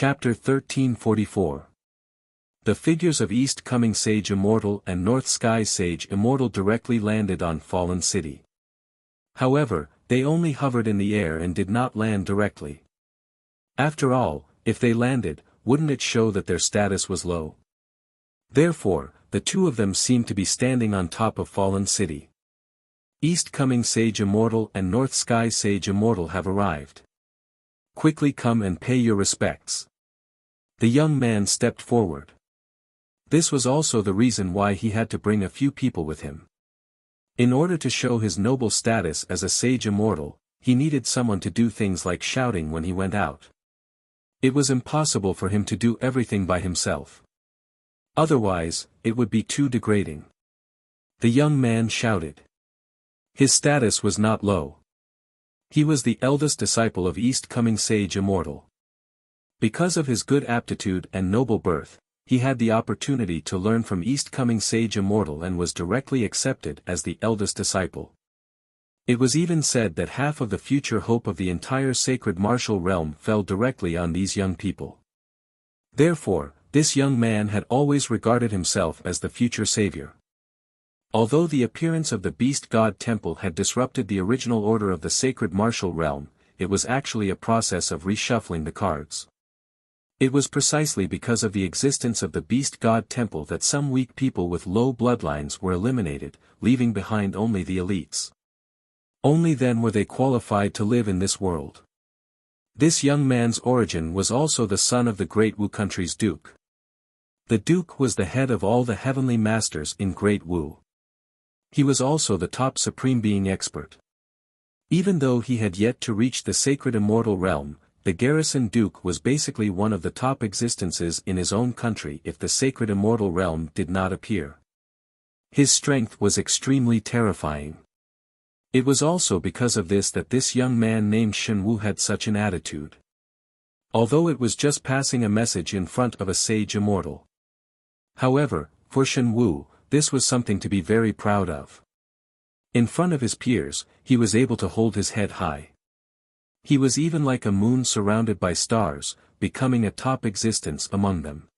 Chapter 1344. The figures of East Coming Sage Immortal and North Sky Sage Immortal directly landed on Fallen City. However, they only hovered in the air and did not land directly. After all, if they landed, wouldn't it show that their status was low? Therefore, the two of them seemed to be standing on top of Fallen City. East Coming Sage Immortal and North Sky Sage Immortal have arrived. Quickly come and pay your respects. The young man stepped forward. This was also the reason why he had to bring a few people with him. In order to show his noble status as a sage immortal, he needed someone to do things like shouting when he went out. It was impossible for him to do everything by himself. Otherwise, it would be too degrading. The young man shouted. His status was not low. He was the eldest disciple of East Coming Sage Immortal. Because of his good aptitude and noble birth, he had the opportunity to learn from East Coming Sage Immortal and was directly accepted as the eldest disciple. It was even said that half of the future hope of the entire sacred martial realm fell directly on these young people. Therefore, this young man had always regarded himself as the future savior. Although the appearance of the Beast God Temple had disrupted the original order of the sacred martial realm, it was actually a process of reshuffling the cards. It was precisely because of the existence of the Beast God Temple that some weak people with low bloodlines were eliminated, leaving behind only the elites. Only then were they qualified to live in this world. This young man's origin was also the son of the Great Wu country's Duke. The Duke was the head of all the heavenly masters in Great Wu. He was also the top supreme being expert. Even though he had yet to reach the sacred immortal realm, the Garrison Duke was basically one of the top existences in his own country if the sacred immortal realm did not appear. His strength was extremely terrifying. It was also because of this that this young man named Shen Wu had such an attitude. Although it was just passing a message in front of a sage immortal. However, for Shen Wu, this was something to be very proud of. In front of his peers, he was able to hold his head high. He was even like a moon surrounded by stars, becoming a top existence among them.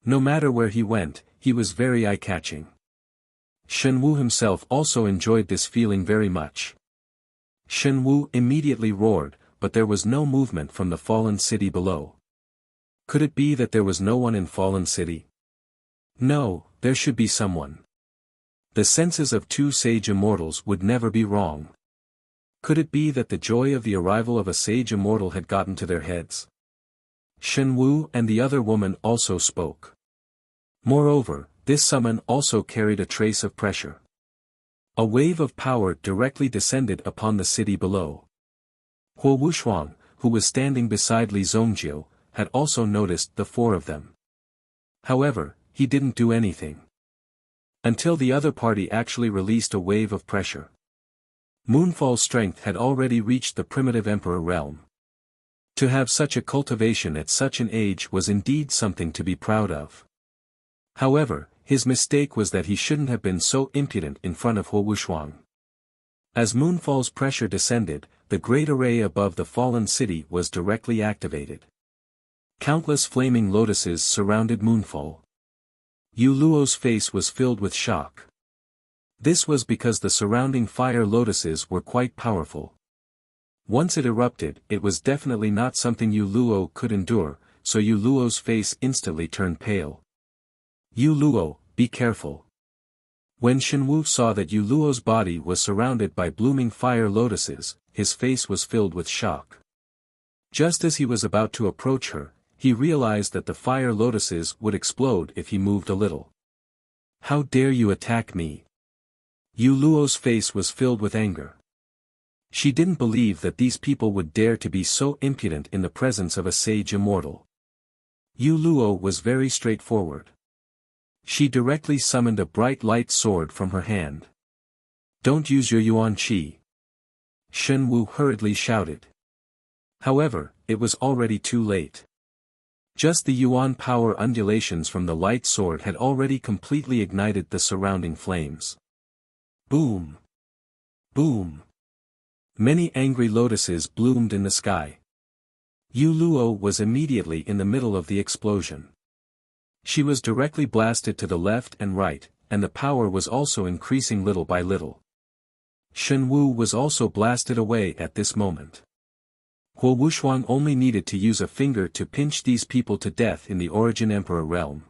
No matter where he went, he was very eye-catching. Shen Wu himself also enjoyed this feeling very much. Shen Wu immediately roared, but there was no movement from the fallen city below. Could it be that there was no one in Fallen City? No, there should be someone. The senses of two sage immortals would never be wrong. Could it be that the joy of the arrival of a sage immortal had gotten to their heads? Shen Wu and the other woman also spoke. Moreover, this summon also carried a trace of pressure. A wave of power directly descended upon the city below. Huo Wushuang, who was standing beside Li Zongjiu, had also noticed the four of them. However, he didn't do anything. Until the other party actually released a wave of pressure. Moonfall's strength had already reached the primitive emperor realm. To have such a cultivation at such an age was indeed something to be proud of. However, his mistake was that he shouldn't have been so impudent in front of Huo Wushuang. As Moonfall's pressure descended, the great array above the fallen city was directly activated. Countless flaming lotuses surrounded Moonfall. Yu Luo's face was filled with shock. This was because the surrounding fire lotuses were quite powerful. Once it erupted, it was definitely not something Yu Luo could endure, so Yu Luo's face instantly turned pale. Yu Luo, be careful. When Shen Wu saw that Yu Luo's body was surrounded by blooming fire lotuses, his face was filled with shock. Just as he was about to approach her, he realized that the fire lotuses would explode if he moved a little. How dare you attack me? Yu Luo's face was filled with anger. She didn't believe that these people would dare to be so impudent in the presence of a sage immortal. Yu Luo was very straightforward. She directly summoned a bright light sword from her hand. Don't use your Yuan Qi. Shen Wu hurriedly shouted. However, it was already too late. Just the Yuan power undulations from the light sword had already completely ignited the surrounding flames. Boom! Boom! Many angry lotuses bloomed in the sky. Yu Luo was immediately in the middle of the explosion. She was directly blasted to the left and right, and the power was also increasing little by little. Shen Wu was also blasted away at this moment. Huo Wushuang only needed to use a finger to pinch these people to death in the Origin Emperor realm.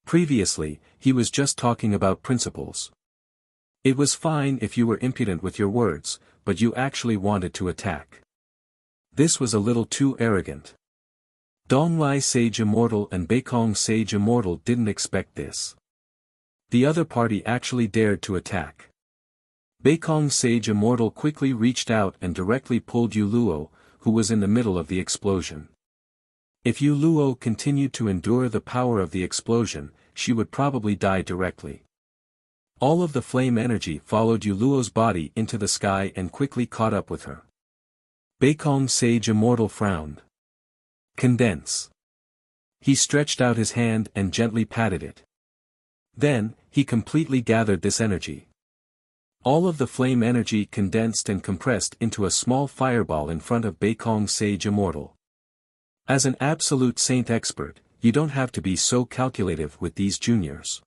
Previously, he was just talking about principles. It was fine if you were impudent with your words, but you actually wanted to attack. This was a little too arrogant. Donglai Sage Immortal and Beikong Sage Immortal didn't expect this. The other party actually dared to attack. Beikong Sage Immortal quickly reached out and directly pulled Yu Luo, who was in the middle of the explosion. If Yu Luo continued to endure the power of the explosion, she would probably die directly. All of the flame energy followed Yu Luo's body into the sky and quickly caught up with her. Beikong Sage Immortal frowned. Condense. He stretched out his hand and gently patted it. Then, he completely gathered this energy. All of the flame energy condensed and compressed into a small fireball in front of Beikong Sage Immortal. As an absolute saint expert, you don't have to be so calculative with these juniors.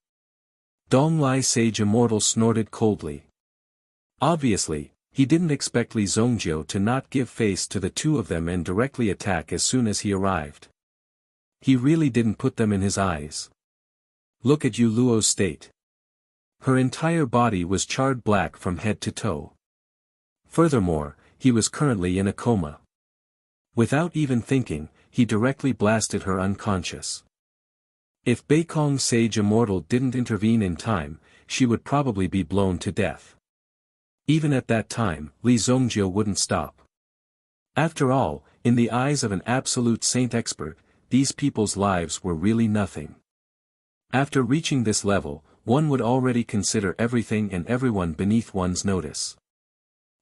Donglai Sage Immortal snorted coldly. Obviously, he didn't expect Li Zongjiu to not give face to the two of them and directly attack as soon as he arrived. He really didn't put them in his eyes. Look at Yu Luo's state. Her entire body was charred black from head to toe. Furthermore, he was currently in a coma. Without even thinking, he directly blasted her unconscious. If Beikong Sage Immortal didn't intervene in time, she would probably be blown to death. Even at that time, Li Zongjiu wouldn't stop. After all, in the eyes of an absolute saint expert, these people's lives were really nothing. After reaching this level, one would already consider everything and everyone beneath one's notice.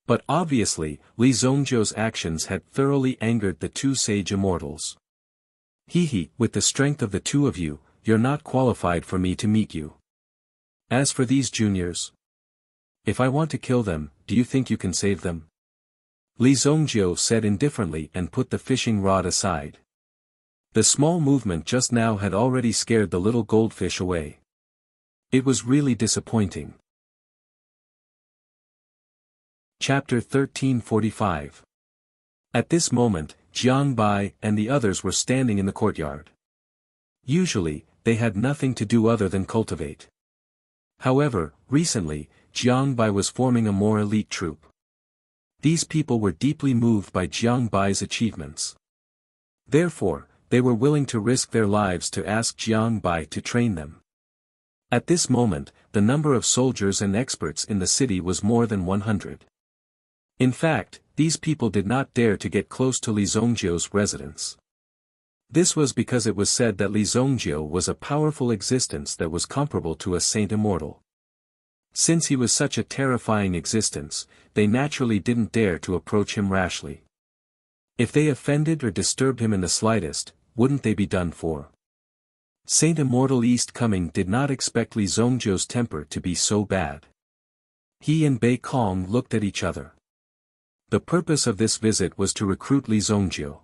But obviously, Li Zongjiu's actions had thoroughly angered the two sage immortals. With the strength of the two of you, you're not qualified for me to meet you. As for these juniors, if I want to kill them, do you think you can save them? Li Zongjiu said indifferently and put the fishing rod aside. The small movement just now had already scared the little goldfish away. It was really disappointing. Chapter 1345. At this moment, Jiang Bai and the others were standing in the courtyard. Usually, they had nothing to do other than cultivate. However, recently, Jiang Bai was forming a more elite troop. These people were deeply moved by Jiang Bai's achievements. Therefore, they were willing to risk their lives to ask Jiang Bai to train them. At this moment, the number of soldiers and experts in the city was more than 100. In fact, these people did not dare to get close to Li Zongjiu's residence. This was because it was said that Li Zongjiu was a powerful existence that was comparable to a saint immortal. Since he was such a terrifying existence, they naturally didn't dare to approach him rashly. If they offended or disturbed him in the slightest, wouldn't they be done for? Saint Immortal East Coming did not expect Li Zongjiu's temper to be so bad. He and Bei Kong looked at each other. The purpose of this visit was to recruit Li Zongjiu.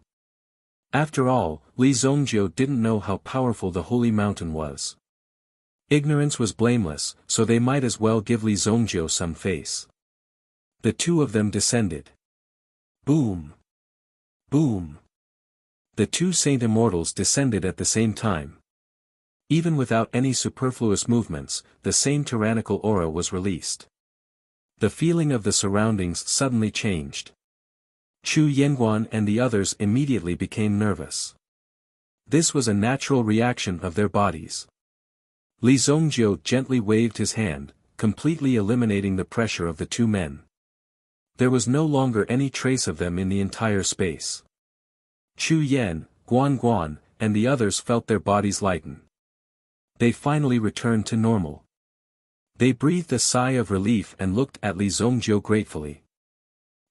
After all, Li Zongjiu didn't know how powerful the Holy Mountain was. Ignorance was blameless, so they might as well give Li Zongjiu some face. The two of them descended. Boom! Boom! The two Saint Immortals descended at the same time. Even without any superfluous movements, the same tyrannical aura was released. The feeling of the surroundings suddenly changed. Chu Yanguan and the others immediately became nervous. This was a natural reaction of their bodies. Li Zongjiu gently waved his hand, completely eliminating the pressure of the two men. There was no longer any trace of them in the entire space. Chu Yan, Guan Guan, and the others felt their bodies lighten. They finally returned to normal. They breathed a sigh of relief and looked at Li Zongjiu gratefully.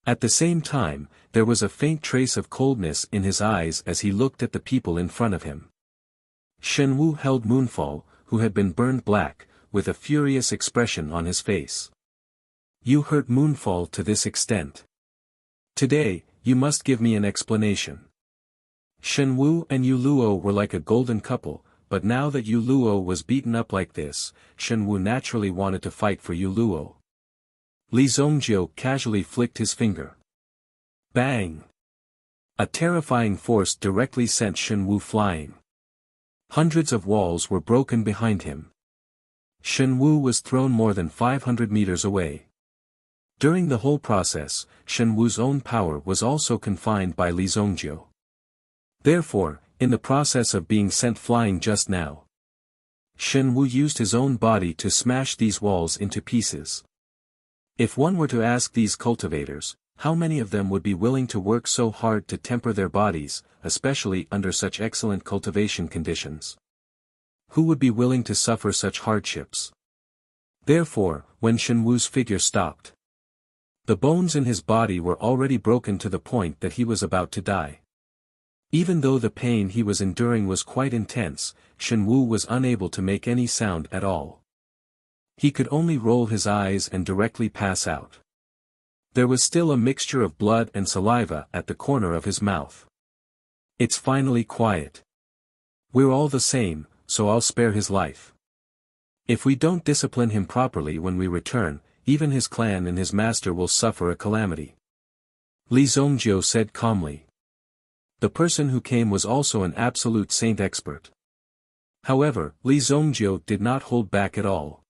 At the same time, there was a faint trace of coldness in his eyes as he looked at the people in front of him. Shen Wu held Moonfall, who had been burned black, with a furious expression on his face. You hurt Moonfall to this extent. Today, you must give me an explanation. Shen Wu and Yu Luo were like a golden couple, but now that Yu Luo was beaten up like this, Shen Wu naturally wanted to fight for Yu Luo. Li Zongjiu casually flicked his finger. Bang! A terrifying force directly sent Shen Wu flying. Hundreds of walls were broken behind him. Shen Wu was thrown more than 500 meters away. During the whole process, Shen Wu's own power was also confined by Li Zongjiu. Therefore, in the process of being sent flying just now, Shen Wu used his own body to smash these walls into pieces. If one were to ask these cultivators, how many of them would be willing to work so hard to temper their bodies, especially under such excellent cultivation conditions? Who would be willing to suffer such hardships? Therefore, when Shen Wu's figure stopped, the bones in his body were already broken to the point that he was about to die. Even though the pain he was enduring was quite intense, Shen Wu was unable to make any sound at all. He could only roll his eyes and directly pass out. There was still a mixture of blood and saliva at the corner of his mouth. It's finally quiet. We're all the same, so I'll spare his life. If we don't discipline him properly when we return, even his clan and his master will suffer a calamity. Li Zongjiu said calmly. The person who came was also an absolute saint expert. However, Li Zongjiu did not hold back at all.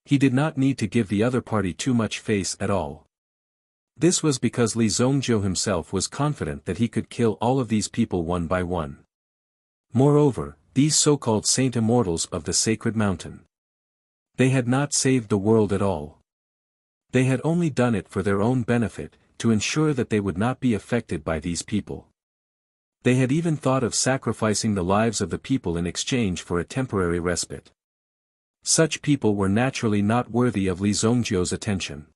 He did not need to give the other party too much face at all. This was because Li Zongjiu himself was confident that he could kill all of these people one by one. Moreover, these so-called saint immortals of the sacred mountain, they had not saved the world at all. They had only done it for their own benefit, to ensure that they would not be affected by these people. They had even thought of sacrificing the lives of the people in exchange for a temporary respite. Such people were naturally not worthy of Li Zongjiu's attention.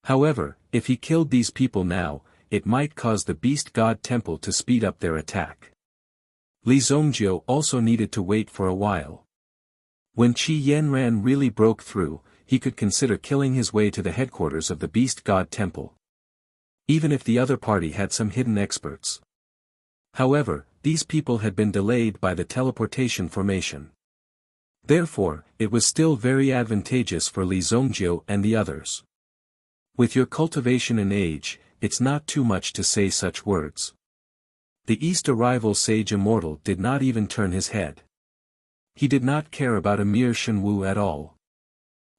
However, if he killed these people now, it might cause the Beast God Temple to speed up their attack. Li Zongjiu also needed to wait for a while. When Qi Yanran really broke through, he could consider killing his way to the headquarters of the Beast God Temple. Even if the other party had some hidden experts. However, these people had been delayed by the teleportation formation. Therefore, it was still very advantageous for Li Zongjiu and the others. With your cultivation and age, it's not too much to say such words. The East Arrival Sage Immortal did not even turn his head. He did not care about a mere Shen Wu at all.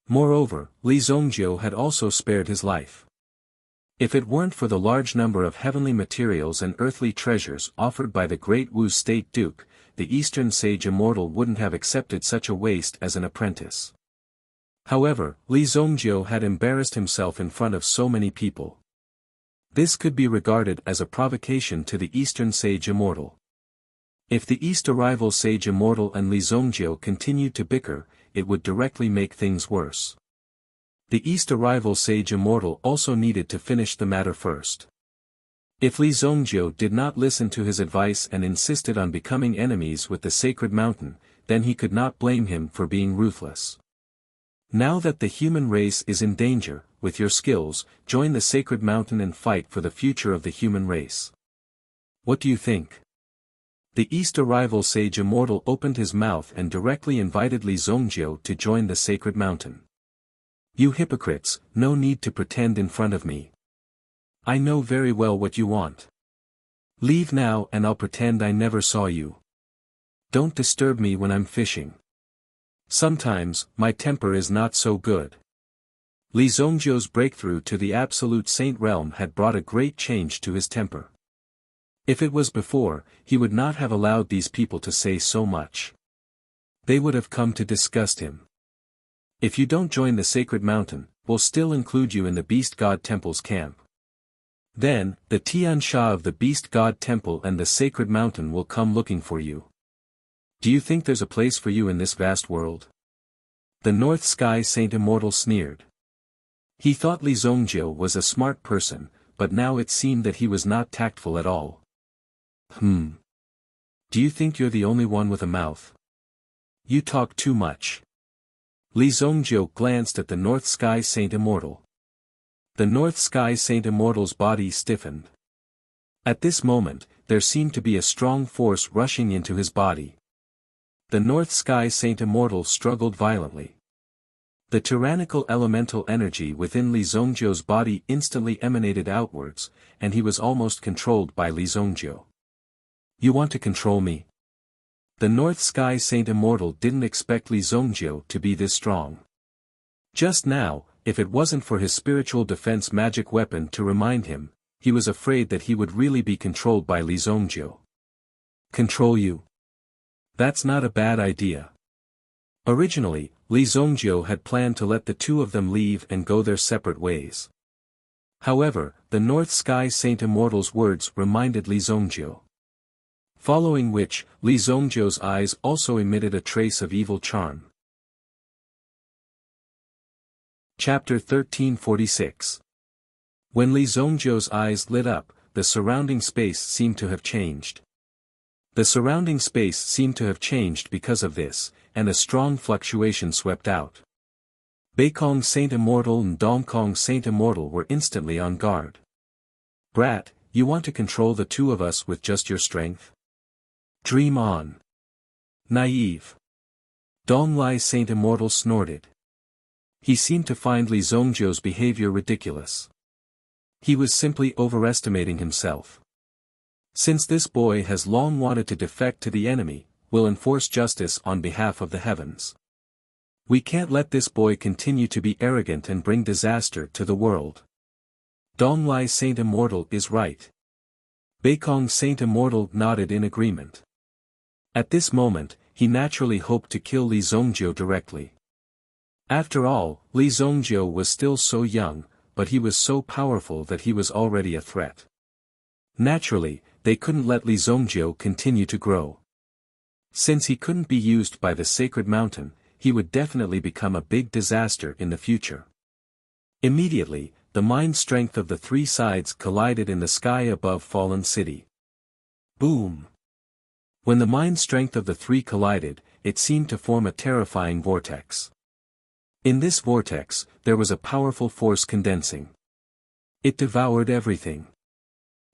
Moreover, Li Zongjiu had also spared his life. If it weren't for the large number of heavenly materials and earthly treasures offered by the great Wu State Duke, the Eastern Sage Immortal wouldn't have accepted such a waste as an apprentice. However, Li Zongjiu had embarrassed himself in front of so many people. This could be regarded as a provocation to the Eastern Sage Immortal. If the East Arrival Sage Immortal and Li Zongjiu continued to bicker, it would directly make things worse. The East Arrival Sage Immortal also needed to finish the matter first. If Li Zongjiu did not listen to his advice and insisted on becoming enemies with the Sacred Mountain, then he could not blame him for being ruthless. Now that the human race is in danger, with your skills, join the Sacred Mountain and fight for the future of the human race. What do you think? The East Arrival Sage Immortal opened his mouth and directly invited Li Zongjiu to join the Sacred Mountain. You hypocrites, no need to pretend in front of me. I know very well what you want. Leave now and I'll pretend I never saw you. Don't disturb me when I'm fishing. Sometimes, my temper is not so good. Li Zongjiu's breakthrough to the Absolute Saint realm had brought a great change to his temper. If it was before, he would not have allowed these people to say so much. They would have come to disgust him. If you don't join the Sacred Mountain, we'll still include you in the Beast God Temple's camp. Then, the Tian Sha of the Beast God Temple and the Sacred Mountain will come looking for you. Do you think there's a place for you in this vast world? The North Sky Saint Immortal sneered. He thought Li Zongjiu was a smart person, but now it seemed that he was not tactful at all. Do you think you're the only one with a mouth? You talk too much. Li Zongjiu glanced at the North Sky Saint Immortal. The North Sky Saint Immortal's body stiffened. At this moment, there seemed to be a strong force rushing into his body. The North Sky Saint Immortal struggled violently. The tyrannical elemental energy within Li Zongjiu's body instantly emanated outwards, and he was almost controlled by Li Zongjiu. You want to control me? The North Sky Saint Immortal didn't expect Li Zongjiu to be this strong. Just now, if it wasn't for his spiritual defense magic weapon to remind him, he was afraid that he would really be controlled by Li Zongjiu. Control you? That's not a bad idea. Originally, Li Zongjiu had planned to let the two of them leave and go their separate ways. However, the North Sky Saint Immortal's words reminded Li Zongjiu. Following which, Li Zongjiu's eyes also emitted a trace of evil charm. Chapter 1346. When Li Zongjiu's eyes lit up, the surrounding space seemed to have changed. The surrounding space seemed to have changed because of this, and a strong fluctuation swept out. Beikong Saint Immortal and Dongkong Saint Immortal were instantly on guard. Brat, you want to control the two of us with just your strength? Dream on. Naive. Donglai Saint Immortal snorted. He seemed to find Li Zongjiu's behavior ridiculous. He was simply overestimating himself. Since this boy has long wanted to defect to the enemy, we'll enforce justice on behalf of the heavens. We can't let this boy continue to be arrogant and bring disaster to the world. Donglai Saint Immortal is right. Beikong Saint Immortal nodded in agreement. At this moment, he naturally hoped to kill Li Zongjiu directly. After all, Li Zongjiu was still so young, but he was so powerful that he was already a threat. Naturally, they couldn't let Li Zongjiu continue to grow. Since he couldn't be used by the sacred mountain, he would definitely become a big disaster in the future. Immediately, the mind strength of the three sides collided in the sky above Fallen City. Boom! When the mind strength of the three collided, it seemed to form a terrifying vortex. In this vortex, there was a powerful force condensing. It devoured everything.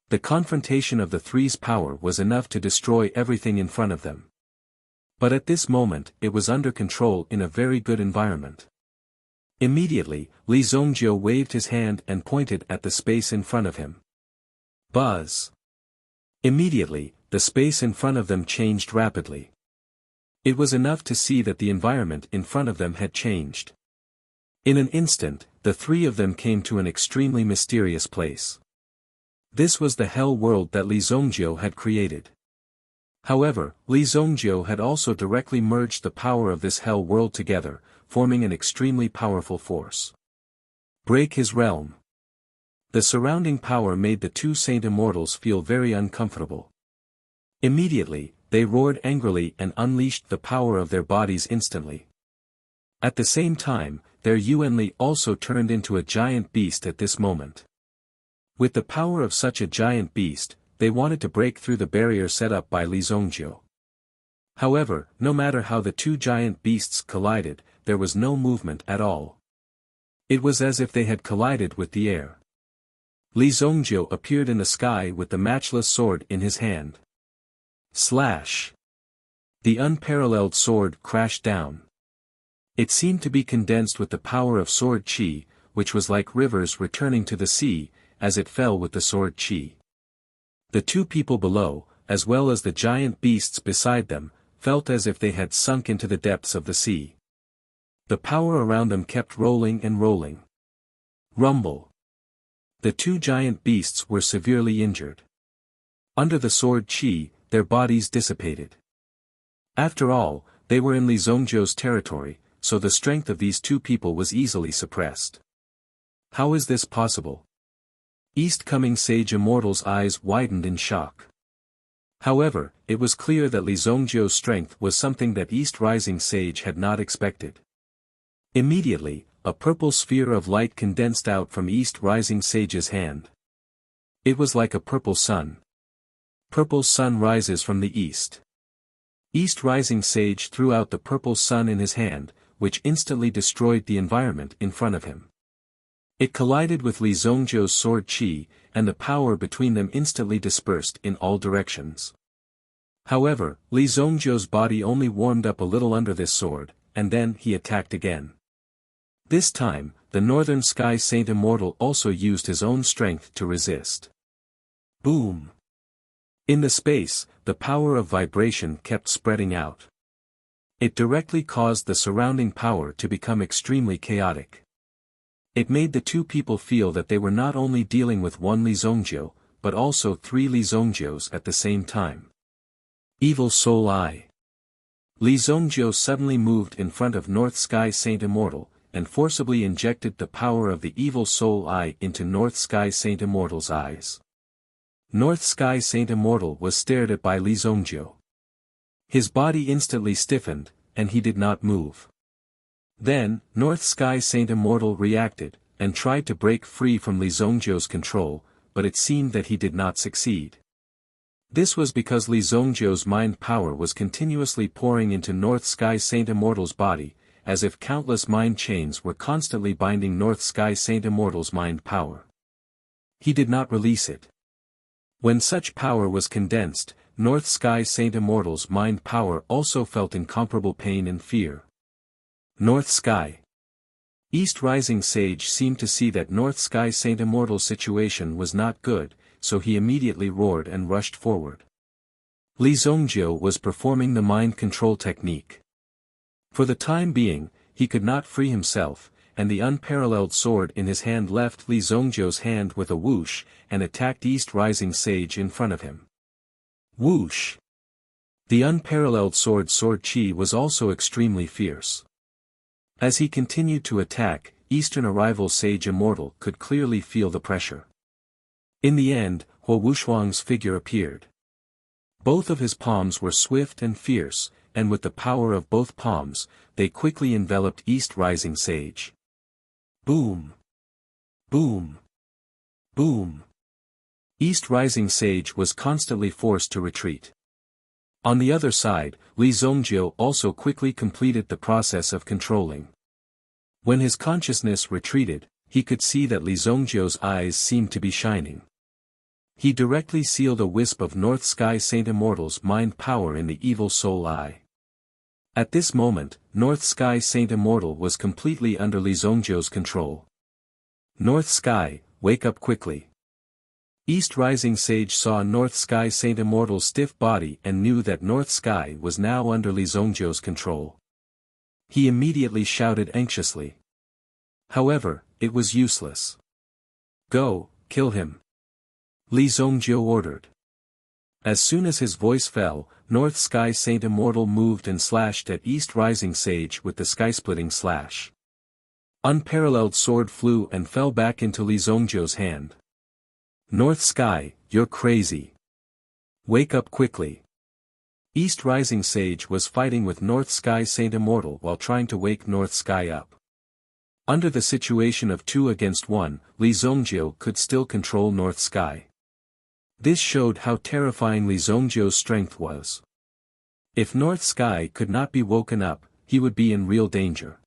The confrontation of the three's power was enough to destroy everything in front of them. But at this moment, it was under control in a very good environment. Immediately, Li Zongjiu waved his hand and pointed at the space in front of him. Buzz! Immediately, the space in front of them changed rapidly. It was enough to see that the environment in front of them had changed. In an instant, the three of them came to an extremely mysterious place. This was the hell world that Li Zongjiu had created. However, Li Zongjiu had also directly merged the power of this hell world together, forming an extremely powerful force. Break his realm. The surrounding power made the two Saint Immortals feel very uncomfortable. Immediately, they roared angrily and unleashed the power of their bodies instantly. At the same time, their Yuanli also turned into a giant beast at this moment. With the power of such a giant beast, they wanted to break through the barrier set up by Li Zongjiu. However, no matter how the two giant beasts collided, there was no movement at all. It was as if they had collided with the air. Li Zongjiu appeared in the sky with the matchless sword in his hand. Slash! The unparalleled sword crashed down. It seemed to be condensed with the power of sword qi, which was like rivers returning to the sea, as it fell with the sword qi. The two people below, as well as the giant beasts beside them, felt as if they had sunk into the depths of the sea. The power around them kept rolling and rolling. Rumble! The two giant beasts were severely injured. Under the sword qi, their bodies dissipated. After all, they were in Li Zongjiu's territory, so the strength of these two people was easily suppressed. How is this possible? East-coming Sage Immortal's eyes widened in shock. However, it was clear that Li Zongjiu's strength was something that East Rising Sage had not expected. Immediately, a purple sphere of light condensed out from East Rising Sage's hand. It was like a purple sun. Purple sun rises from the east. East Rising Sage threw out the purple sun in his hand, which instantly destroyed the environment in front of him. It collided with Li Zongjiu's sword qi, and the power between them instantly dispersed in all directions. However, Li Zongjiu's body only warmed up a little under this sword, and then he attacked again. This time, the Northern Sky Saint Immortal also used his own strength to resist. Boom! In the space, the power of vibration kept spreading out. It directly caused the surrounding power to become extremely chaotic. It made the two people feel that they were not only dealing with one Li Zongjiu, but also three Li Zongjius at the same time. Evil Soul Eye. Li Zongjiu suddenly moved in front of North Sky Saint Immortal, and forcibly injected the power of the Evil Soul Eye into North Sky Saint Immortal's eyes. North Sky Saint Immortal was stared at by Li Zongjiu. His body instantly stiffened, and he did not move. Then, North Sky Saint Immortal reacted, and tried to break free from Li Zongjiu's control, but it seemed that he did not succeed. This was because Li Zongjiu's mind power was continuously pouring into North Sky Saint Immortal's body, as if countless mind chains were constantly binding North Sky Saint Immortal's mind power. He did not release it. When such power was condensed, North Sky Saint Immortal's mind power also felt incomparable pain and fear. North Sky. East Rising Sage seemed to see that North Sky Saint Immortal's situation was not good, so he immediately roared and rushed forward. Li Zongjiu was performing the mind control technique. For the time being, he could not free himself, and the unparalleled sword in his hand left Li Zongjiu's hand with a whoosh, and attacked East Rising Sage in front of him. Whoosh! The unparalleled sword Qi was also extremely fierce. As he continued to attack, Eastern Arrival Sage Immortal could clearly feel the pressure. In the end, Huo Wushuang's figure appeared. Both of his palms were swift and fierce, and with the power of both palms, they quickly enveloped East Rising Sage. Boom! Boom! Boom! East Rising Sage was constantly forced to retreat. On the other side, Li Zongjiu also quickly completed the process of controlling. When his consciousness retreated, he could see that Li Zongjiu's eyes seemed to be shining. He directly sealed a wisp of North Sky Saint Immortal's mind power in the Evil Soul Eye. At this moment, North Sky Saint Immortal was completely under Li Zongjiu's control. North Sky, wake up quickly. East Rising Sage saw North Sky Saint Immortal's stiff body and knew that North Sky was now under Li Zongjiu's control. He immediately shouted anxiously. However, it was useless. Go, kill him. Li Zongjiu ordered. As soon as his voice fell, North Sky Saint Immortal moved and slashed at East Rising Sage with the sky-splitting slash. Unparalleled sword flew and fell back into Li Zongjiu's hand. North Sky, you're crazy. Wake up quickly. East Rising Sage was fighting with North Sky Saint Immortal while trying to wake North Sky up. Under the situation of 2 against 1, Li Zongjiu could still control North Sky. This showed how terrifying Li Zongjiu's strength was. If North Sky could not be woken up, he would be in real danger.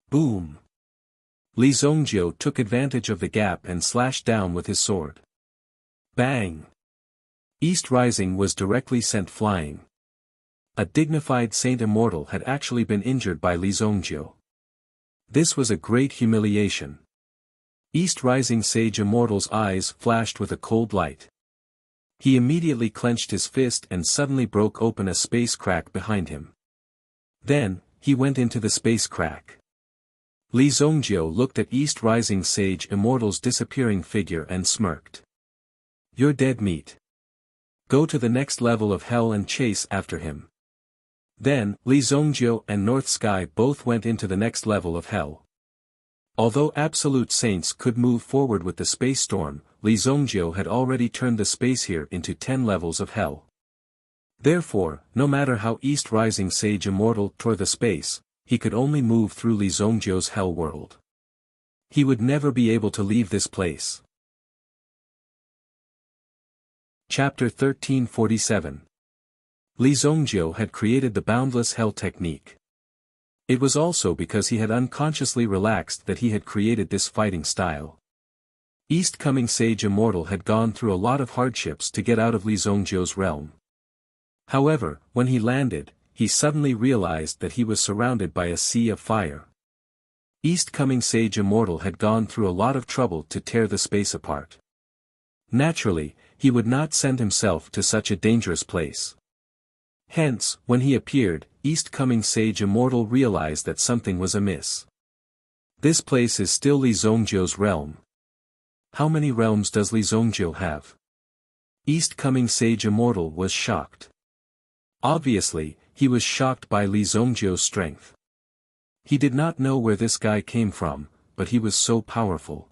Boom! Li Zongjiu took advantage of the gap and slashed down with his sword. Bang! East Rising was directly sent flying. A dignified Saint Immortal had actually been injured by Li Zongjiu. This was a great humiliation. East Rising Sage Immortal's eyes flashed with a cold light. He immediately clenched his fist and suddenly broke open a space crack behind him. Then, he went into the space crack. Li Zongjiu looked at East Rising Sage Immortal's disappearing figure and smirked. You're dead meat. Go to the next level of hell and chase after him. Then, Li Zongjiu and North Sky both went into the next level of hell. Although Absolute Saints could move forward with the space storm, Li Zongjiu had already turned the space here into 10 levels of hell. Therefore, no matter how East Rising Sage Immortal tore the space, he could only move through Li Zongjiu's hell world. He would never be able to leave this place. Chapter 1347. Li Zongjiu had created the Boundless Hell technique. It was also because he had unconsciously relaxed that he had created this fighting style. East-coming Sage Immortal had gone through a lot of hardships to get out of Li Zongjiu's realm. However, when he landed, he suddenly realized that he was surrounded by a sea of fire. East-coming Sage Immortal had gone through a lot of trouble to tear the space apart. Naturally, he would not send himself to such a dangerous place. Hence, when he appeared, East-coming Sage Immortal realized that something was amiss. This place is still Li Zongjiu's realm. How many realms does Li Zongjiu have? East-coming Sage Immortal was shocked. Obviously, he was shocked by Li Zongjiu's strength. He did not know where this guy came from, but he was so powerful.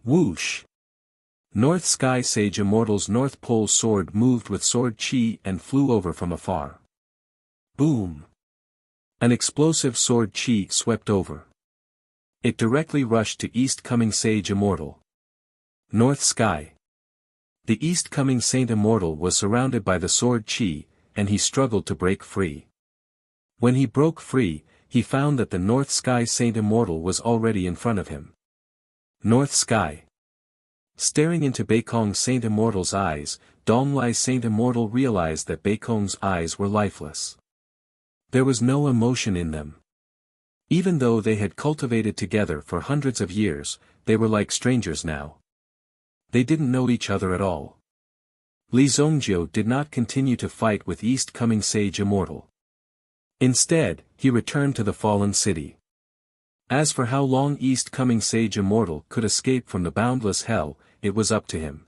Whoosh! North Sky Sage Immortal's North Pole sword moved with sword chi and flew over from afar. Boom! An explosive sword chi swept over. It directly rushed to East-coming Sage Immortal. North Sky. The East-coming Saint Immortal was surrounded by the sword chi, and he struggled to break free. When he broke free, he found that the North Sky Saint Immortal was already in front of him. North Sky. Staring into Beikong Saint Immortal's eyes, Donglai Saint Immortal realized that Beikong's eyes were lifeless. There was no emotion in them. Even though they had cultivated together for hundreds of years, they were like strangers now. They didn't know each other at all. Li Zongjiu did not continue to fight with East-coming Sage Immortal. Instead, he returned to the fallen city. As for how long East-coming Sage Immortal could escape from the boundless hell, it was up to him.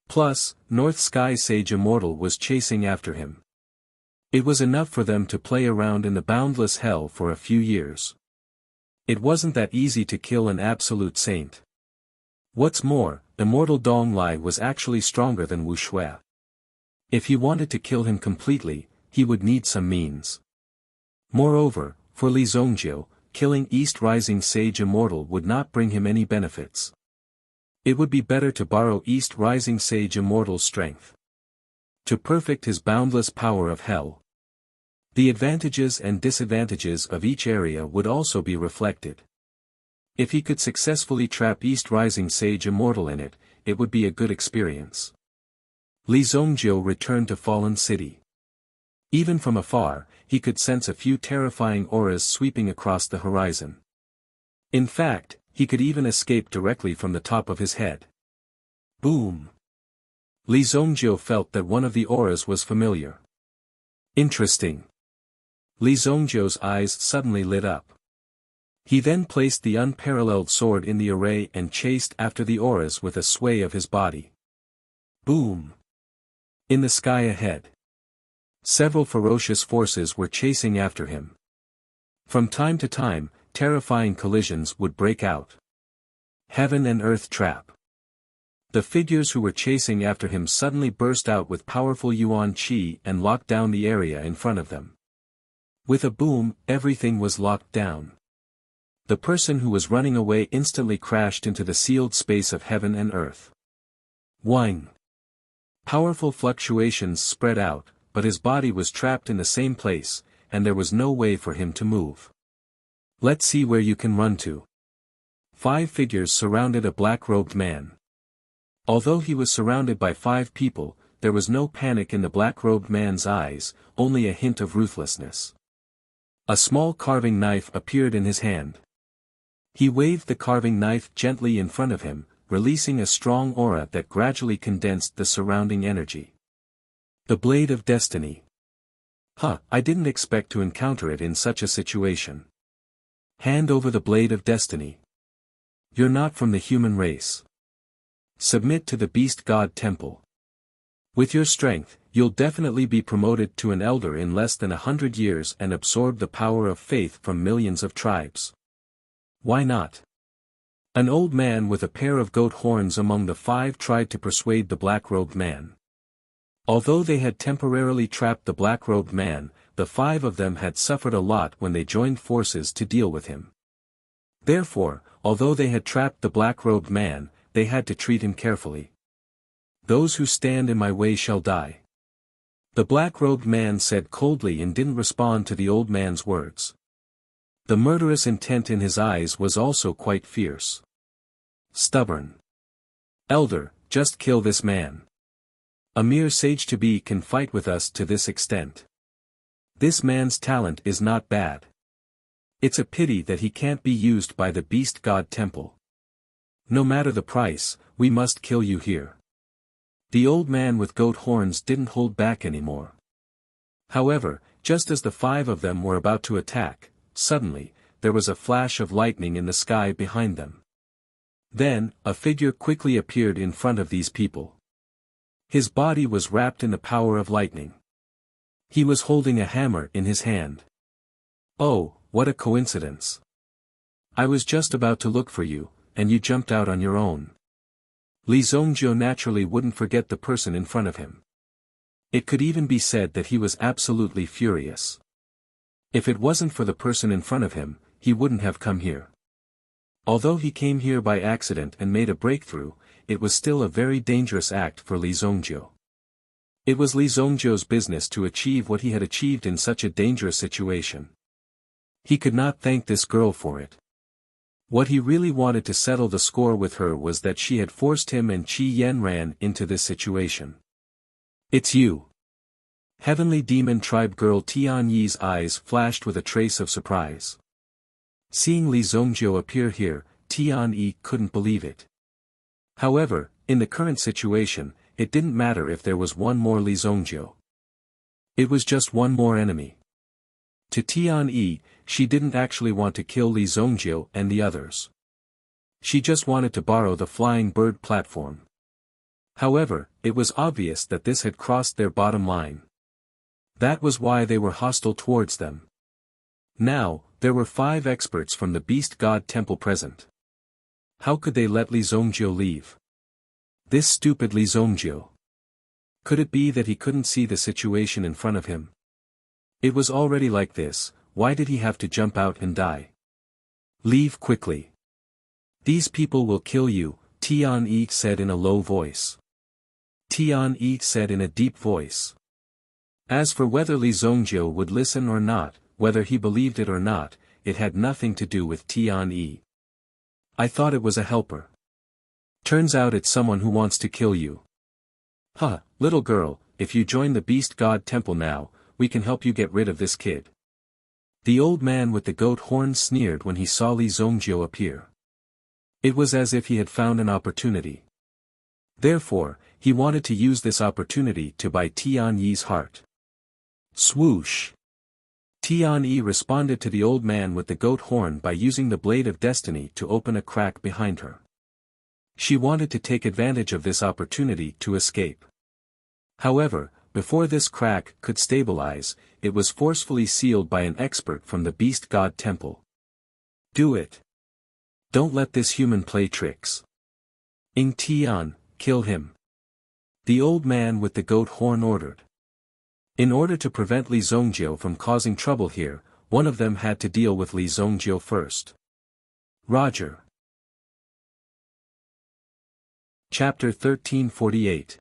Plus, North Sky Sage Immortal was chasing after him. It was enough for them to play around in the boundless hell for a few years. It wasn't that easy to kill an absolute saint. What's more, Immortal Donglai was actually stronger than Wuxia. If he wanted to kill him completely, he would need some means. Moreover, for Li Zongjiu, killing East Rising Sage Immortal would not bring him any benefits. It would be better to borrow East Rising Sage Immortal's strength to perfect his boundless power of hell. The advantages and disadvantages of each area would also be reflected. If he could successfully trap East Rising Sage Immortal in it, it would be a good experience. Li Zongjiu returned to Fallen City. Even from afar, he could sense a few terrifying auras sweeping across the horizon. In fact, he could even escape directly from the top of his head. Boom! Li Zongjiu felt that one of the auras was familiar. Interesting. Li Zongjiu's eyes suddenly lit up. He then placed the unparalleled sword in the array and chased after the auras with a sway of his body. Boom! In the sky ahead, several ferocious forces were chasing after him. From time to time, terrifying collisions would break out. Heaven and earth trap. The figures who were chasing after him suddenly burst out with powerful yuan qi and locked down the area in front of them. With a boom, everything was locked down. The person who was running away instantly crashed into the sealed space of heaven and earth. Wang. Powerful fluctuations spread out, but his body was trapped in the same place, and there was no way for him to move. Let's see where you can run to. 5 figures surrounded a black-robed man. Although he was surrounded by 5 people, there was no panic in the black-robed man's eyes, only a hint of ruthlessness. A small carving knife appeared in his hand. He waved the carving knife gently in front of him, releasing a strong aura that gradually condensed the surrounding energy. The Blade of Destiny. I didn't expect to encounter it in such a situation. Hand over the Blade of Destiny. You're not from the human race. Submit to the Beast God Temple. With your strength, you'll definitely be promoted to an elder in less than 100 years and absorb the power of faith from millions of tribes. Why not? An old man with a pair of goat horns among the 5 tried to persuade the black-robed man. Although they had temporarily trapped the black-robed man, the 5 of them had suffered a lot when they joined forces to deal with him. Therefore, although they had trapped the black-robed man, they had to treat him carefully. Those who stand in my way shall die. The black-robed man said coldly and didn't respond to the old man's words. The murderous intent in his eyes was also quite fierce. Stubborn. Elder, just kill this man. A mere sage-to-be can fight with us to this extent. This man's talent is not bad. It's a pity that he can't be used by the beast god temple. No matter the price, we must kill you here. The old man with goat horns didn't hold back anymore. However, just as the 5 of them were about to attack, suddenly, there was a flash of lightning in the sky behind them. Then, a figure quickly appeared in front of these people. His body was wrapped in the power of lightning. He was holding a hammer in his hand. Oh, what a coincidence. I was just about to look for you, and you jumped out on your own. Li Zongjiu naturally wouldn't forget the person in front of him. It could even be said that he was absolutely furious. If it wasn't for the person in front of him, he wouldn't have come here. Although he came here by accident and made a breakthrough, it was still a very dangerous act for Li Zongjiu. It was Li Zongjiu's business to achieve what he had achieved in such a dangerous situation. He could not thank this girl for it. What he really wanted to settle the score with her was that she had forced him and Qi Yanran into this situation. It's you. Heavenly Demon Tribe girl Tian Yi's eyes flashed with a trace of surprise. Seeing Li Zongjiu appear here, Tian Yi couldn't believe it. However, in the current situation, it didn't matter if there was one more Li Zongjiu. It was just one more enemy. To Tian Yi, she didn't actually want to kill Li Zongjiu and the others. She just wanted to borrow the flying bird platform. However, it was obvious that this had crossed their bottom line. That was why they were hostile towards them. Now, there were 5 experts from the Beast God Temple present. How could they let Li Zongjiu leave? This stupid Li Zongjiu. Could it be that he couldn't see the situation in front of him? It was already like this, why did he have to jump out and die? Leave quickly. These people will kill you, Tian Yi said in a low voice. Tian Yi said in a deep voice. As for whether Li Zongjiu would listen or not, whether he believed it or not, it had nothing to do with Tian Yi. I thought it was a helper. Turns out it's someone who wants to kill you. Huh, little girl, if you join the Beast God Temple now, we can help you get rid of this kid. The old man with the goat horns sneered when he saw Li Zongjiu appear. It was as if he had found an opportunity. Therefore, he wanted to use this opportunity to buy Tian Yi's heart. Swoosh! Tian Yi responded to the old man with the goat horn by using the blade of destiny to open a crack behind her. She wanted to take advantage of this opportunity to escape. However, before this crack could stabilize, it was forcefully sealed by an expert from the Beast God Temple. Do it. Don't let this human play tricks. Ing Tian, kill him. The old man with the goat horn ordered. In order to prevent Li Zongjiu from causing trouble here, one of them had to deal with Li Zongjiu first. Roger. Chapter 1348.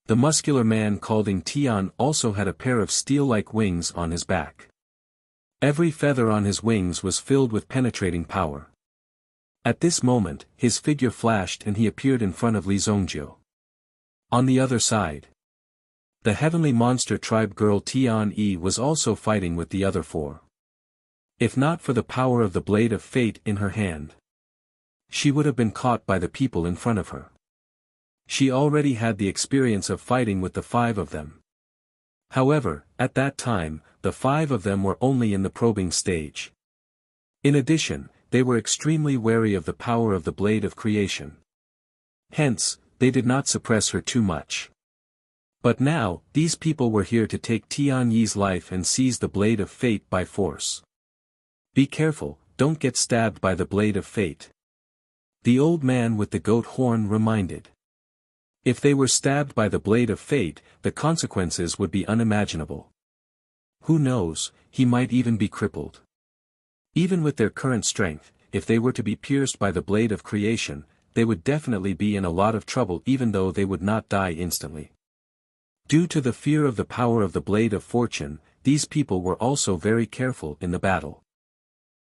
The muscular man called Ing Tian also had a pair of steel-like wings on his back. Every feather on his wings was filled with penetrating power. At this moment, his figure flashed and he appeared in front of Li Zongjiu. On the other side, the heavenly monster tribe girl Tian Yi was also fighting with the other 4. If not for the power of the blade of fate in her hand, she would have been caught by the people in front of her. She already had the experience of fighting with the 5 of them. However, at that time, the 5 of them were only in the probing stage. In addition, they were extremely wary of the power of the blade of creation. Hence, they did not suppress her too much. But now, these people were here to take Tian Yi's life and seize the blade of fate by force. Be careful, don't get stabbed by the blade of fate. The old man with the goat horn reminded. If they were stabbed by the blade of fate, the consequences would be unimaginable. Who knows, he might even be crippled. Even with their current strength, if they were to be pierced by the blade of creation, they would definitely be in a lot of trouble even though they would not die instantly. Due to the fear of the power of the blade of fortune, these people were also very careful in the battle.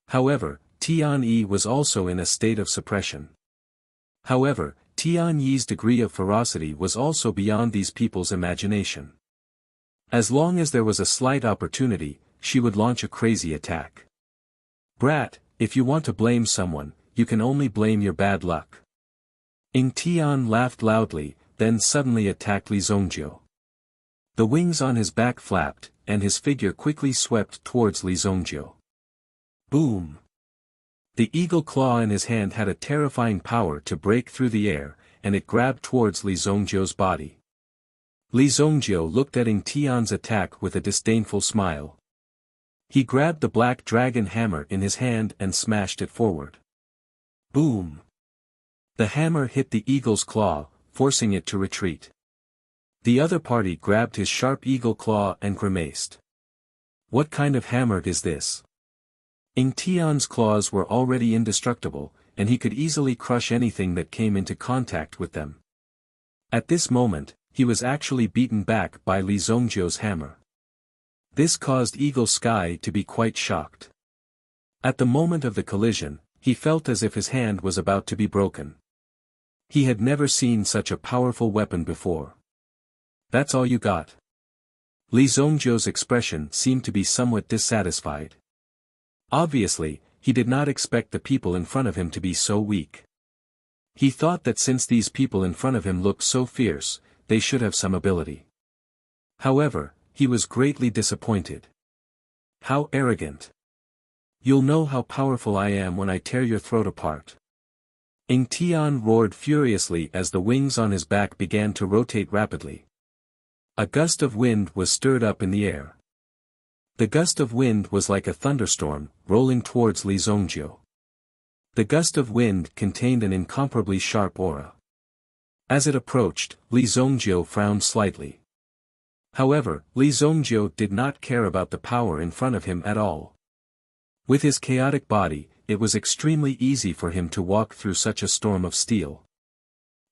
However, Tian Yi was also in a state of suppression. However, Tian Yi's degree of ferocity was also beyond these people's imagination. As long as there was a slight opportunity, she would launch a crazy attack. Brat, if you want to blame someone, you can only blame your bad luck. Tian laughed loudly, then suddenly attacked Li Zongjiu. The wings on his back flapped, and his figure quickly swept towards Li Zongjiu. Boom! The eagle claw in his hand had a terrifying power to break through the air, and it grabbed towards Li Zongjiu's body. Li Zongjiu looked at Tian's attack with a disdainful smile. He grabbed the black dragon hammer in his hand and smashed it forward. Boom! The hammer hit the eagle's claw, forcing it to retreat. The other party grabbed his sharp eagle claw and grimaced. What kind of hammer is this? Tian's claws were already indestructible, and he could easily crush anything that came into contact with them. At this moment, he was actually beaten back by Li Zongjiu's hammer. This caused Eagle Sky to be quite shocked. At the moment of the collision, he felt as if his hand was about to be broken. He had never seen such a powerful weapon before. That's all you got? Li Zongjiu's expression seemed to be somewhat dissatisfied. Obviously, he did not expect the people in front of him to be so weak. He thought that since these people in front of him looked so fierce, they should have some ability. However, he was greatly disappointed. How arrogant! You'll know how powerful I am when I tear your throat apart. Tian roared furiously as the wings on his back began to rotate rapidly. A gust of wind was stirred up in the air. The gust of wind was like a thunderstorm, rolling towards Li Zongjiu. The gust of wind contained an incomparably sharp aura. As it approached, Li Zongjiu frowned slightly. However, Li Zongjiu did not care about the power in front of him at all. With his chaotic body, it was extremely easy for him to walk through such a storm of steel.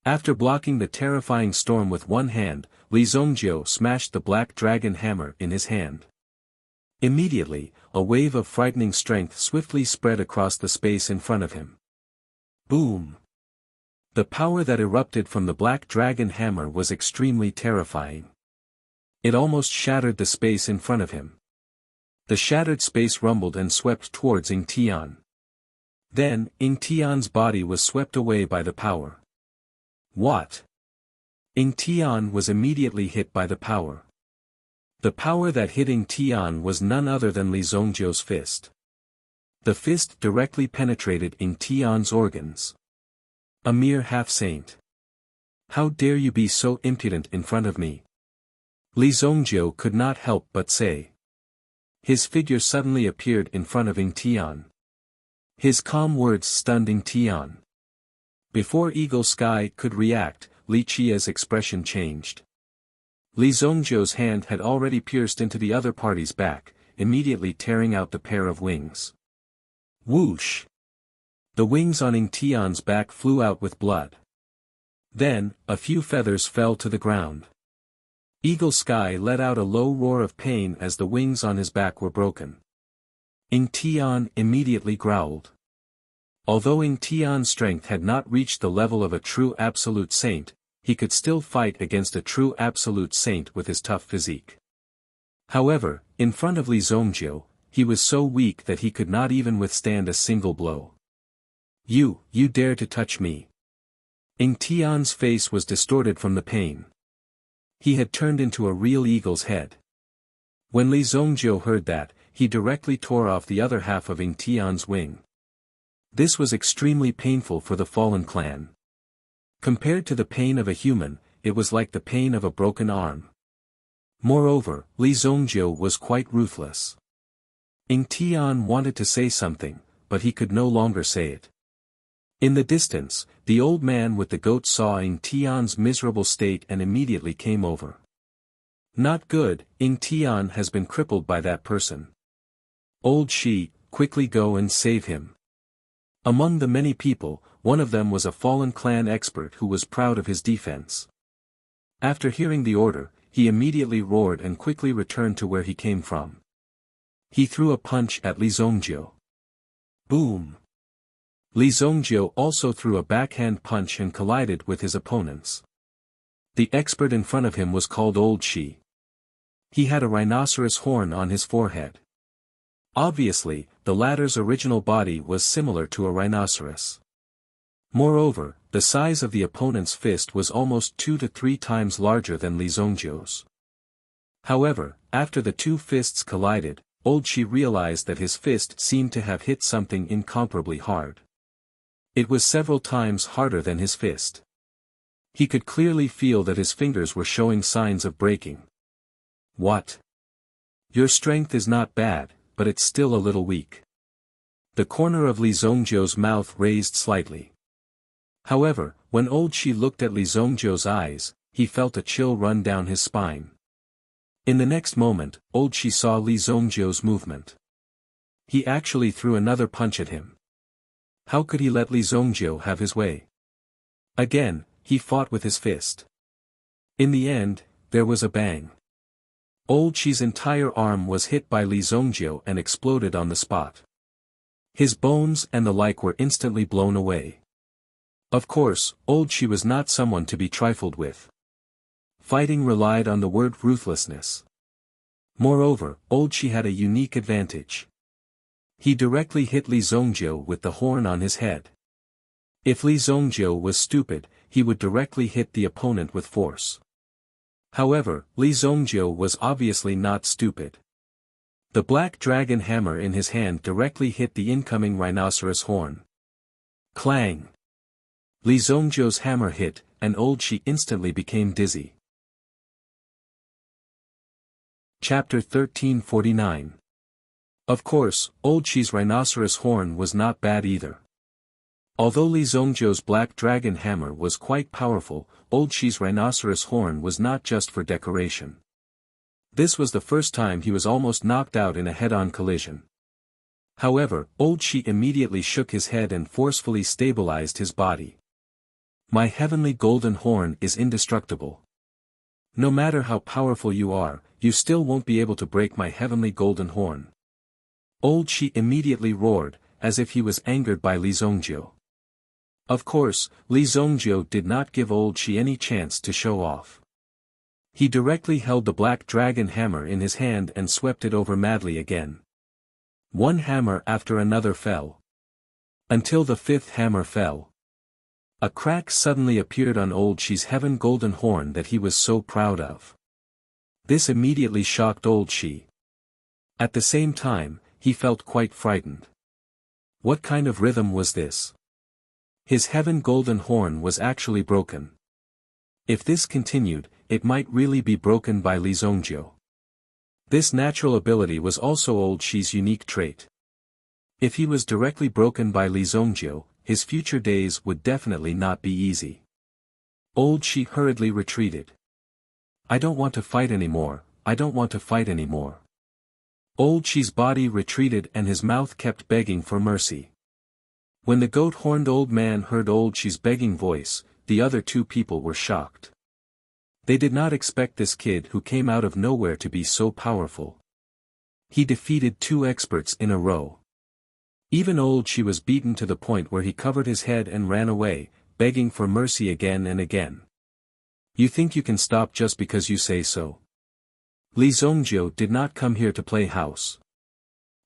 After blocking the terrifying storm with one hand, Li Zongjiu smashed the black dragon hammer in his hand. Immediately, a wave of frightening strength swiftly spread across the space in front of him. Boom! The power that erupted from the black dragon hammer was extremely terrifying. It almost shattered the space in front of him. The shattered space rumbled and swept towards Tian. Then, Tian's body was swept away by the power. What? Tian was immediately hit by the power. The power that hit Tian was none other than Li Zongjiu's fist. The fist directly penetrated Tian's organs. A mere half-saint. How dare you be so impudent in front of me? Li Zongjiu could not help but say. His figure suddenly appeared in front of Tian. His calm words stunned Tian. Before Eagle Sky could react, Li Qia's expression changed. Li Zongjiu's hand had already pierced into the other party's back, immediately tearing out the pair of wings. Whoosh! The wings on Tian's back flew out with blood. Then, a few feathers fell to the ground. Eagle Sky let out a low roar of pain as the wings on his back were broken. Tian immediately growled. Although Tian's strength had not reached the level of a true absolute saint, he could still fight against a true absolute saint with his tough physique. However, in front of Li Zongjiu, he was so weak that he could not even withstand a single blow. You dare to touch me. Tian's face was distorted from the pain. He had turned into a real eagle's head. When Li Zongjiu heard that, he directly tore off the other half of Tian's wing. This was extremely painful for the fallen clan. Compared to the pain of a human, it was like the pain of a broken arm. Moreover, Li Zongjiu was quite ruthless. Tian wanted to say something, but he could no longer say it. In the distance, the old man with the goat saw Tian's miserable state and immediately came over. Not good, Tian has been crippled by that person. Old Shi, quickly go and save him. Among the many people, one of them was a fallen clan expert who was proud of his defense. After hearing the order, he immediately roared and quickly returned to where he came from. He threw a punch at Li Zongjiu. Boom! Li Zhongjie also threw a backhand punch and collided with his opponents. The expert in front of him was called Old Shi. He had a rhinoceros horn on his forehead. Obviously, the latter's original body was similar to a rhinoceros. Moreover, the size of the opponent's fist was almost 2 to 3 times larger than Li Zhongjie's. However, after the two fists collided, Old Shi realized that his fist seemed to have hit something incomparably hard. It was several times harder than his fist. He could clearly feel that his fingers were showing signs of breaking. What? Your strength is not bad, but it's still a little weak. The corner of Li Zhongjie's mouth raised slightly. However, when Old Shi looked at Li Zhongjie's eyes, he felt a chill run down his spine. In the next moment, Old Shi saw Li Zhongjie's movement. He actually threw another punch at him. How could he let Li Zhongjie have his way? Again, he fought with his fist. In the end, there was a bang. Old Shi's entire arm was hit by Li Zhongjie and exploded on the spot. His bones and the like were instantly blown away. Of course, Old Shi was not someone to be trifled with. Fighting relied on the word ruthlessness. Moreover, Old Shi had a unique advantage. He directly hit Li Zhongjie with the horn on his head. If Li Zhongjie was stupid, he would directly hit the opponent with force. However, Li Zhongjie was obviously not stupid. The black dragon hammer in his hand directly hit the incoming rhinoceros horn. Clang! Li Zhongjie's hammer hit, and Old Shi instantly became dizzy. Chapter 1349. Of course, Old Shi's rhinoceros horn was not bad either. Although Li Zhongjie's black dragon hammer was quite powerful, Old Shi's rhinoceros horn was not just for decoration. This was the first time he was almost knocked out in a head-on collision. However, Old Shi immediately shook his head and forcefully stabilized his body. My heavenly golden horn is indestructible. No matter how powerful you are, you still won't be able to break my heavenly golden horn. Old Shi immediately roared, as if he was angered by Li Zhongjie. Of course, Li Zhongjie did not give Old Shi any chance to show off. He directly held the black dragon hammer in his hand and swept it over madly again. One hammer after another fell. Until the fifth hammer fell. A crack suddenly appeared on Old Shi's heaven golden horn that he was so proud of. This immediately shocked Old Shi. At the same time, he felt quite frightened. What kind of rhythm was this? His heaven golden horn was actually broken. If this continued, it might really be broken by Li Zhongjie. This natural ability was also Old Shi's unique trait. If he was directly broken by Li Zhongjie, his future days would definitely not be easy. Old Shi hurriedly retreated. I don't want to fight anymore, I don't want to fight anymore. Old Shi's body retreated and his mouth kept begging for mercy. When the goat-horned old man heard Old Shi's begging voice, the other two people were shocked. They did not expect this kid who came out of nowhere to be so powerful. He defeated 2 experts in a row. Even Old Shi was beaten to the point where he covered his head and ran away, begging for mercy again and again. You think you can stop just because you say so? Li Zhongjie did not come here to play house.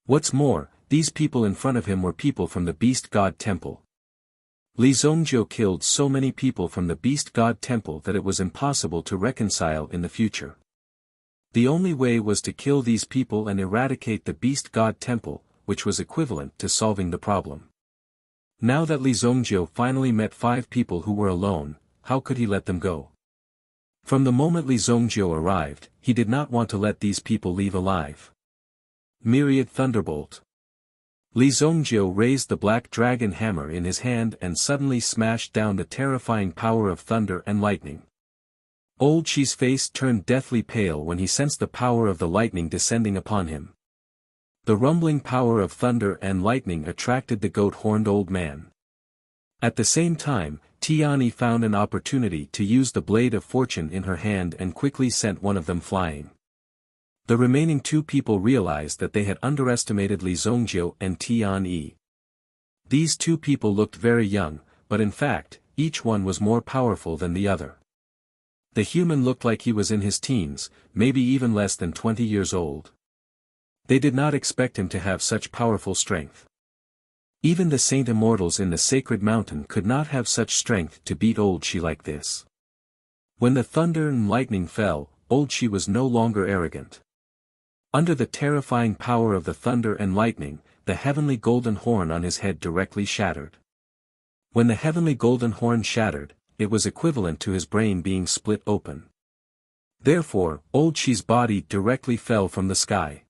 What's more, these people in front of him were people from the Beast God Temple. Li Zhongjie killed so many people from the Beast God Temple that it was impossible to reconcile in the future. The only way was to kill these people and eradicate the Beast God Temple, which was equivalent to solving the problem. Now that Li Zhongjie finally met 5 people who were alone, how could he let them go? From the moment Li Zhongjie arrived, he did not want to let these people leave alive. Myriad Thunderbolt. Li Zhongjie raised the black dragon hammer in his hand and suddenly smashed down the terrifying power of thunder and lightning. Old Shi's face turned deathly pale when he sensed the power of the lightning descending upon him. The rumbling power of thunder and lightning attracted the goat-horned old man. At the same time, Tiani found an opportunity to use the blade of fortune in her hand and quickly sent one of them flying. The remaining 2 people realized that they had underestimated Li Zhongjie and Tian Yi. These two people looked very young, but in fact, each one was more powerful than the other. The human looked like he was in his teens, maybe even less than 20 years old. They did not expect him to have such powerful strength. Even the saint immortals in the sacred mountain could not have such strength to beat Old She like this. When the thunder and lightning fell, Old She was no longer arrogant. Under the terrifying power of the thunder and lightning, the heavenly golden horn on his head directly shattered. When the heavenly golden horn shattered, it was equivalent to his brain being split open. Therefore, Old She's body directly fell from the sky.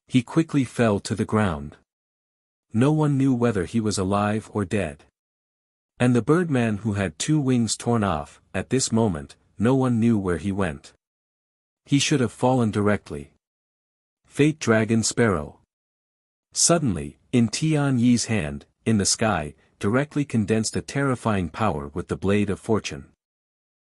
He quickly fell to the ground. No one knew whether he was alive or dead. And the birdman who had 2 wings torn off, at this moment, no one knew where he went. He should have fallen directly. Fate Dragon Sparrow. Suddenly, in Tian Yi's hand, in the sky, directly condensed a terrifying power with the blade of fortune.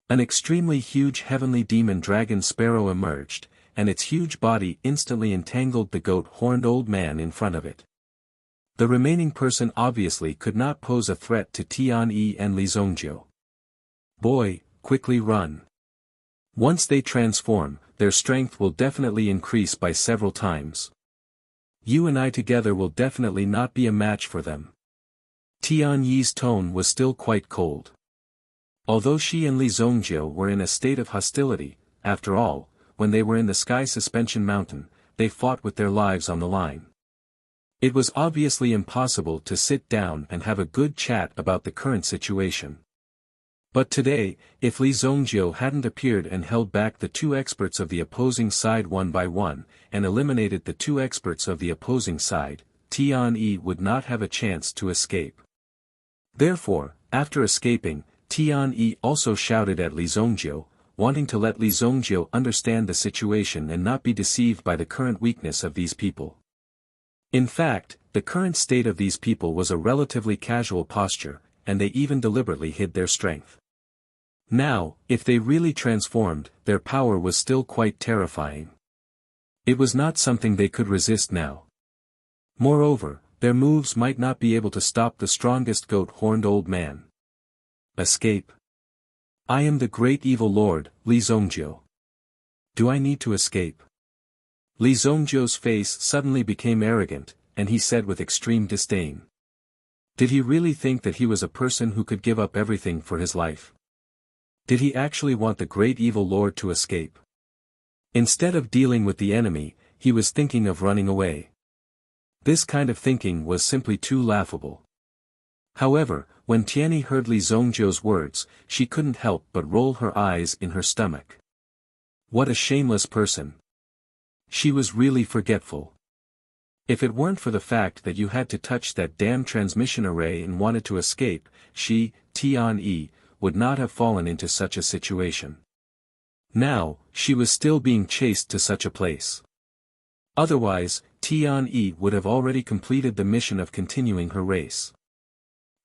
An extremely huge heavenly demon dragon sparrow emerged, and its huge body instantly entangled the goat-horned old man in front of it. The remaining person obviously could not pose a threat to Tian Yi and Li Zhongjiu. Boy, quickly run. Once they transform, their strength will definitely increase by several times. You and I together will definitely not be a match for them. Tian Yi's tone was still quite cold. Although she and Li Zhongjiu were in a state of hostility, after all, when they were in the Sky Suspension Mountain, they fought with their lives on the line. It was obviously impossible to sit down and have a good chat about the current situation. But today, if Li Zhongjiu hadn't appeared and held back the 2 experts of the opposing side one by one, and eliminated the 2 experts of the opposing side, Tian Yi would not have a chance to escape. Therefore, after escaping, Tian Yi also shouted at Li Zhongjiu, wanting to let Li Zhongjiu understand the situation and not be deceived by the current weakness of these people. In fact, the current state of these people was a relatively casual posture, and they even deliberately hid their strength. Now, if they really transformed, their power was still quite terrifying. It was not something they could resist now. Moreover, their moves might not be able to stop the strongest goat-horned old man. Escape. I am the great evil lord, Li Zhongjiu. Do I need to escape? Li Zhongjiu's face suddenly became arrogant, and he said with extreme disdain. Did he really think that he was a person who could give up everything for his life? Did he actually want the great evil lord to escape? Instead of dealing with the enemy, he was thinking of running away. This kind of thinking was simply too laughable. However, when Tianyi heard Li Zhongjiu's words, she couldn't help but roll her eyes in her stomach. What a shameless person. She was really forgetful. If it weren't for the fact that you had to touch that damn transmission array and wanted to escape, she, Tian Yi, would not have fallen into such a situation. Now, she was still being chased to such a place. Otherwise, Tian Yi would have already completed the mission of continuing her race.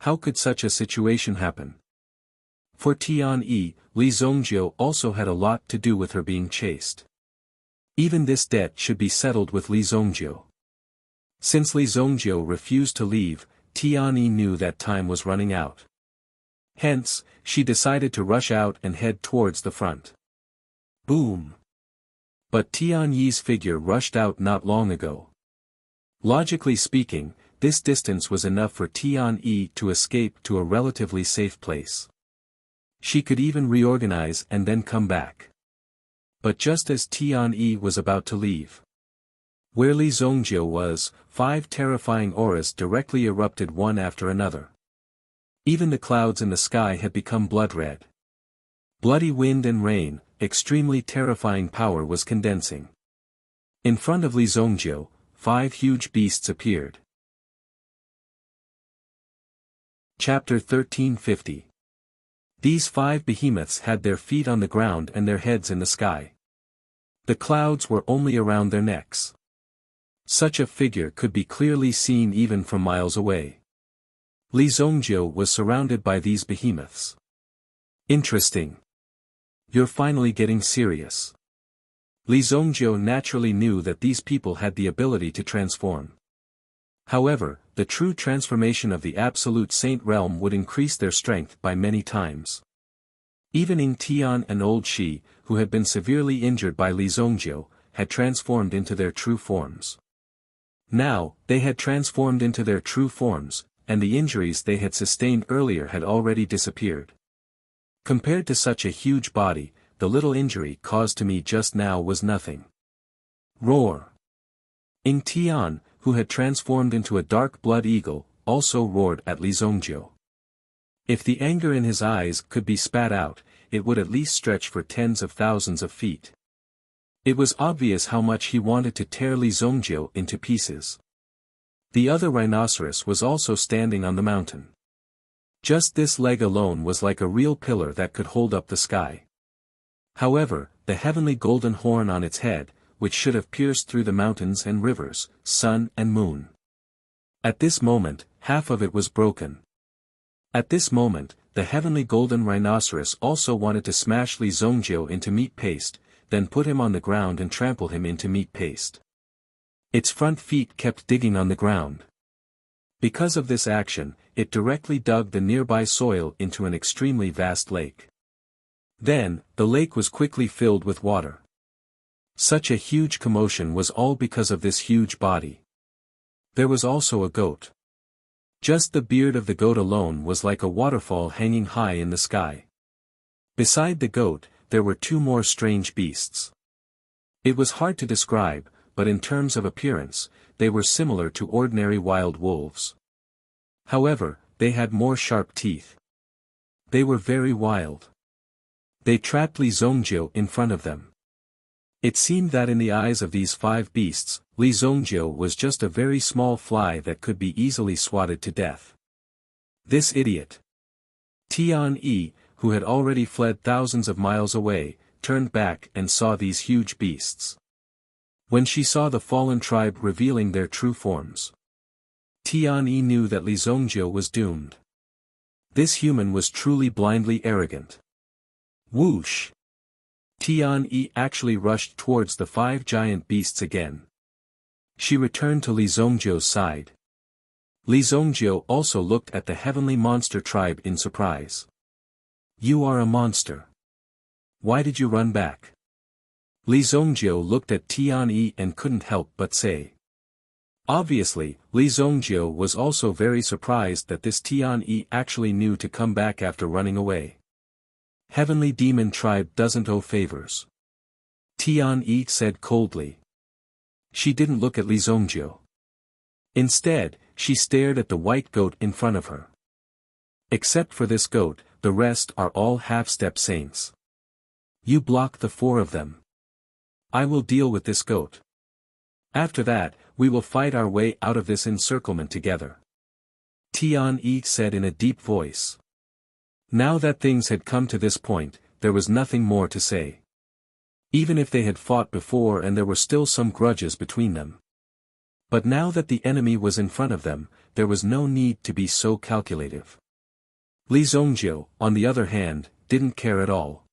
How could such a situation happen? For Tian Yi, Li Zhongjiu also had a lot to do with her being chased. Even this debt should be settled with Li Zhongjiu. Since Li Zhongjiu refused to leave, Tian Yi knew that time was running out. Hence, she decided to rush out and head towards the front. Boom! But Tian Yi's figure rushed out not long ago. Logically speaking, this distance was enough for Tian Yi to escape to a relatively safe place. She could even reorganize and then come back. But just as Tian Yi was about to leave, where Li Zhongjiu was, 5 terrifying auras directly erupted one after another. Even the clouds in the sky had become blood-red. Bloody wind and rain, extremely terrifying power was condensing. In front of Li Zhongjiu, 5 huge beasts appeared. Chapter 1350. These 5 behemoths had their feet on the ground and their heads in the sky. The clouds were only around their necks. Such a figure could be clearly seen even from miles away. Li Zhongjiu was surrounded by these behemoths. Interesting. You're finally getting serious. Li Zhongjiu naturally knew that these people had the ability to transform. However, the true transformation of the absolute saint realm would increase their strength by many times. Even Ing Tian and Old Shi, who had been severely injured by Li Zongjiu, had transformed into their true forms. Now, they had transformed into their true forms, and the injuries they had sustained earlier had already disappeared. Compared to such a huge body, the little injury caused to me just now was nothing. Roar! Ing Tian, who had transformed into a dark blood eagle, also roared at Li Zongjiu. If the anger in his eyes could be spat out, it would at least stretch for tens of thousands of feet. It was obvious how much he wanted to tear Li Zongjiu into pieces. The other rhinoceros was also standing on the mountain. Just this leg alone was like a real pillar that could hold up the sky. However, the heavenly golden horn on its head, which should have pierced through the mountains and rivers, sun and moon. At this moment, half of it was broken. At this moment, the heavenly golden rhinoceros also wanted to smash Li Zongjiu into meat paste, then put him on the ground and trample him into meat paste. Its front feet kept digging on the ground. Because of this action, it directly dug the nearby soil into an extremely vast lake. Then, the lake was quickly filled with water. Such a huge commotion was all because of this huge body. There was also a goat. Just the beard of the goat alone was like a waterfall hanging high in the sky. Beside the goat, there were two more strange beasts. It was hard to describe, but in terms of appearance, they were similar to ordinary wild wolves. However, they had more sharp teeth. They were very wild. They trapped Li Zongjiu in front of them. It seemed that in the eyes of these 5 beasts, Li Zongjiu was just a very small fly that could be easily swatted to death. This idiot. Tian Yi, who had already fled thousands of miles away, turned back and saw these huge beasts. When she saw the fallen tribe revealing their true forms, Tian Yi knew that Li Zongjiu was doomed. This human was truly blindly arrogant. Whoosh! Tian Yi actually rushed towards the 5 giant beasts again. She returned to Li Zongjiu's side. Li Zongjiu also looked at the heavenly monster tribe in surprise. You are a monster. Why did you run back? Li Zongjiu looked at Tian Yi and couldn't help but say. Obviously, Li Zongjiu was also very surprised that this Tian Yi actually knew to come back after running away. Heavenly demon tribe doesn't owe favors. Tian Yi said coldly. She didn't look at Li Zongjiu. Instead, she stared at the white goat in front of her. Except for this goat, the rest are all half-step saints. You block the 4 of them. I will deal with this goat. After that, we will fight our way out of this encirclement together. Tian Yi said in a deep voice. Now that things had come to this point, there was nothing more to say. Even if they had fought before and there were still some grudges between them. But now that the enemy was in front of them, there was no need to be so calculative. Li Zongjiu, on the other hand, didn't care at all.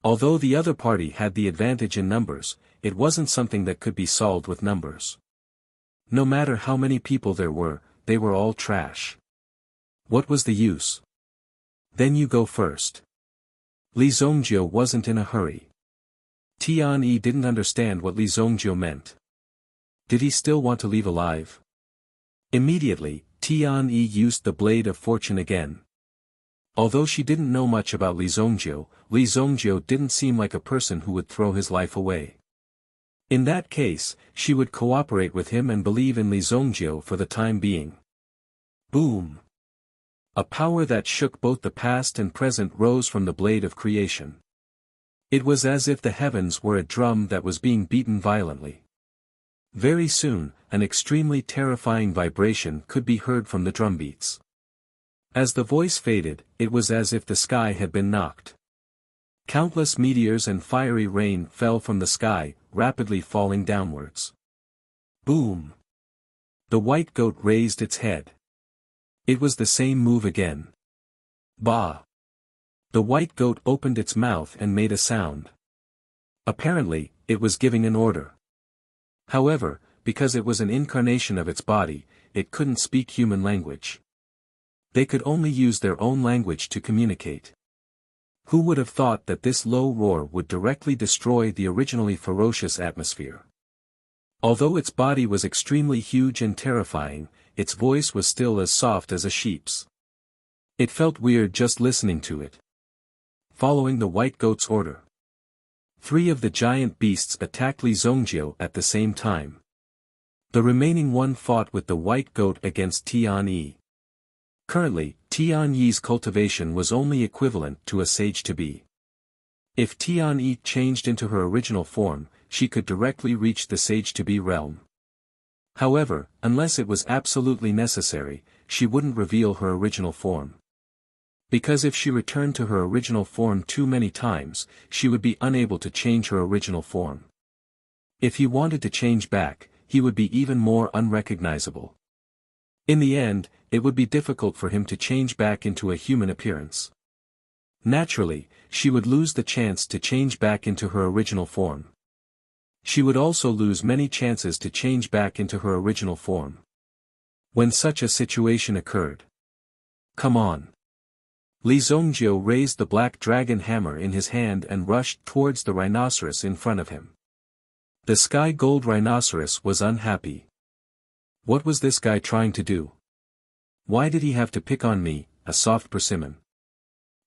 Although the other party had the advantage in numbers, it wasn't something that could be solved with numbers. No matter how many people there were, they were all trash. What was the use? Then you go first. Li Zongjiu wasn't in a hurry. Tian Yi didn't understand what Li Zongjiu meant. Did he still want to leave alive? Immediately, Tian Yi used the blade of fortune again. Although she didn't know much about Li Zongjiu didn't seem like a person who would throw his life away. In that case, she would cooperate with him and believe in Li Zongjiu for the time being. Boom! A power that shook both the past and present rose from the blade of creation. It was as if the heavens were a drum that was being beaten violently. Very soon, an extremely terrifying vibration could be heard from the drumbeats. As the voice faded, it was as if the sky had been knocked. Countless meteors and fiery rain fell from the sky, rapidly falling downwards. Boom! The white goat raised its head. It was the same move again. Bah! The white goat opened its mouth and made a sound. Apparently, it was giving an order. However, because it was an incarnation of its body, it couldn't speak human language. They could only use their own language to communicate. Who would have thought that this low roar would directly destroy the originally ferocious atmosphere? Although its body was extremely huge and terrifying, its voice was still as soft as a sheep's. It felt weird just listening to it. Following the white goat's order, 3 of the giant beasts attacked Li Zongjio at the same time. The remaining one fought with the white goat against Tian Yi. Currently, Tian Yi's cultivation was only equivalent to a sage-to-be. If Tian Yi changed into her original form, she could directly reach the sage-to-be realm. However, unless it was absolutely necessary, she wouldn't reveal her original form. Because if she returned to her original form too many times, she would be unable to change her original form. If he wanted to change back, he would be even more unrecognizable. In the end, it would be difficult for him to change back into a human appearance. Naturally, she would lose the chance to change back into her original form. She would also lose many chances to change back into her original form. When such a situation occurred. Come on. Li Zongjio raised the black dragon hammer in his hand and rushed towards the rhinoceros in front of him. The sky gold rhinoceros was unhappy. What was this guy trying to do? Why did he have to pick on me, a soft persimmon?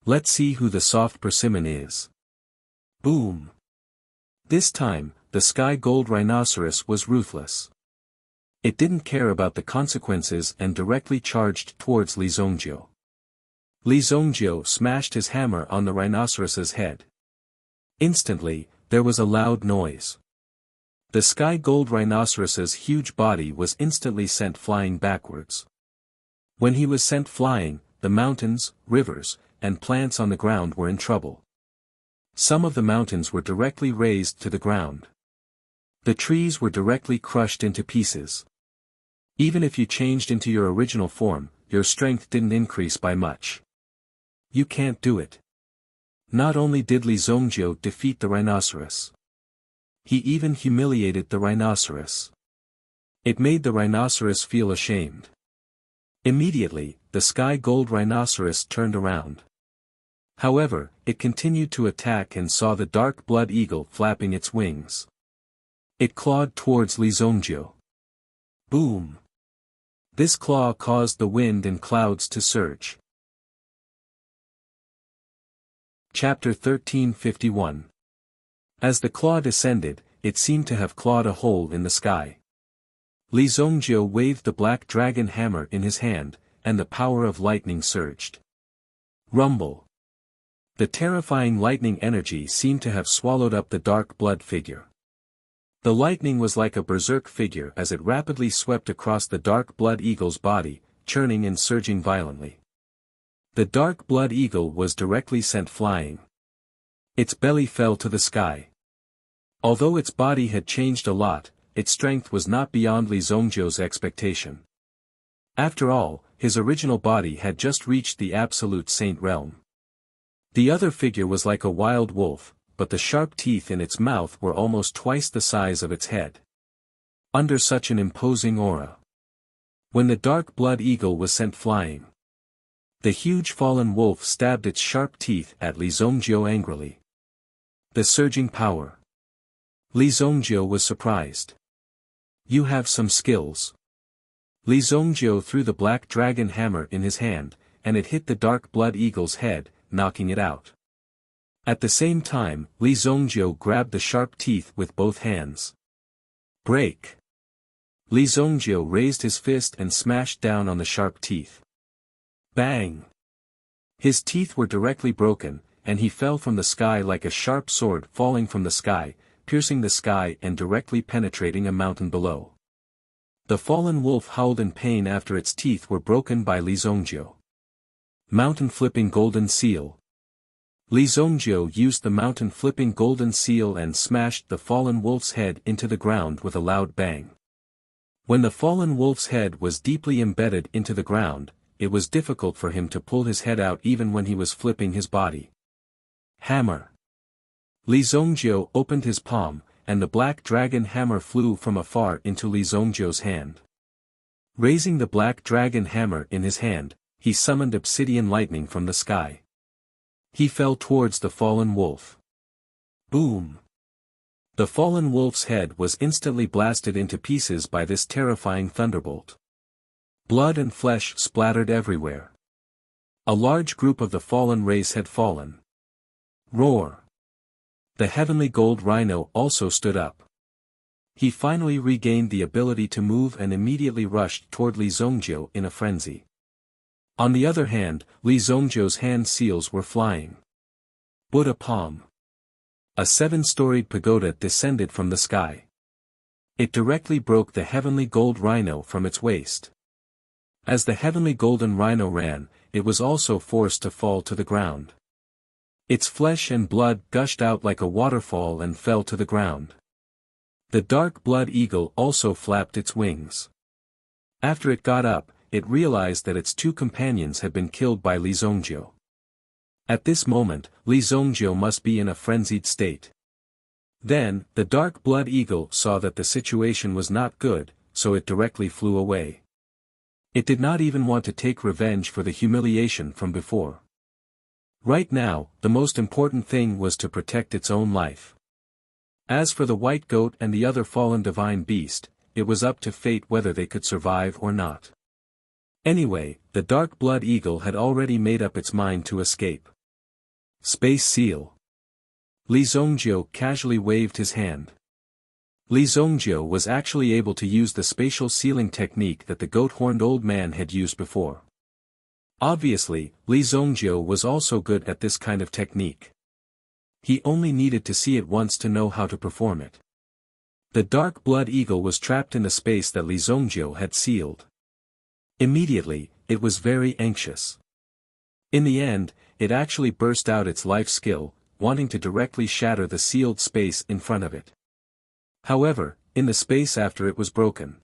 Let's see who the soft persimmon is. Boom! This time, the sky gold rhinoceros was ruthless. It didn't care about the consequences and directly charged towards Li Zongjio. Li Zongjio smashed his hammer on the rhinoceros's head. Instantly, there was a loud noise. The sky gold rhinoceros's huge body was instantly sent flying backwards. When he was sent flying, the mountains, rivers, and plants on the ground were in trouble. Some of the mountains were directly razed to the ground. The trees were directly crushed into pieces. Even if you changed into your original form, your strength didn't increase by much. You can't do it. Not only did Li Zongjio defeat the rhinoceros, he even humiliated the rhinoceros. It made the rhinoceros feel ashamed. Immediately, the sky gold rhinoceros turned around. However, it continued to attack and saw the dark blood eagle flapping its wings. It clawed towards Li Zongjio. Boom! This claw caused the wind and clouds to surge. Chapter 1351. As the claw descended, it seemed to have clawed a hole in the sky. Li Zongjio waved the black dragon hammer in his hand, and the power of lightning surged. Rumble! The terrifying lightning energy seemed to have swallowed up the dark blood figure. The lightning was like a berserk figure as it rapidly swept across the dark blood eagle's body, churning and surging violently. The dark blood eagle was directly sent flying. Its belly fell to the sky. Although its body had changed a lot, its strength was not beyond Li Zongjio's expectation. After all, his original body had just reached the absolute saint realm. The other figure was like a wild wolf, but the sharp teeth in its mouth were almost twice the size of its head. Under such an imposing aura. When the dark blood eagle was sent flying, the huge fallen wolf stabbed its sharp teeth at Li Zongjio angrily. The surging power. Li Zongjio was surprised. You have some skills. Li Zongjio threw the black dragon hammer in his hand, and it hit the dark blood eagle's head, knocking it out. At the same time, Li Zongjio grabbed the sharp teeth with both hands. Break! Li Zongjio raised his fist and smashed down on the sharp teeth. Bang! His teeth were directly broken, and he fell from the sky like a sharp sword falling from the sky, piercing the sky and directly penetrating a mountain below. The fallen wolf howled in pain after its teeth were broken by Li Zongjio. Mountain-flipping golden seal. Li Zongjio used the mountain-flipping golden seal and smashed the fallen wolf's head into the ground with a loud bang. When the fallen wolf's head was deeply embedded into the ground, it was difficult for him to pull his head out even when he was flipping his body. Hammer. Li Zongjio opened his palm, and the black dragon hammer flew from afar into Li Zongjiu's hand. Raising the black dragon hammer in his hand, he summoned obsidian lightning from the sky. He fell towards the fallen wolf. Boom! The fallen wolf's head was instantly blasted into pieces by this terrifying thunderbolt. Blood and flesh splattered everywhere. A large group of the fallen race had fallen. Roar! The heavenly gold rhino also stood up. He finally regained the ability to move and immediately rushed toward Li Zongjiu in a frenzy. On the other hand, Li Zongjiu's hand seals were flying. Buddha palm. A 7-storied pagoda descended from the sky. It directly broke the heavenly gold rhino from its waist. As the heavenly golden rhino ran, it was also forced to fall to the ground. Its flesh and blood gushed out like a waterfall and fell to the ground. The dark blood eagle also flapped its wings. After it got up, it realized that its 2 companions had been killed by Li Zongjiu. At this moment, Li Zongjiu must be in a frenzied state. Then, the dark blood eagle saw that the situation was not good, so it directly flew away. It did not even want to take revenge for the humiliation from before. Right now, the most important thing was to protect its own life. As for the white goat and the other fallen divine beast, it was up to fate whether they could survive or not. Anyway, the dark blood eagle had already made up its mind to escape. Space seal. Li Zongjiu casually waved his hand. Li Zongjiu was actually able to use the spatial sealing technique that the goat-horned old man had used before. Obviously, Li Zongjiu was also good at this kind of technique. He only needed to see it once to know how to perform it. The dark blood eagle was trapped in the space that Li Zongjiu had sealed. Immediately, it was very anxious. In the end, it actually burst out its life skill, wanting to directly shatter the sealed space in front of it. However, in the space after it was broken.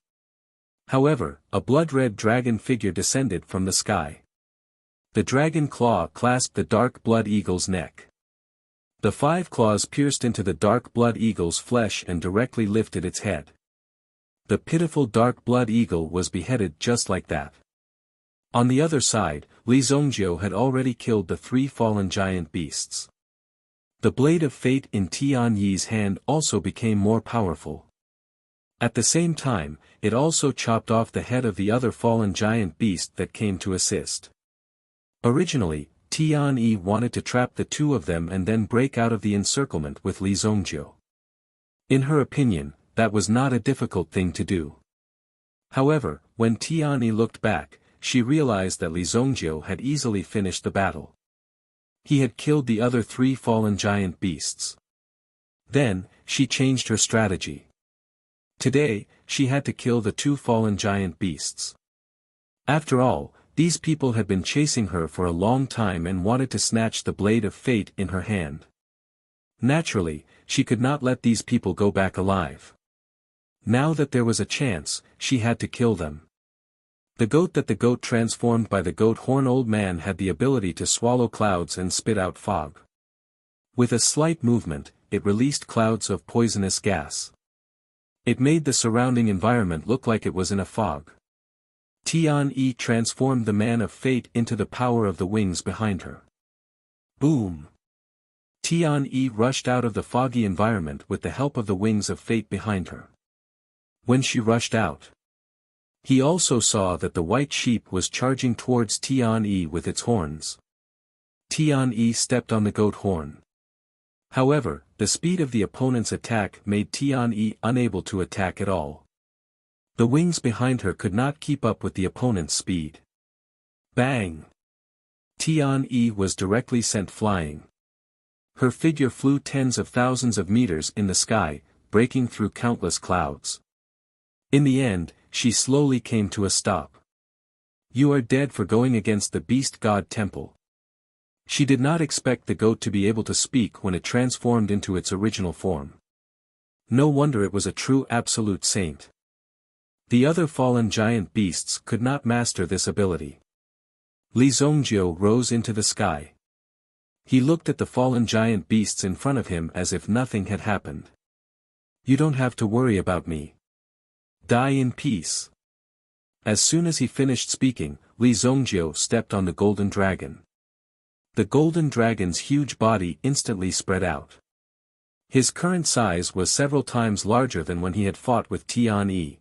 However, a blood-red dragon figure descended from the sky. The dragon claw clasped the dark blood eagle's neck. The 5 claws pierced into the dark blood eagle's flesh and directly lifted its head. The pitiful dark blood eagle was beheaded just like that. On the other side, Li Zongjiu had already killed the 3 fallen giant beasts. The blade of fate in Tian Yi's hand also became more powerful. At the same time, it also chopped off the head of the other fallen giant beast that came to assist. Originally, Tian Yi wanted to trap the 2 of them and then break out of the encirclement with Li Zongjiu. In her opinion, that was not a difficult thing to do. However, when Tian Yi looked back, she realized that Li Zongjiu had easily finished the battle. He had killed the other 3 fallen giant beasts. Then, she changed her strategy. Today, she had to kill the 2 fallen giant beasts. After all, these people had been chasing her for a long time and wanted to snatch the blade of fate in her hand. Naturally, she could not let these people go back alive. Now that there was a chance, she had to kill them. The goat transformed by the goat horn old man had the ability to swallow clouds and spit out fog. With a slight movement, it released clouds of poisonous gas. It made the surrounding environment look like it was in a fog. Tian Yi transformed the man of fate into the power of the wings behind her. Boom! Tian Yi rushed out of the foggy environment with the help of the wings of fate behind her. When she rushed out, he also saw that the white sheep was charging towards Tian Yi with its horns. Tian Yi stepped on the goat horn. However, the speed of the opponent's attack made Tian Yi unable to attack at all. The wings behind her could not keep up with the opponent's speed. Bang! Tian Yi was directly sent flying. Her figure flew tens of thousands of meters in the sky, breaking through countless clouds. In the end, she slowly came to a stop. You are dead for going against the beast god temple. She did not expect the goat to be able to speak when it transformed into its original form. No wonder it was a true absolute saint. The other fallen giant beasts could not master this ability. Li Zongjiu rose into the sky. He looked at the fallen giant beasts in front of him as if nothing had happened. You don't have to worry about me. Die in peace. As soon as he finished speaking, Li Zongjio stepped on the golden dragon. The golden dragon's huge body instantly spread out. His current size was several times larger than when he had fought with Tian Yi.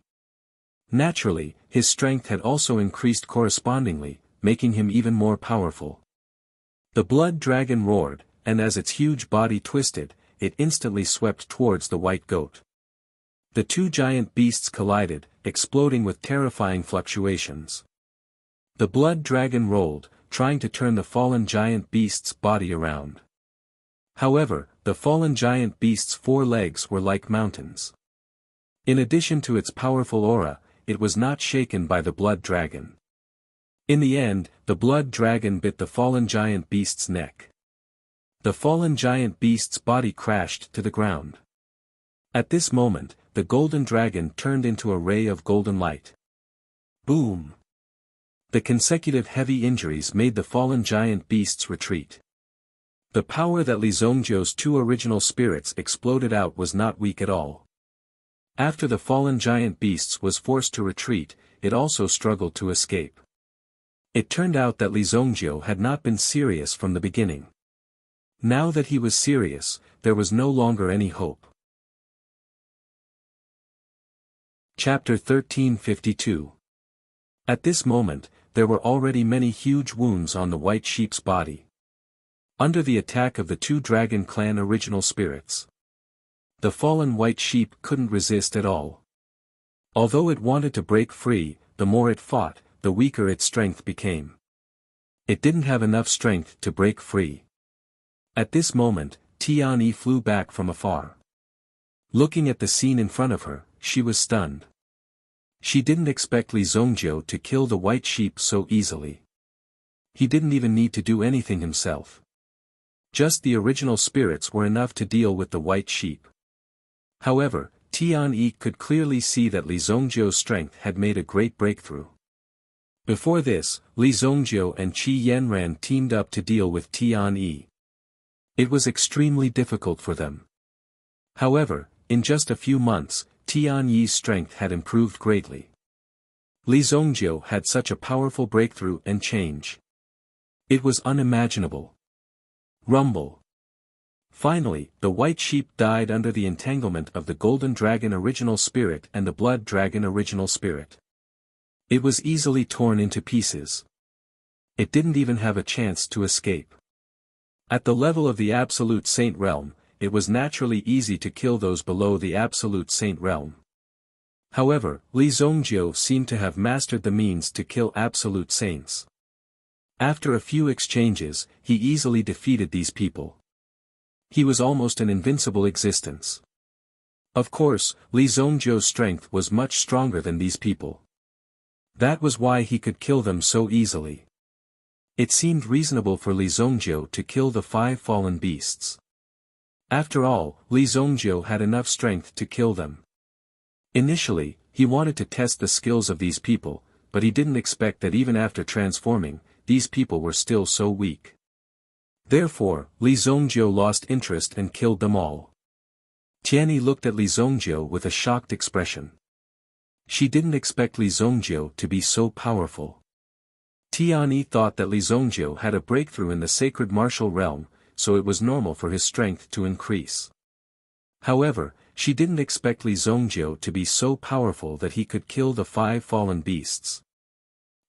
Naturally, his strength had also increased correspondingly, making him even more powerful. The blood dragon roared, and as its huge body twisted, it instantly swept towards the white goat. The two giant beasts collided, exploding with terrifying fluctuations. The blood dragon rolled, trying to turn the fallen giant beast's body around. However, the fallen giant beast's 4 legs were like mountains. In addition to its powerful aura, it was not shaken by the blood dragon. In the end, the blood dragon bit the fallen giant beast's neck. The fallen giant beast's body crashed to the ground. At this moment, the golden dragon turned into a ray of golden light. Boom! The consecutive heavy injuries made the fallen giant beasts retreat. The power that Li Zongjio's 2 original spirits exploded out was not weak at all. After the fallen giant beasts was forced to retreat, it also struggled to escape. It turned out that Li Zongjio had not been serious from the beginning. Now that he was serious, there was no longer any hope. Chapter 1352. At this moment, there were already many huge wounds on the white sheep's body. Under the attack of the 2 Dragon Clan original spirits, the fallen white sheep couldn't resist at all. Although it wanted to break free, the more it fought, the weaker its strength became. It didn't have enough strength to break free. At this moment, Tian Yi flew back from afar. Looking at the scene in front of her, she was stunned. She didn't expect Li Zongjio to kill the white sheep so easily. He didn't even need to do anything himself. Just the original spirits were enough to deal with the white sheep. However, Tian Yi could clearly see that Li Zongjio's strength had made a great breakthrough. Before this, Li Zongjio and Qi Yanran teamed up to deal with Tian Yi. It was extremely difficult for them. However, in just a few months, Tian Yi's strength had improved greatly. Li Zongjio had such a powerful breakthrough and change. It was unimaginable. Rumble. Finally, the white sheep died under the entanglement of the golden dragon original spirit and the blood dragon original spirit. It was easily torn into pieces. It didn't even have a chance to escape. At the level of the Absolute Saint Realm, it was naturally easy to kill those below the Absolute Saint Realm. However, Li Zongjio seemed to have mastered the means to kill Absolute Saints. After a few exchanges, he easily defeated these people. He was almost an invincible existence. Of course, Li Zongjio's strength was much stronger than these people. That was why he could kill them so easily. It seemed reasonable for Li Zongjio to kill the 5 fallen beasts. After all, Li Zongjio had enough strength to kill them. Initially, he wanted to test the skills of these people, but he didn't expect that even after transforming, these people were still so weak. Therefore, Li Zongjio lost interest and killed them all. Tianyi looked at Li Zongjio with a shocked expression. She didn't expect Li Zongjio to be so powerful. Tianyi thought that Li Zongjio had a breakthrough in the sacred martial realm, so it was normal for his strength to increase. However, she didn't expect Li Zongjio to be so powerful that he could kill the 5 fallen beasts.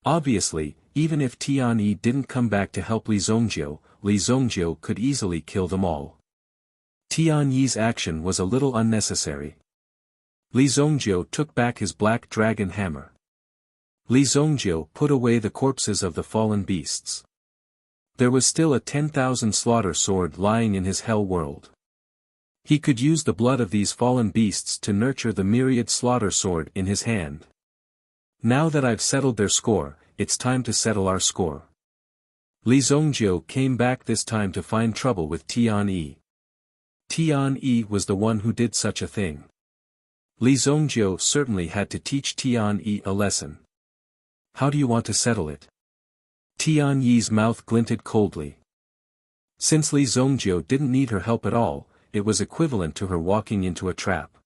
Obviously, even if Tian Yi didn't come back to help Li Zongjio could easily kill them all. Tian Yi's action was a little unnecessary. Li Zongjio took back his black dragon hammer. Li Zongjio put away the corpses of the fallen beasts. There was still a 10,000 slaughter sword lying in his hell world. He could use the blood of these fallen beasts to nurture the myriad slaughter sword in his hand. Now that I've settled their score, it's time to settle our score. Li Zongjio came back this time to find trouble with Tian Yi. Tian Yi was the one who did such a thing. Li Zongjio certainly had to teach Tian Yi a lesson. How do you want to settle it? Tian Yi's mouth glinted coldly. Since Li Zongjio didn't need her help at all, it was equivalent to her walking into a trap.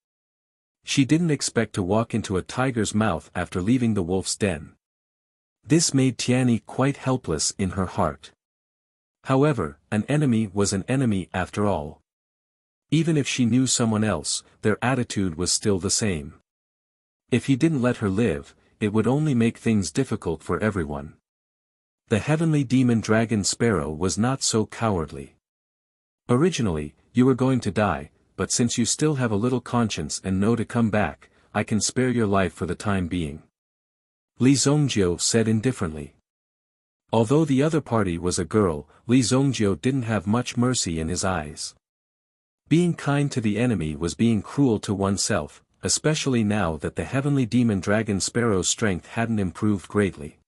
She didn't expect to walk into a tiger's mouth after leaving the wolf's den. This made Tianyi quite helpless in her heart. However, an enemy was an enemy after all. Even if she knew someone else, their attitude was still the same. If he didn't let her live, it would only make things difficult for everyone. The heavenly demon dragon Sparrow was not so cowardly. Originally, you were going to die, but since you still have a little conscience and know to come back, I can spare your life for the time being. Li Zhongjiu said indifferently. Although the other party was a girl, Li Zhongjiu didn't have much mercy in his eyes. Being kind to the enemy was being cruel to oneself, especially now that the heavenly demon dragon Sparrow's strength hadn't improved greatly.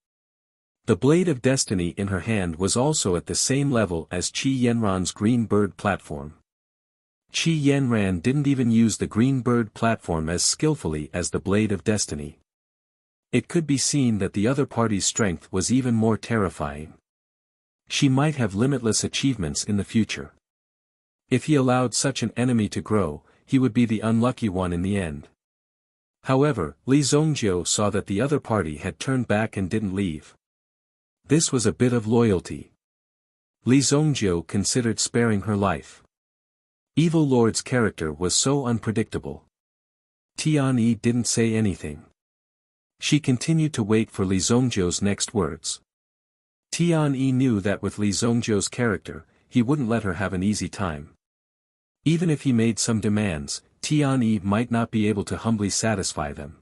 The blade of destiny in her hand was also at the same level as Qi Yanran's green bird platform. Qi Yanran didn't even use the green bird platform as skillfully as the blade of destiny. It could be seen that the other party's strength was even more terrifying. She might have limitless achievements in the future. If he allowed such an enemy to grow, he would be the unlucky one in the end. However, Li Zhongjiu saw that the other party had turned back and didn't leave. This was a bit of loyalty. Li Zhongjiu considered sparing her life. Evil Lord's character was so unpredictable. Tianyi didn't say anything. She continued to wait for Li Zhongjiu's next words. Tianyi knew that with Li Zhongjiu's character, he wouldn't let her have an easy time. Even if he made some demands, Tianyi might not be able to humbly satisfy them.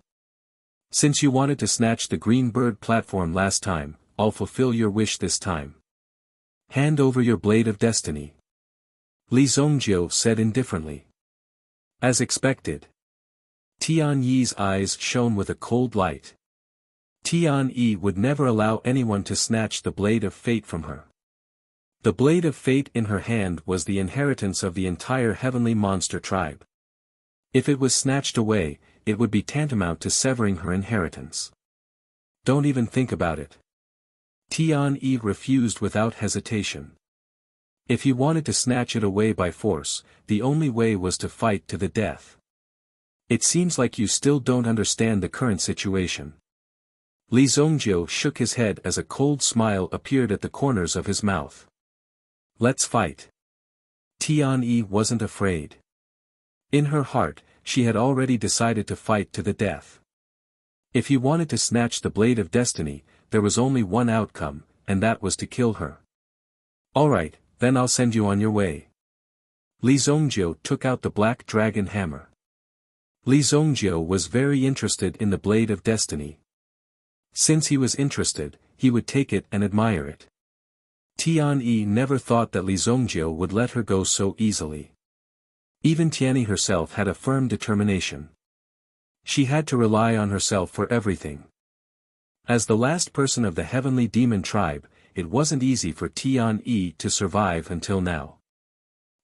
Since you wanted to snatch the green bird platform last time, I'll fulfill your wish this time. Hand over your blade of destiny. Li Zhongjiu said indifferently. As expected. Tianyi's eyes shone with a cold light. Tianyi would never allow anyone to snatch the blade of fate from her. The blade of fate in her hand was the inheritance of the entire heavenly monster tribe. If it was snatched away, it would be tantamount to severing her inheritance. Don't even think about it. Tianyi refused without hesitation. If he wanted to snatch it away by force, the only way was to fight to the death. It seems like you still don't understand the current situation. Li Zhongjiu shook his head as a cold smile appeared at the corners of his mouth. Let's fight. Tianyi wasn't afraid. In her heart, she had already decided to fight to the death. If he wanted to snatch the blade of destiny, there was only one outcome, and that was to kill her. Alright, then I'll send you on your way. Li Zhongjiu took out the black dragon hammer. Li Zhongjiu was very interested in the blade of destiny. Since he was interested, he would take it and admire it. Tianyi never thought that Li Zhongjiu would let her go so easily. Even Tianyi herself had a firm determination. She had to rely on herself for everything. As the last person of the heavenly demon tribe, it wasn't easy for Tianyi to survive until now.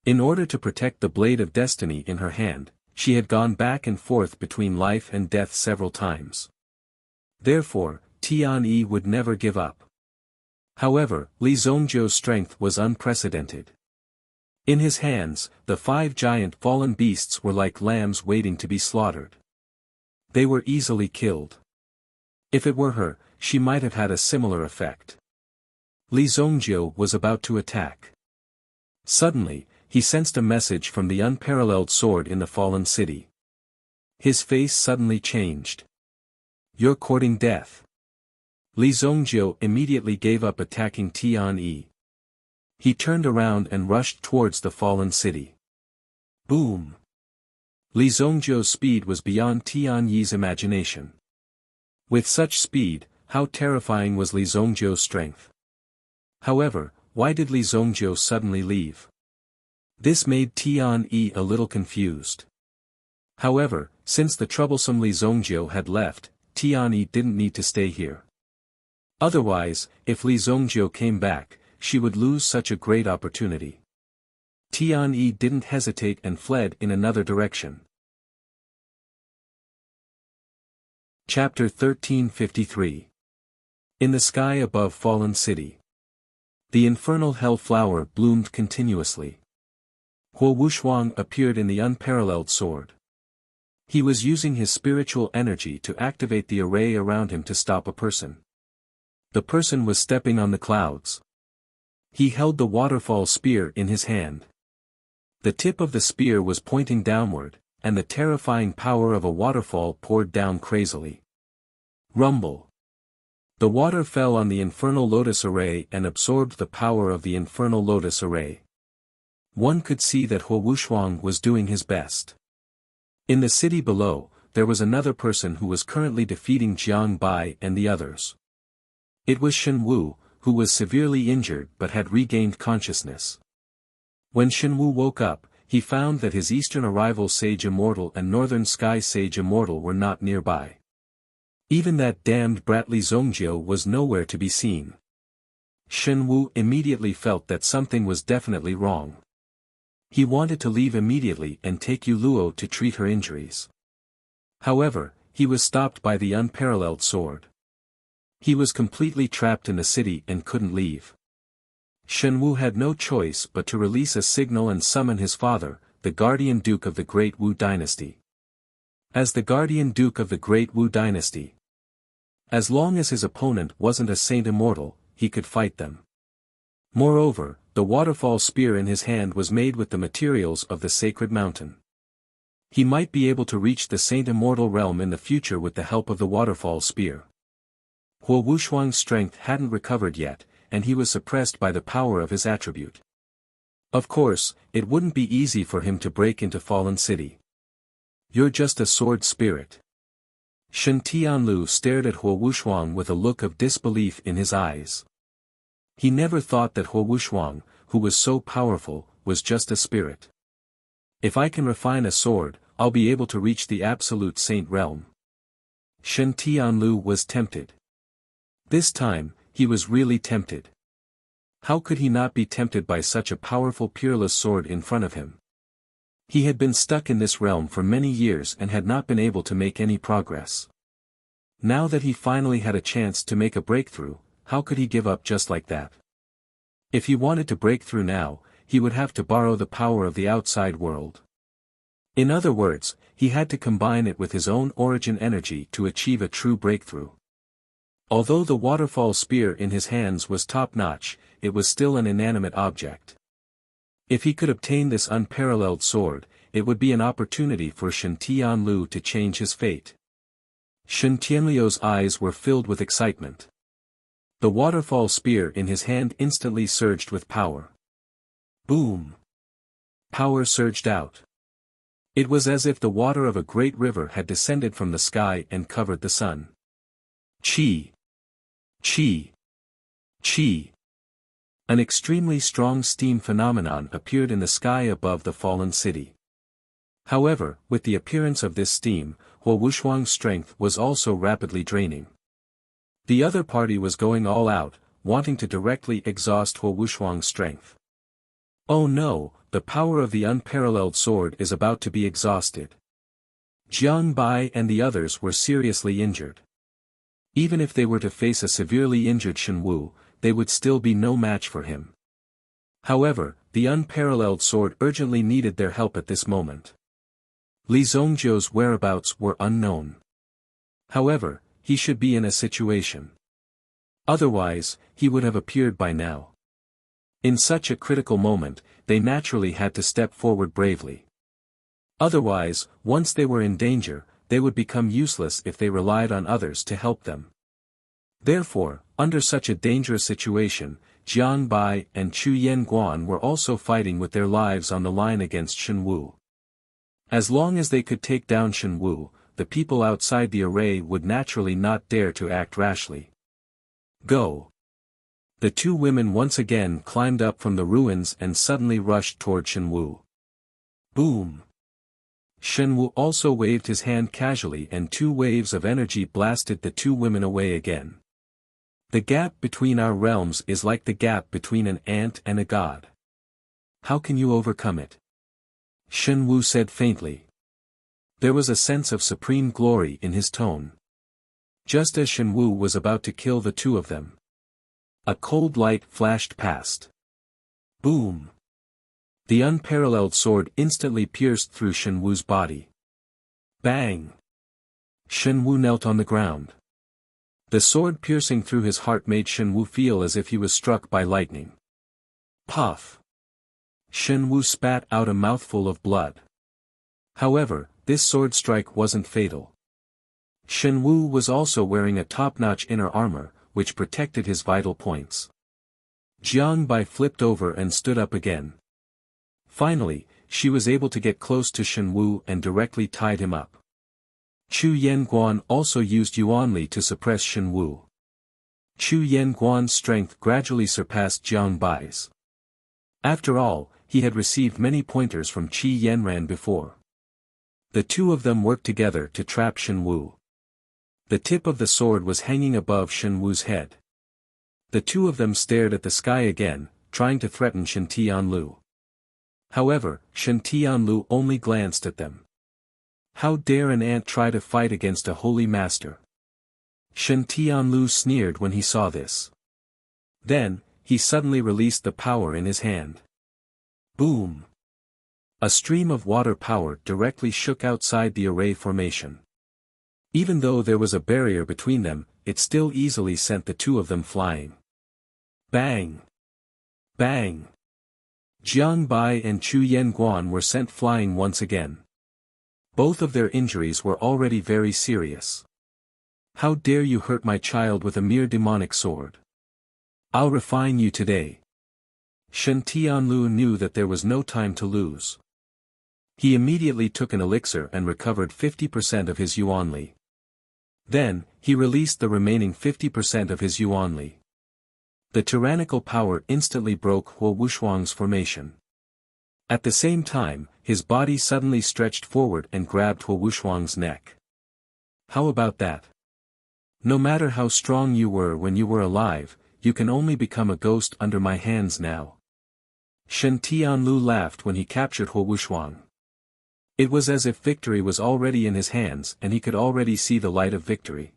In order to protect the blade of destiny in her hand, she had gone back and forth between life and death several times. Therefore, Tianyi would never give up. However, Li Zhongjiu's strength was unprecedented. In his hands, the 5 giant fallen beasts were like lambs waiting to be slaughtered. They were easily killed. If it were her, she might have had a similar effect. Li Zhongjiu was about to attack. Suddenly, he sensed a message from the unparalleled sword in the fallen city. His face suddenly changed. You're courting death. Li Zhongjiu immediately gave up attacking Tianyi. He turned around and rushed towards the fallen city. Boom! Li Zhongjiu's speed was beyond Tianyi's imagination. With such speed, how terrifying was Li Zhongjiu's strength. However, why did Li Zhongjiu suddenly leave? This made Tianyi a little confused. However, since the troublesome Li Zhongjiu had left, Tianyi didn't need to stay here. Otherwise, if Li Zhongjiu came back, she would lose such a great opportunity. Tianyi didn't hesitate and fled in another direction. Chapter 1353. In the sky above Fallen City. The infernal hell flower bloomed continuously. Huo Wushuang appeared in the unparalleled sword. He was using his spiritual energy to activate the array around him to stop a person. The person was stepping on the clouds. He held the waterfall spear in his hand. The tip of the spear was pointing downward, and the terrifying power of a waterfall poured down crazily. Rumble. The water fell on the infernal lotus array and absorbed the power of the infernal lotus array. One could see that Huo Wushuang was doing his best. In the city below, there was another person who was currently defeating Jiang Bai and the others. It was Shen Wu, who was severely injured but had regained consciousness. When Shen Wu woke up, he found that his Eastern Arrival Sage Immortal and Northern Sky Sage Immortal were not nearby. Even that damned brat Li Zongjiu was nowhere to be seen. Shen Wu immediately felt that something was definitely wrong. He wanted to leave immediately and take Yu Luo to treat her injuries. However, he was stopped by the unparalleled sword. He was completely trapped in the city and couldn't leave. Shen Wu had no choice but to release a signal and summon his father, the Guardian Duke of the Great Wu Dynasty. As the Guardian Duke of the Great Wu Dynasty, as long as his opponent wasn't a Saint Immortal, he could fight them. Moreover, the waterfall spear in his hand was made with the materials of the sacred mountain. He might be able to reach the Saint Immortal realm in the future with the help of the waterfall spear. Huo Wushuang's strength hadn't recovered yet, and he was suppressed by the power of his attribute. Of course, it wouldn't be easy for him to break into Fallen City. You're just a sword spirit. Shen Tianlu stared at Huo Wushuang with a look of disbelief in his eyes. He never thought that Huo Wushuang, who was so powerful, was just a spirit. If I can refine a sword, I'll be able to reach the absolute saint realm. Shen Tianlu was tempted. This time, he was really tempted. How could he not be tempted by such a powerful peerless sword in front of him? He had been stuck in this realm for many years and had not been able to make any progress. Now that he finally had a chance to make a breakthrough, how could he give up just like that? If he wanted to break through now, he would have to borrow the power of the outside world. In other words, he had to combine it with his own origin energy to achieve a true breakthrough. Although the waterfall spear in his hands was top-notch, it was still an inanimate object. If he could obtain this unparalleled sword, it would be an opportunity for Shen Tianlu to change his fate. Shen Tianliu's eyes were filled with excitement. The waterfall spear in his hand instantly surged with power. Boom! Power surged out. It was as if the water of a great river had descended from the sky and covered the sun. Qi! Qi! Qi! An extremely strong steam phenomenon appeared in the sky above the fallen city. However, with the appearance of this steam, Huo Wushuang's strength was also rapidly draining. The other party was going all out, wanting to directly exhaust Huo Wushuang's strength. Oh no, the power of the unparalleled sword is about to be exhausted. Jiang Bai and the others were seriously injured. Even if they were to face a severely injured Shen Wu, they would still be no match for him. However, the unparalleled sword urgently needed their help at this moment. Li Zongjiu's whereabouts were unknown. However, he should be in a situation. Otherwise, he would have appeared by now. In such a critical moment, they naturally had to step forward bravely. Otherwise, once they were in danger, they would become useless if they relied on others to help them. Therefore, under such a dangerous situation, Jiang Bai and Chu Yanguan were also fighting with their lives on the line against Shen Wu. As long as they could take down Shen Wu, the people outside the array would naturally not dare to act rashly. Go! The two women once again climbed up from the ruins and suddenly rushed toward Shen Wu. Boom! Shen Wu also waved his hand casually and two waves of energy blasted the two women away again. The gap between our realms is like the gap between an ant and a god. How can you overcome it? Shen Wu said faintly. There was a sense of supreme glory in his tone. Just as Shen Wu was about to kill the two of them, a cold light flashed past. Boom! The unparalleled sword instantly pierced through Shen Wu's body. Bang! Shen Wu knelt on the ground. The sword piercing through his heart made Shen Wu feel as if he was struck by lightning. Puff! Shen Wu spat out a mouthful of blood. However, this sword strike wasn't fatal. Shen Wu was also wearing a top-notch inner armor, which protected his vital points. Jiang Bai flipped over and stood up again. Finally, she was able to get close to Shen Wu and directly tied him up. Chu Yanguan also used Yuanli to suppress Shen Wu. Chu Yanguan's strength gradually surpassed Jiang Bai's. After all, he had received many pointers from Qi Yanran before. The two of them worked together to trap Shen Wu. The tip of the sword was hanging above Shen Wu's head. The two of them stared at the sky again, trying to threaten Shen Tianlu. However, Shen Tianlu only glanced at them. How dare an ant try to fight against a holy master? Shen Tianlu sneered when he saw this. Then, he suddenly released the power in his hand. Boom! A stream of water power directly shook outside the array formation. Even though there was a barrier between them, it still easily sent the two of them flying. Bang! Bang! Jiang Bai and Chu Yanguan were sent flying once again. Both of their injuries were already very serious. How dare you hurt my child with a mere demonic sword? I'll refine you today. Shen Tianlu knew that there was no time to lose. He immediately took an elixir and recovered 50% of his Yuanli. Then, he released the remaining 50% of his Yuanli. The tyrannical power instantly broke Huo Wushuang's formation. At the same time, his body suddenly stretched forward and grabbed Huo Wushuang's neck. How about that? No matter how strong you were when you were alive, you can only become a ghost under my hands now. Shen Tianlu laughed when he captured Huo Wushuang. It was as if victory was already in his hands and he could already see the light of victory.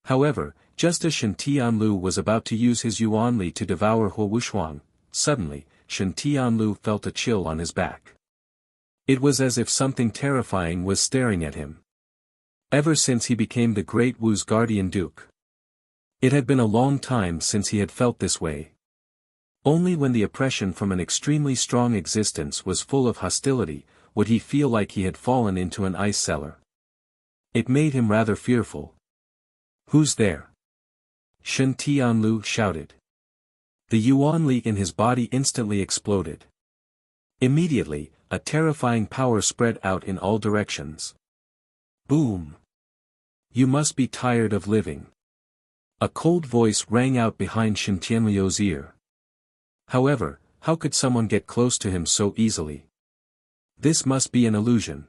However, just as Shen Tianlu was about to use his Yuanli to devour Huo Wushuang, suddenly, Shen Tianlu felt a chill on his back. It was as if something terrifying was staring at him. Ever since he became the Great Wu's guardian duke. It had been a long time since he had felt this way. Only when the oppression from an extremely strong existence was full of hostility, would he feel like he had fallen into an ice cellar. It made him rather fearful. Who's there? Shen Tianlu shouted. The Yuanli in his body instantly exploded. Immediately, a terrifying power spread out in all directions. Boom! You must be tired of living. A cold voice rang out behind Shen Tianliu's ear. However, how could someone get close to him so easily? This must be an illusion.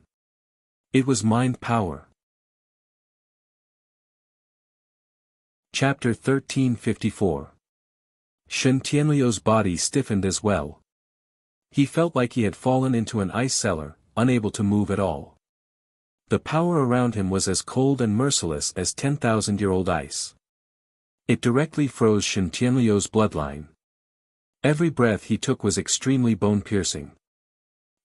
It was mind power. Chapter 1354. Shen Tianliu's body stiffened as well. He felt like he had fallen into an ice cellar, unable to move at all. The power around him was as cold and merciless as 10,000-year-old ice. It directly froze Shen Tianliu's bloodline. Every breath he took was extremely bone-piercing.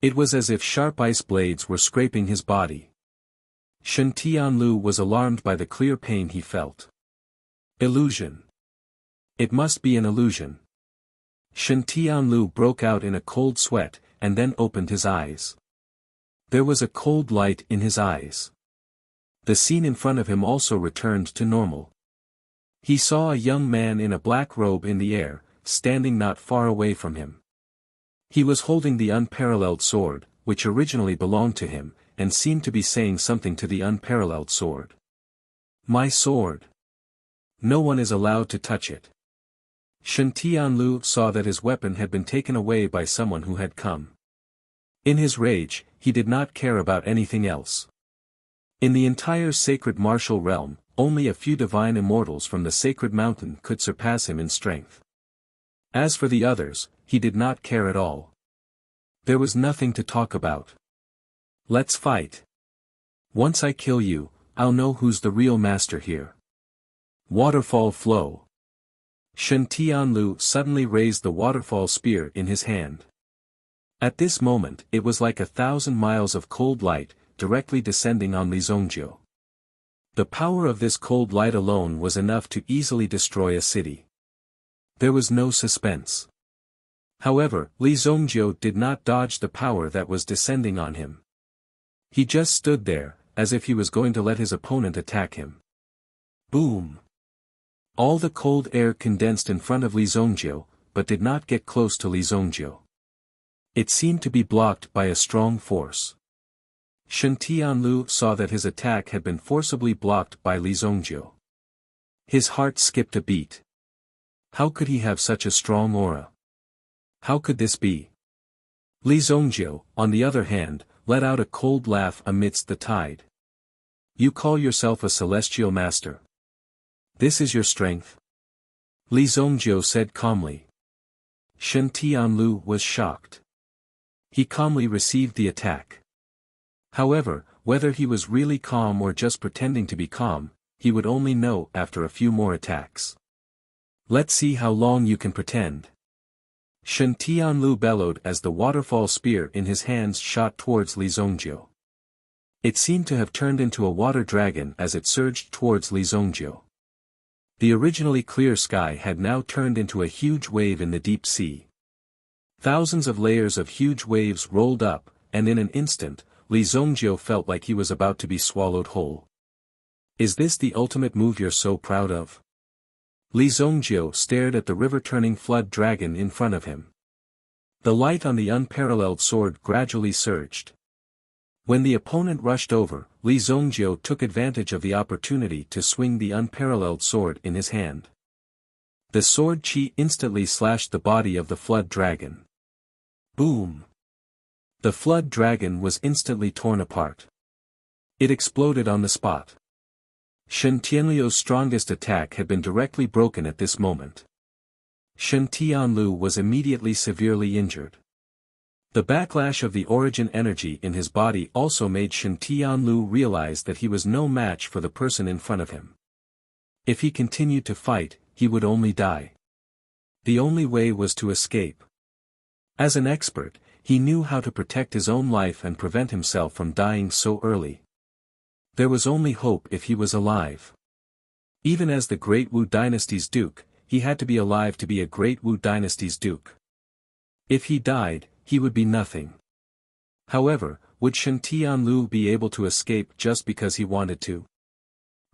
It was as if sharp ice blades were scraping his body. Shen Tianlu was alarmed by the clear pain he felt. Illusion. It must be an illusion. Shen Tianlu broke out in a cold sweat, and then opened his eyes. There was a cold light in his eyes. The scene in front of him also returned to normal. He saw a young man in a black robe in the air, standing not far away from him. He was holding the unparalleled sword, which originally belonged to him, and seemed to be saying something to the unparalleled sword. My sword. No one is allowed to touch it. Shen Tianlu saw that his weapon had been taken away by someone who had come. In his rage, he did not care about anything else. In the entire sacred martial realm, only a few divine immortals from the sacred mountain could surpass him in strength. As for the others, he did not care at all. There was nothing to talk about. Let's fight. Once I kill you, I'll know who's the real master here. Waterfall flow. Shen Tianlu suddenly raised the waterfall spear in his hand. At this moment it was like 1,000 miles of cold light, directly descending on Li Zongjiu. The power of this cold light alone was enough to easily destroy a city. There was no suspense. However, Li Zongjiu did not dodge the power that was descending on him. He just stood there, as if he was going to let his opponent attack him. Boom! All the cold air condensed in front of Li Zongjiu, but did not get close to Li Zongjiu. It seemed to be blocked by a strong force. Shen Tianlu saw that his attack had been forcibly blocked by Li Zongjiu. His heart skipped a beat. How could he have such a strong aura? How could this be? Li Zongjiu, on the other hand, let out a cold laugh amidst the tide. You call yourself a celestial master? This is your strength? Li Zongjiu said calmly. Shen Tianlu was shocked. He calmly received the attack. However, whether he was really calm or just pretending to be calm, he would only know after a few more attacks. Let's see how long you can pretend. Shen Tianlu bellowed as the waterfall spear in his hands shot towards Li Zongjiu. It seemed to have turned into a water dragon as it surged towards Li Zongjiu. The originally clear sky had now turned into a huge wave in the deep sea. Thousands of layers of huge waves rolled up, and in an instant, Li Zongjiu felt like he was about to be swallowed whole. Is this the ultimate move you're so proud of? Li Zongjiu stared at the river-turning flood dragon in front of him. The light on the unparalleled sword gradually surged. When the opponent rushed over, Li Zongjiu took advantage of the opportunity to swing the unparalleled sword in his hand. The sword chi instantly slashed the body of the flood dragon. Boom! The flood dragon was instantly torn apart. It exploded on the spot. Shen Tianlu's strongest attack had been directly broken at this moment. Shen Tianlu was immediately severely injured. The backlash of the origin energy in his body also made Shen Tianlu realize that he was no match for the person in front of him. If he continued to fight, he would only die. The only way was to escape. As an expert, he knew how to protect his own life and prevent himself from dying so early. There was only hope if he was alive. Even as the Great Wu Dynasty's duke, he had to be alive to be a Great Wu Dynasty's duke. If he died, he would be nothing. However, would Shen Tianlu be able to escape just because he wanted to?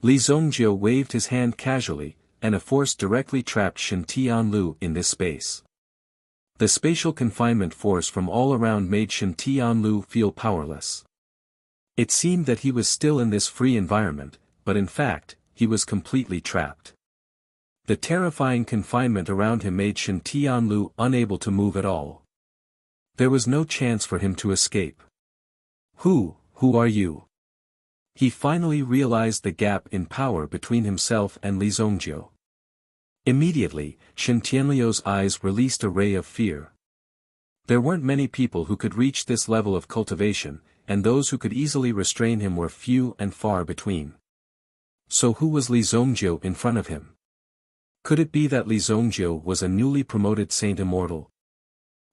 Li Zongjiu waved his hand casually, and a force directly trapped Shen Tianlu in this space. The spatial confinement force from all around made Shen Tianlu feel powerless. It seemed that he was still in this free environment, but in fact, he was completely trapped. The terrifying confinement around him made Shen Tianlu unable to move at all. There was no chance for him to escape. Who are you? He finally realized the gap in power between himself and Li Zongjiu. Immediately, Shen Tianlu's eyes released a ray of fear. There weren't many people who could reach this level of cultivation, and those who could easily restrain him were few and far between. So who was Li Zongjiu in front of him? Could it be that Li Zongjiu was a newly promoted Saint Immortal?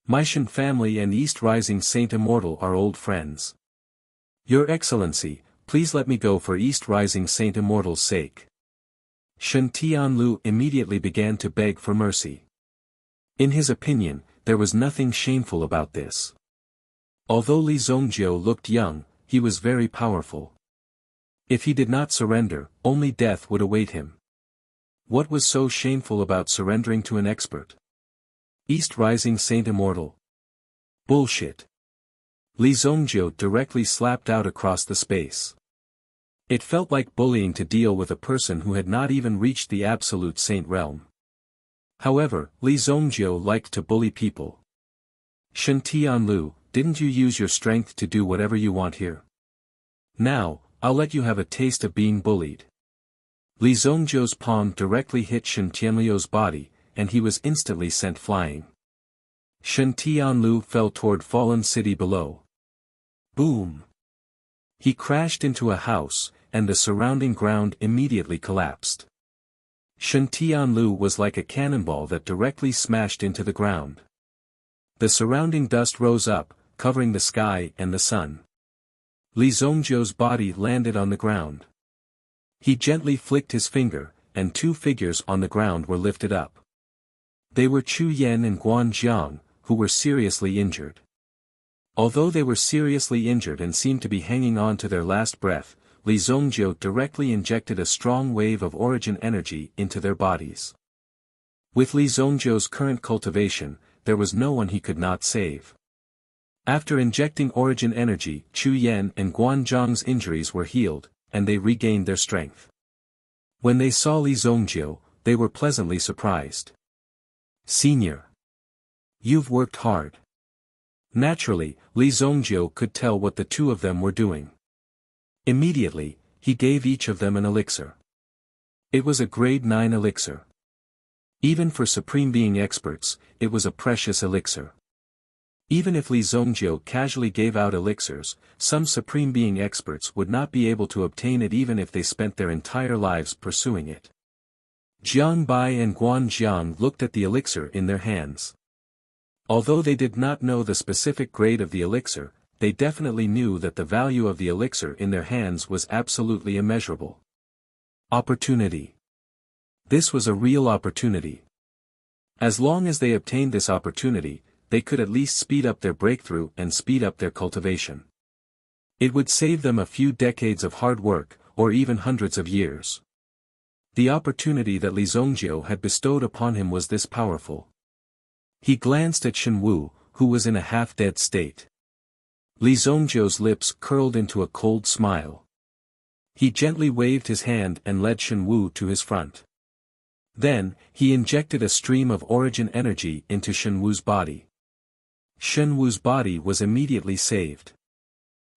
My Shen family and East Rising Saint Immortal are old friends. Your Excellency, please let me go for East Rising Saint Immortal's sake. Shen Tianlu immediately began to beg for mercy. In his opinion, there was nothing shameful about this. Although Li Zongjiu looked young, he was very powerful. If he did not surrender, only death would await him. What was so shameful about surrendering to an expert? East Rising Saint Immortal. Bullshit. Li Zongjiu directly slapped out across the space. It felt like bullying to deal with a person who had not even reached the absolute saint realm. However, Li Zongjiu liked to bully people. Shen Tianlu, didn't you use your strength to do whatever you want here? Now, I'll let you have a taste of being bullied. Li Zongjiu's palm directly hit Shen Tianlu's body, and he was instantly sent flying. Shen Tianlu fell toward fallen city below. Boom! He crashed into a house, and the surrounding ground immediately collapsed. Shen Tianlu was like a cannonball that directly smashed into the ground. The surrounding dust rose up, covering the sky and the sun. Li Zongjiu's body landed on the ground. He gently flicked his finger, and two figures on the ground were lifted up. They were Chu Yan and Guan Jiang, who were seriously injured. Although they were seriously injured and seemed to be hanging on to their last breath, Li Zongjiu directly injected a strong wave of origin energy into their bodies. With Li Zongjiu's current cultivation, there was no one he could not save. After injecting origin energy, Chu Yan and Guan Jiang's injuries were healed, and they regained their strength. When they saw Li Zongjiu, they were pleasantly surprised. "Senior, you've worked hard." Naturally, Li Zongjiu could tell what the two of them were doing. Immediately, he gave each of them an elixir. It was a grade 9 elixir. Even for Supreme Being experts, it was a precious elixir. Even if Li Zongjiu casually gave out elixirs, some Supreme Being experts would not be able to obtain it even if they spent their entire lives pursuing it. Jiang Bai and Guan Jiang looked at the elixir in their hands. Although they did not know the specific grade of the elixir, they definitely knew that the value of the elixir in their hands was absolutely immeasurable. Opportunity. This was a real opportunity. As long as they obtained this opportunity, they could at least speed up their breakthrough and speed up their cultivation. It would save them a few decades of hard work, or even hundreds of years. The opportunity that Li Zongjiu had bestowed upon him was this powerful. He glanced at Shen Wu, who was in a half-dead state. Li Zongjiu's lips curled into a cold smile. He gently waved his hand and led Shen Wu to his front. Then, he injected a stream of origin energy into Shen Wu's body. Shen Wu's body was immediately saved.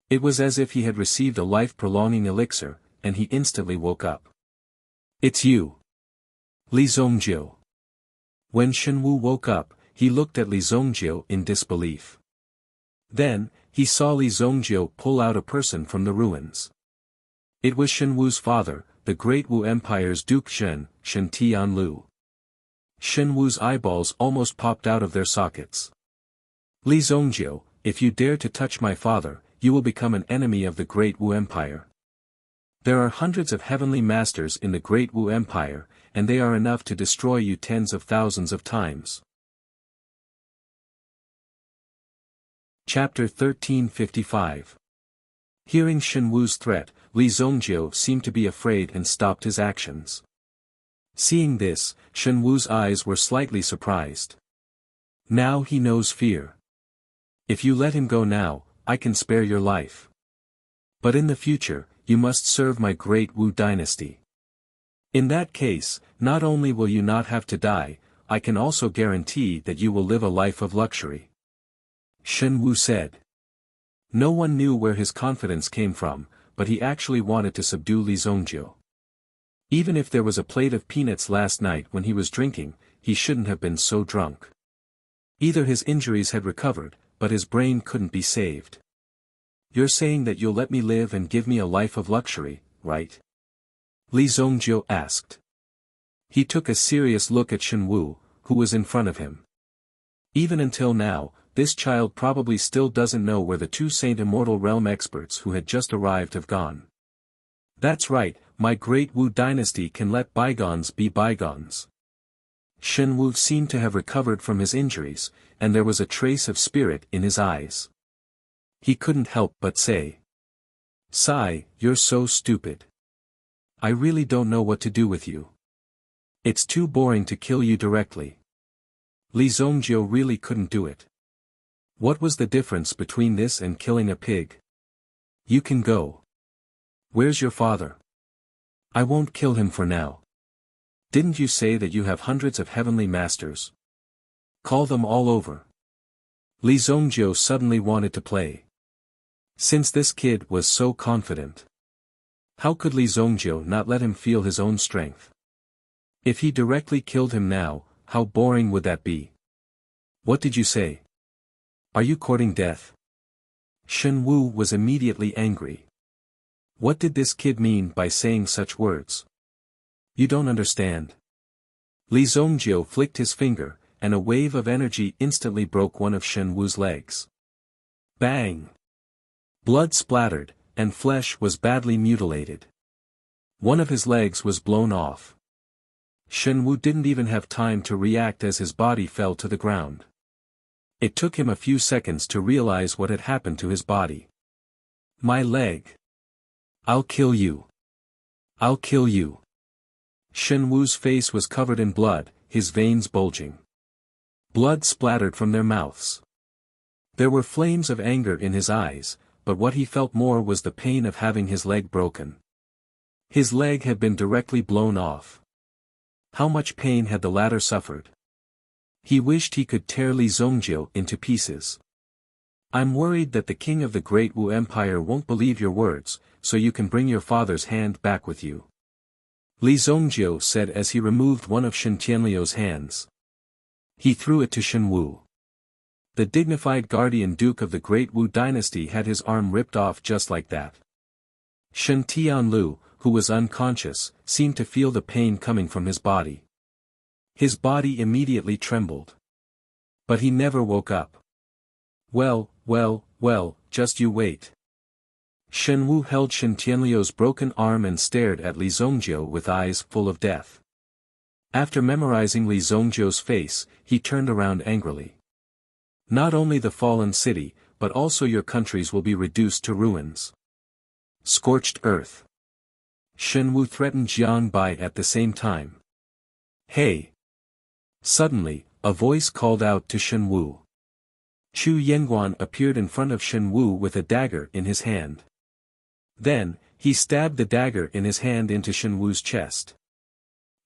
It was as if he had received a life-prolonging elixir, and he instantly woke up. "It's you, Li Zongjiu." When Shen Wu woke up, he looked at Li Zongjiu in disbelief. Then, he saw Li Zongjiu pull out a person from the ruins. It was Shen Wu's father, the Great Wu Empire's Duke Shen Tianlu. Shen Wu's eyeballs almost popped out of their sockets. "Li Zongjiu, if you dare to touch my father, you will become an enemy of the Great Wu Empire. There are hundreds of heavenly masters in the Great Wu Empire, and they are enough to destroy you tens of thousands of times." Chapter 1355. Hearing Shen Wu's threat, Li Zongjiu seemed to be afraid and stopped his actions. Seeing this, Shen Wu's eyes were slightly surprised. Now he knows fear. If you let him go now, I can spare your life. But in the future, you must serve my Great Wu dynasty. In that case, not only will you not have to die, I can also guarantee that you will live a life of luxury. Shen Wu said. No one knew where his confidence came from, but he actually wanted to subdue Li Zongjiu. Even if there was a plate of peanuts last night when he was drinking, he shouldn't have been so drunk. Either his injuries had recovered, but his brain couldn't be saved. You're saying that you'll let me live and give me a life of luxury, right? Li Zongjiu asked. He took a serious look at Shen Wu, who was in front of him. Even until now, this child probably still doesn't know where the two Saint Immortal Realm experts who had just arrived have gone. That's right, my Great Wu dynasty can let bygones be bygones. Shen Wu seemed to have recovered from his injuries, and there was a trace of spirit in his eyes. He couldn't help but say. Sai, you're so stupid. I really don't know what to do with you. It's too boring to kill you directly. Li Zongjiu really couldn't do it. What was the difference between this and killing a pig? You can go. Where's your father? I won't kill him for now. Didn't you say that you have hundreds of heavenly masters? Call them all over. Li Zongjiu suddenly wanted to play. Since this kid was so confident. How could Li Zongjiu not let him feel his own strength? If he directly killed him now, how boring would that be? What did you say? Are you courting death? Shen Wu was immediately angry. What did this kid mean by saying such words? You don't understand. Li Zongjiu flicked his finger, and a wave of energy instantly broke one of Shen Wu's legs. Bang! Blood splattered, and flesh was badly mutilated. One of his legs was blown off. Shen Wu didn't even have time to react as his body fell to the ground. It took him a few seconds to realize what had happened to his body. My leg. I'll kill you. I'll kill you. Shen Wu's face was covered in blood, his veins bulging. Blood splattered from their mouths. There were flames of anger in his eyes, but what he felt more was the pain of having his leg broken. His leg had been directly blown off. How much pain had the latter suffered? He wished he could tear Li Zongjiu into pieces. I'm worried that the king of the Great Wu Empire won't believe your words, so you can bring your father's hand back with you. Li Zongjiu said as he removed one of Shen Tianliu's hands. He threw it to Shen Wu. The dignified guardian duke of the Great Wu dynasty had his arm ripped off just like that. Shen Tianliu, who was unconscious, seemed to feel the pain coming from his body. His body immediately trembled. But he never woke up. Well, just you wait. Shen Wu held Shen Tianliu's broken arm and stared at Li Zongjiu with eyes full of death. After memorizing Li Zongjiu's face, he turned around angrily. Not only the fallen city, but also your countries will be reduced to ruins. Scorched earth. Shen Wu threatened Jiang Bai at the same time. Hey! Suddenly, a voice called out to Shen Wu. Chu Yenguan appeared in front of Shen Wu with a dagger in his hand. Then, he stabbed the dagger in his hand into Shen Wu's chest.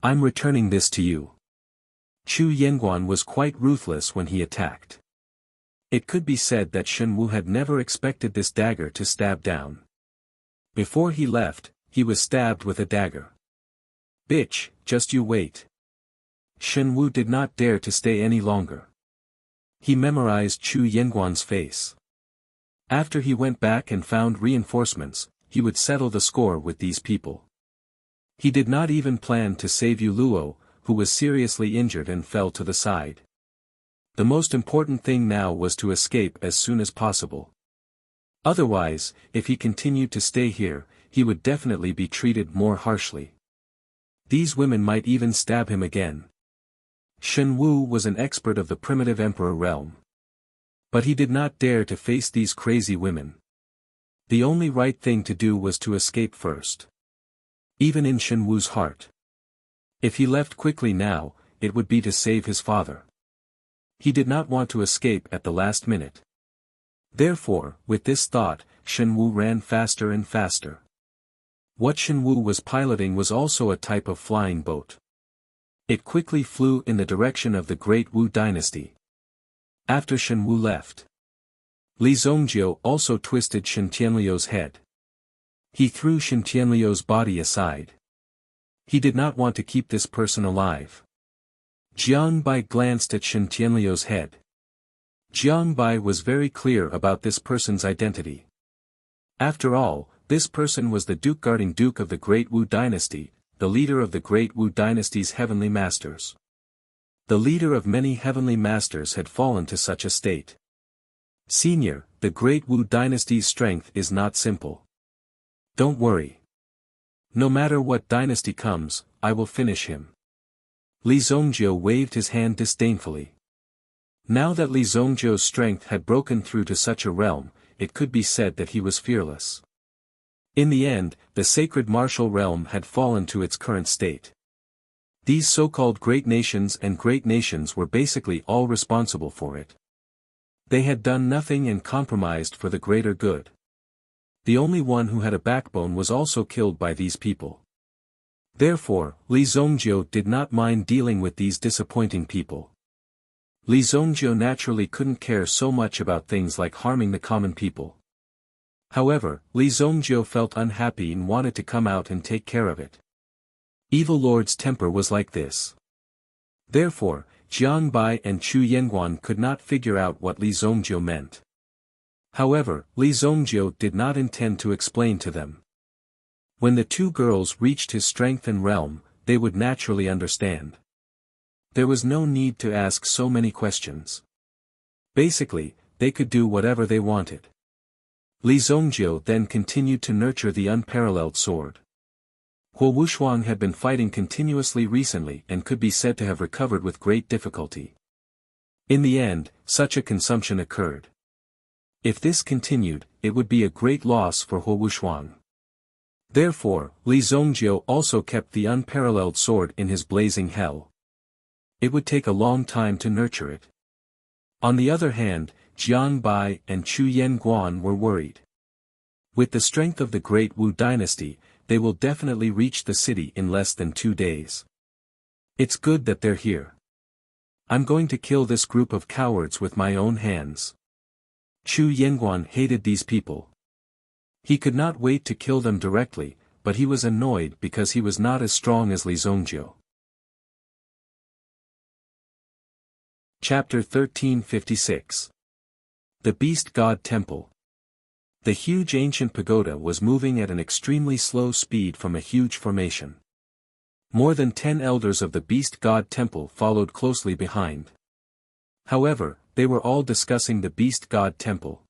I'm returning this to you. Chu Yenguan was quite ruthless when he attacked. It could be said that Shen Wu had never expected this dagger to stab down. Before he left, he was stabbed with a dagger. Bitch, just you wait. Shen Wu did not dare to stay any longer. He memorized Chu Yenguan's face. After he went back and found reinforcements, he would settle the score with these people. He did not even plan to save Yu Luo, who was seriously injured and fell to the side. The most important thing now was to escape as soon as possible. Otherwise, if he continued to stay here, he would definitely be treated more harshly. These women might even stab him again. Shen Wu was an expert of the primitive emperor realm. But he did not dare to face these crazy women. The only right thing to do was to escape first. Even in Shen Wu's heart. If he left quickly now, it would be to save his father. He did not want to escape at the last minute. Therefore, with this thought, Shen Wu ran faster and faster. What Shen Wu was piloting was also a type of flying boat. It quickly flew in the direction of the Great Wu dynasty. After Shen Wu left, Li Zongjiu also twisted Shen Tianliu's head. He threw Shen Tianliu's body aside. He did not want to keep this person alive. Jiang Bai glanced at Shen Tianliu's head. Jiang Bai was very clear about this person's identity. After all, this person was the Duke guarding Duke of the Great Wu dynasty, the leader of the Great Wu dynasty's heavenly masters. The leader of many heavenly masters had fallen to such a state. Senior, the Great Wu dynasty's strength is not simple. Don't worry. No matter what dynasty comes, I will finish him. Li Zongjiu waved his hand disdainfully. Now that Li Zongjiu's strength had broken through to such a realm, it could be said that he was fearless. In the end, the sacred martial realm had fallen to its current state. These so-called great nations were basically all responsible for it. They had done nothing and compromised for the greater good. The only one who had a backbone was also killed by these people. Therefore, Li Zongjiu did not mind dealing with these disappointing people. Li Zongjiu naturally couldn't care so much about things like harming the common people. However, Li Zongjiu felt unhappy and wanted to come out and take care of it. Evil Lord's temper was like this. Therefore, Jiang Bai and Chu Yenguan could not figure out what Li Zongjiu meant. However, Li Zongjiu did not intend to explain to them. When the two girls reached his strength and realm, they would naturally understand. There was no need to ask so many questions. Basically, they could do whatever they wanted. Li Zongjiu then continued to nurture the unparalleled sword. Huo Wushuang had been fighting continuously recently and could be said to have recovered with great difficulty. In the end, such a consumption occurred. If this continued, it would be a great loss for Huo Wushuang. Therefore, Li Zongjiu also kept the unparalleled sword in his blazing hell. It would take a long time to nurture it. On the other hand, Jiang Bai and Chu Yenguan were worried. With the strength of the great Wu dynasty, they will definitely reach the city in less than 2 days. It's good that they're here. I'm going to kill this group of cowards with my own hands. Chu Yenguan hated these people. He could not wait to kill them directly, but he was annoyed because he was not as strong as Li Zongjiu. Chapter 1356. The Beast God Temple. The huge ancient pagoda was moving at an extremely slow speed from a huge formation. More than 10 elders of the Beast God Temple followed closely behind. However, they were all discussing the Beast God Temple.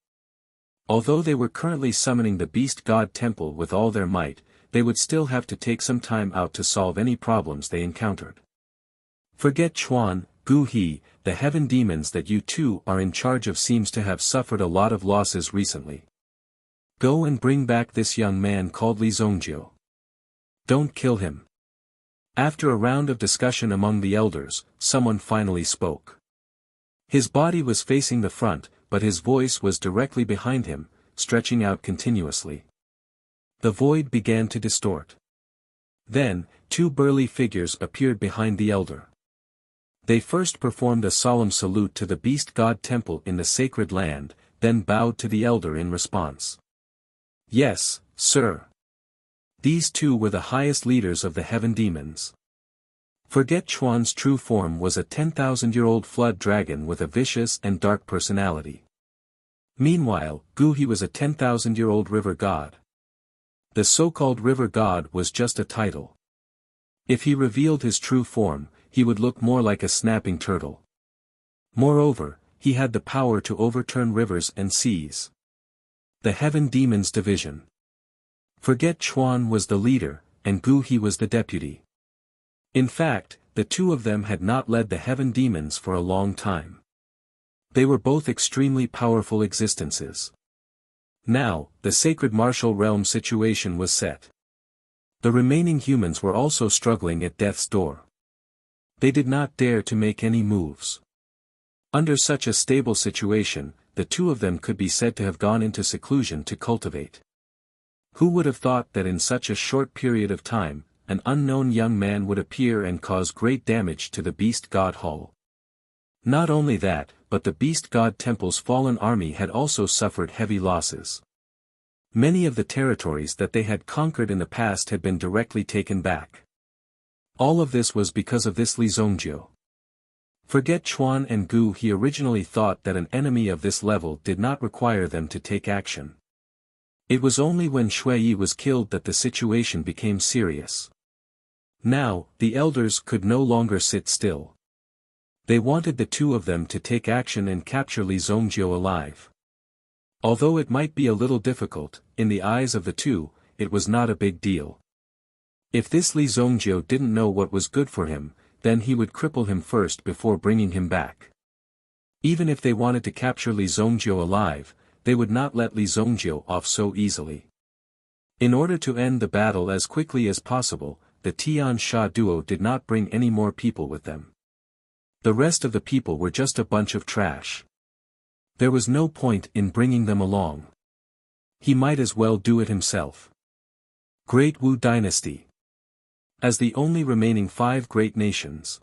Although they were currently summoning the Beast God Temple with all their might, they would still have to take some time out to solve any problems they encountered. Forget Chuan, Gu He, the heaven demons that you two are in charge of seems to have suffered a lot of losses recently. Go and bring back this young man called Li Zongjiu. Don't kill him. After a round of discussion among the elders, someone finally spoke. His body was facing the front, but his voice was directly behind him, stretching out continuously. The void began to distort. Then, 2 burly figures appeared behind the elder. They first performed a solemn salute to the Beast God Temple in the sacred land, then bowed to the elder in response. Yes, sir. These 2 were the highest leaders of the heaven demons. Forget Chuan's true form was a 10,000-year-old flood dragon with a vicious and dark personality. Meanwhile, Gu He was a 10,000-year-old river god. The so-called river god was just a title. If he revealed his true form, he would look more like a snapping turtle. Moreover, he had the power to overturn rivers and seas. The Heaven Demons Division. Forget Chuan was the leader, and Gu He was the deputy. In fact, the 2 of them had not led the Heaven Demons for a long time. They were both extremely powerful existences. Now, the sacred martial realm situation was set. The remaining humans were also struggling at death's door. They did not dare to make any moves. Under such a stable situation, the 2 of them could be said to have gone into seclusion to cultivate. Who would have thought that in such a short period of time, an unknown young man would appear and cause great damage to the Beast God Hall? Not only that, but the Beast God Temple's fallen army had also suffered heavy losses. Many of the territories that they had conquered in the past had been directly taken back. All of this was because of this Li Zongjiu. Forget Chuan and Gu He originally thought that an enemy of this level did not require them to take action. It was only when Shui Yi was killed that the situation became serious. Now, the elders could no longer sit still. They wanted the 2 of them to take action and capture Li Zongjiu alive. Although it might be a little difficult, in the eyes of the 2, it was not a big deal. If this Li Zongjiu didn't know what was good for him, then he would cripple him first before bringing him back. Even if they wanted to capture Li Zongjiu alive, they would not let Li Zongjiu off so easily. In order to end the battle as quickly as possible, the Tian Sha duo did not bring any more people with them. The rest of the people were just a bunch of trash. There was no point in bringing them along. He might as well do it himself. Great Wu Dynasty. As the only remaining 5 great nations,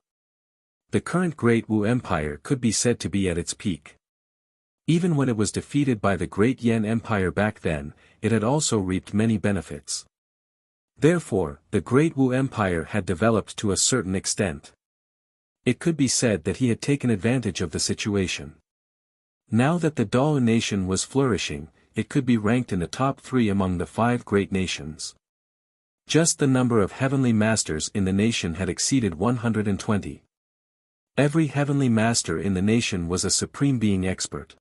the current Great Wu Empire could be said to be at its peak. Even when it was defeated by the Great Yan Empire back then, it had also reaped many benefits. Therefore, the Great Wu Empire had developed to a certain extent. It could be said that he had taken advantage of the situation. Now that the Dao nation was flourishing, it could be ranked in the top 3 among the 5 great nations. Just the number of heavenly masters in the nation had exceeded 120. Every heavenly master in the nation was a supreme being expert.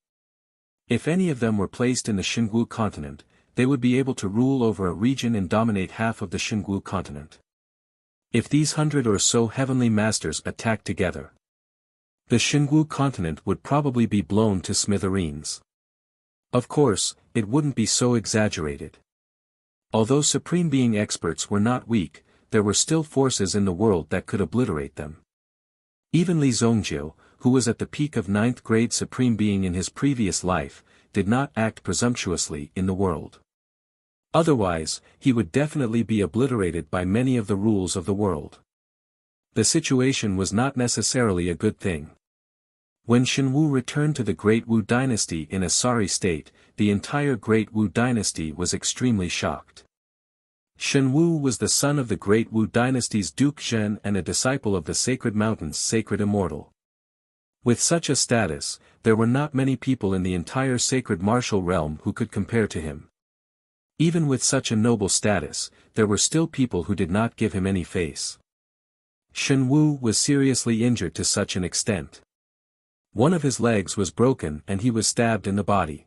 If any of them were placed in the Xingu continent, they would be able to rule over a region and dominate half of the Xingu continent. If these 100 or so heavenly masters attacked together, the Xingu continent would probably be blown to smithereens. Of course, it wouldn't be so exaggerated. Although Supreme Being experts were not weak, there were still forces in the world that could obliterate them. Even Li Zongjiu, who was at the peak of 9th grade Supreme Being in his previous life, did not act presumptuously in the world. Otherwise, he would definitely be obliterated by many of the rules of the world. The situation was not necessarily a good thing. When Shenwu returned to the Great Wu dynasty in a sorry state, the entire Great Wu dynasty was extremely shocked. Shenwu was the son of the Great Wu dynasty's Duke Zhen and a disciple of the Sacred Mountain's Sacred Immortal. With such a status, there were not many people in the entire Sacred Martial Realm who could compare to him. Even with such a noble status, there were still people who did not give him any face. Shenwu was seriously injured to such an extent. One of his legs was broken and he was stabbed in the body.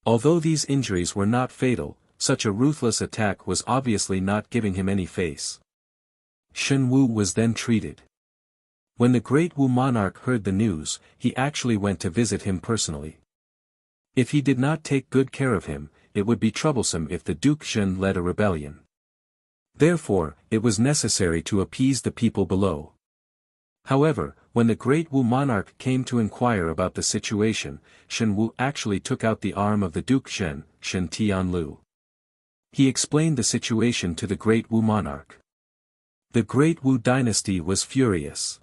Although these injuries were not fatal, such a ruthless attack was obviously not giving him any face. Shenwu was then treated. When the Great Wu monarch heard the news, he actually went to visit him personally. If he did not take good care of him, it would be troublesome if the Duke Zhen led a rebellion. Therefore, it was necessary to appease the people below. However, when the Great Wu monarch came to inquire about the situation, Shenwu actually took out the arm of the Duke Zhen, Shen Tianlu. He explained the situation to the Great Wu monarch. The Great Wu dynasty was furious.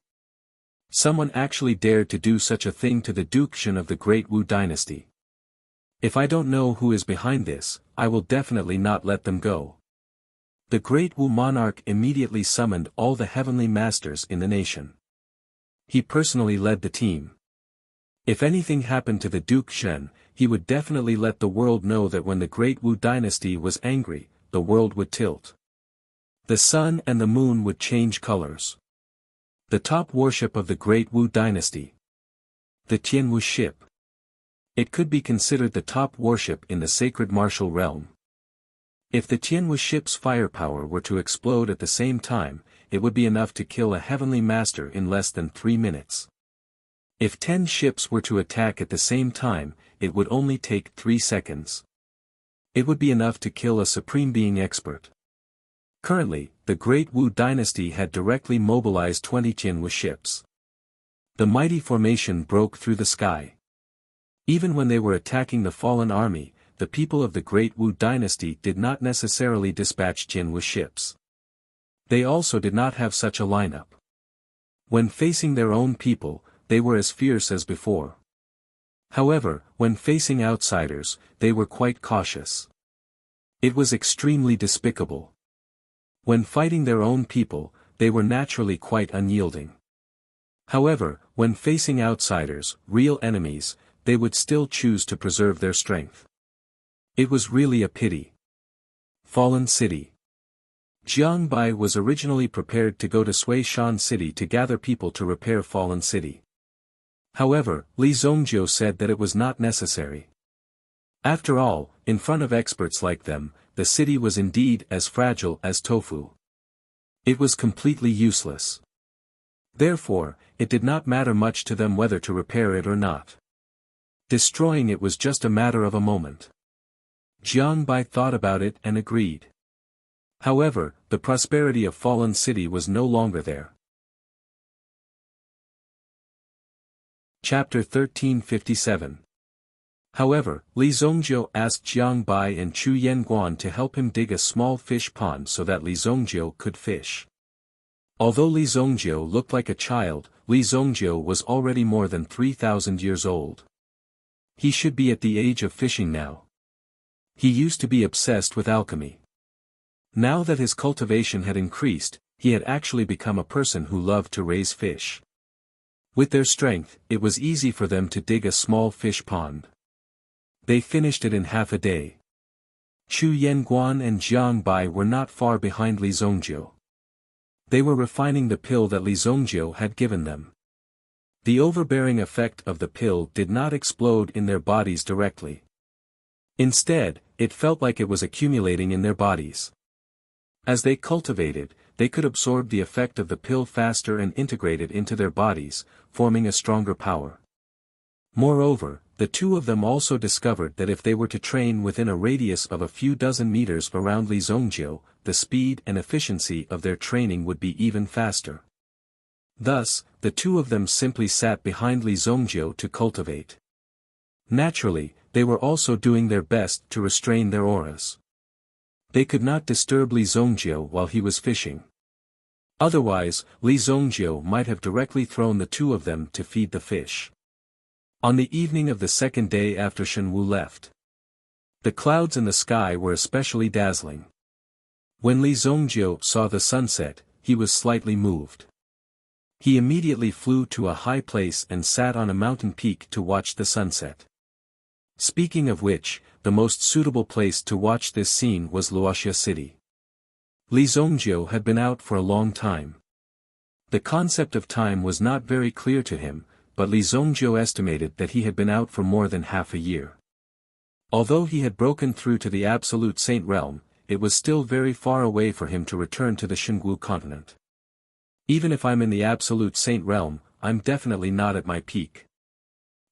Someone actually dared to do such a thing to the Duke Zhen of the Great Wu dynasty. If I don't know who is behind this, I will definitely not let them go. The Great Wu monarch immediately summoned all the heavenly masters in the nation. He personally led the team. If anything happened to the Duke Zhen, he would definitely let the world know that when the Great Wu dynasty was angry, the world would tilt. The sun and the moon would change colors. The top worship of the Great Wu dynasty. The Tianwu ship. It could be considered the top worship in the sacred martial realm. If the Tianwu ship's firepower were to explode at the same time, it would be enough to kill a heavenly master in less than 3 minutes. If 10 ships were to attack at the same time, it would only take 3 seconds. It would be enough to kill a Supreme Being expert. Currently, the Great Wu dynasty had directly mobilized 20 Tianwu ships. The mighty formation broke through the sky. Even when they were attacking the fallen army, the people of the Great Wu dynasty did not necessarily dispatch Tianwu ships. They also did not have such a lineup. When facing their own people, they were as fierce as before. However, when facing outsiders, they were quite cautious. It was extremely despicable. When fighting their own people, they were naturally quite unyielding. However, when facing outsiders, real enemies, they would still choose to preserve their strength. It was really a pity. Fallen City. Jiang Bai was originally prepared to go to Sui Shan City to gather people to repair Fallen City. However, Li Zongjiu said that it was not necessary. After all, in front of experts like them, the city was indeed as fragile as tofu. It was completely useless. Therefore, it did not matter much to them whether to repair it or not. Destroying it was just a matter of a moment. Jiang Bai thought about it and agreed. However, the prosperity of Fallen City was no longer there. Chapter 1357. However, Li Zongjiu asked Jiang Bai and Chu Yanguan to help him dig a small fish pond so that Li Zongjiu could fish. Although Li Zongjiu looked like a child, Li Zongjiu was already more than 3,000 years old. He should be at the age of fishing now. He used to be obsessed with alchemy. Now that his cultivation had increased, he had actually become a person who loved to raise fish. With their strength, it was easy for them to dig a small fish pond. They finished it in half a day. Chu Yanguan and Jiang Bai were not far behind Li Zongjiu. They were refining the pill that Li Zongjiu had given them. The overbearing effect of the pill did not explode in their bodies directly. Instead, it felt like it was accumulating in their bodies. As they cultivated, they could absorb the effect of the pill faster and integrate it into their bodies, forming a stronger power. Moreover, the two of them also discovered that if they were to train within a radius of a few dozen meters around Li Zongjiu, the speed and efficiency of their training would be even faster. Thus, the two of them simply sat behind Li Zongjiu to cultivate. Naturally, they were also doing their best to restrain their auras. They could not disturb Li Zongjiu while he was fishing. Otherwise, Li Zongjiu might have directly thrown the two of them to feed the fish. On the evening of the second day after Shen Wu left, the clouds in the sky were especially dazzling. When Li Zongjiu saw the sunset, he was slightly moved. He immediately flew to a high place and sat on a mountain peak to watch the sunset. Speaking of which, the most suitable place to watch this scene was Wuxia city. Li Zongjiu had been out for a long time. The concept of time was not very clear to him, but Li Zongjiu estimated that he had been out for more than half a year. Although he had broken through to the absolute saint realm, it was still very far away for him to return to the Xingwu continent. Even if I'm in the absolute saint realm, I'm definitely not at my peak.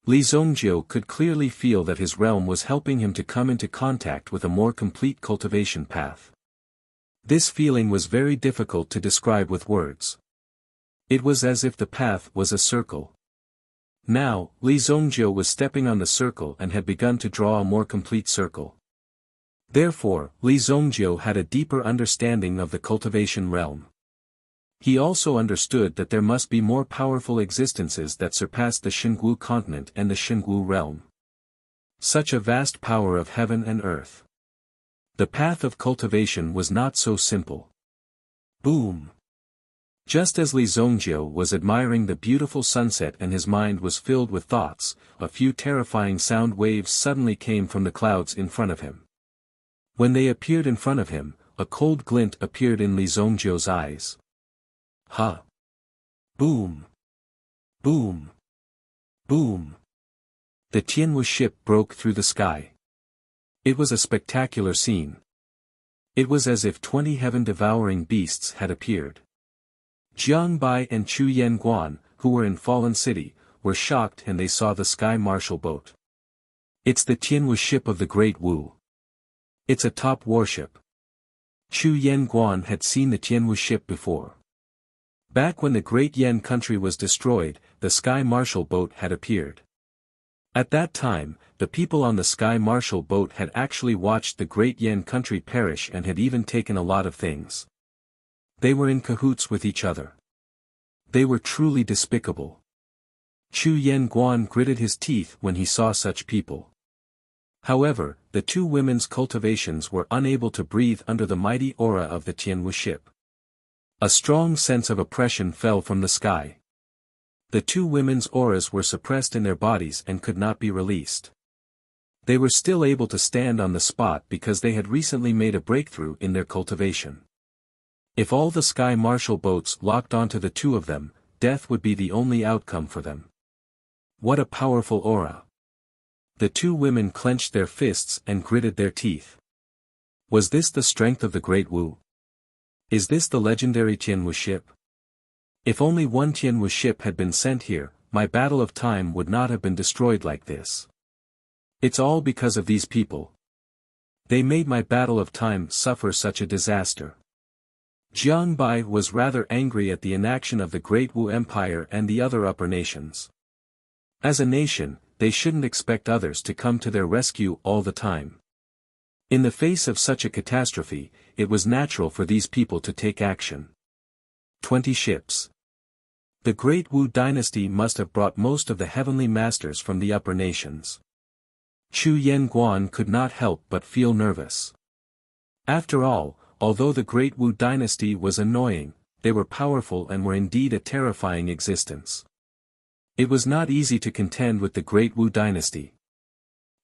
Li Zongjiu could clearly feel that his realm was helping him to come into contact with a more complete cultivation path. This feeling was very difficult to describe with words. It was as if the path was a circle. Now, Li Zongjiu was stepping on the circle and had begun to draw a more complete circle. Therefore, Li Zongjiu had a deeper understanding of the cultivation realm. He also understood that there must be more powerful existences that surpassed the Xingwu continent and the Xingwu realm. Such a vast power of heaven and earth. The path of cultivation was not so simple. Boom! Just as Li Zongjiu was admiring the beautiful sunset and his mind was filled with thoughts, a few terrifying sound waves suddenly came from the clouds in front of him. When they appeared in front of him, a cold glint appeared in Li Zongjiu's eyes. Ha! Boom! Boom! Boom! The Tianwu ship broke through the sky. It was a spectacular scene. It was as if 20 heaven-devouring beasts had appeared. Jiang Bai and Chu Yanguan, who were in Fallen City, were shocked and they saw the sky marshal boat. It's the Tianwu ship of the Great Wu. It's a top warship. Chu Yanguan had seen the Tianwu ship before. Back when the Great Yan country was destroyed, the Sky Marshal boat had appeared. At that time, the people on the Sky Marshal boat had actually watched the Great Yan country perish and had even taken a lot of things. They were in cahoots with each other. They were truly despicable. Chu Yanguan gritted his teeth when he saw such people. However, the two women's cultivations were unable to breathe under the mighty aura of the Tianwu ship. A strong sense of oppression fell from the sky. The two women's auras were suppressed in their bodies and could not be released. They were still able to stand on the spot because they had recently made a breakthrough in their cultivation. If all the Sky Marshal boats locked onto the two of them, death would be the only outcome for them. What a powerful aura! The two women clenched their fists and gritted their teeth. Was this the strength of the Great Wu? Is this the legendary Tianwu ship? If only one Tianwu ship had been sent here, my battle of time would not have been destroyed like this. It's all because of these people. They made my battle of time suffer such a disaster. Jiang Bai was rather angry at the inaction of the Great Wu Empire and the other upper nations. As a nation, they shouldn't expect others to come to their rescue all the time. In the face of such a catastrophe, it was natural for these people to take action. 20 ships. The Great Wu dynasty must have brought most of the heavenly masters from the upper nations. Chu Yanguan could not help but feel nervous. After all, although the Great Wu dynasty was annoying, they were powerful and were indeed a terrifying existence. It was not easy to contend with the Great Wu dynasty.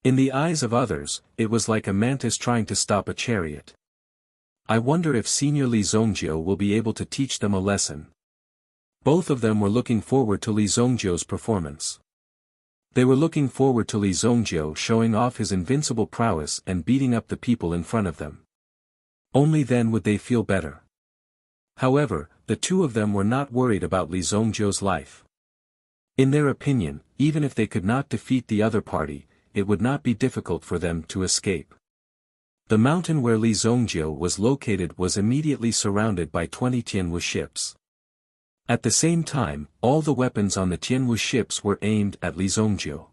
In the eyes of others, it was like a mantis trying to stop a chariot. I wonder if Senior Li Zongjiu will be able to teach them a lesson. Both of them were looking forward to Li Zhongjiu's performance. They were looking forward to Li Zhongjiu showing off his invincible prowess and beating up the people in front of them. Only then would they feel better. However, the two of them were not worried about Li Zhongjiu's life. In their opinion, even if they could not defeat the other party, it would not be difficult for them to escape. The mountain where Li Zhongjiu was located was immediately surrounded by 20 Tianwu ships. At the same time, all the weapons on the Tianwu ships were aimed at Li Zhongjiu.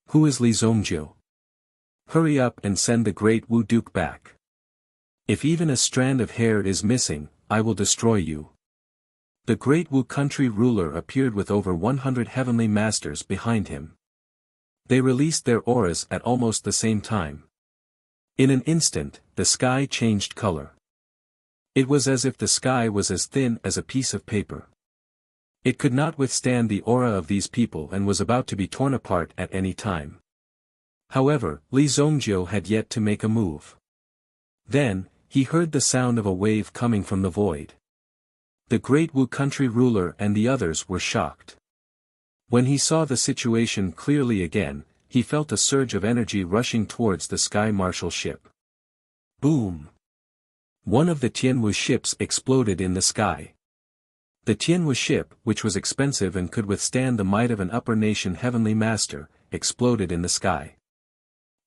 Who is Li Zhongjiu? Hurry up and send the great Wu Duke back. If even a strand of hair is missing, I will destroy you. The great Wu country ruler appeared with over 100 heavenly masters behind him. They released their auras at almost the same time. In an instant, the sky changed color. It was as if the sky was as thin as a piece of paper. It could not withstand the aura of these people and was about to be torn apart at any time. However, Li Zhongjiu had yet to make a move. Then, he heard the sound of a wave coming from the void. The great Wu country ruler and the others were shocked. When he saw the situation clearly again, he felt a surge of energy rushing towards the sky marshal ship. Boom! One of the Tianwu ships exploded in the sky. The Tianwu ship, which was expensive and could withstand the might of an upper nation heavenly master, exploded in the sky.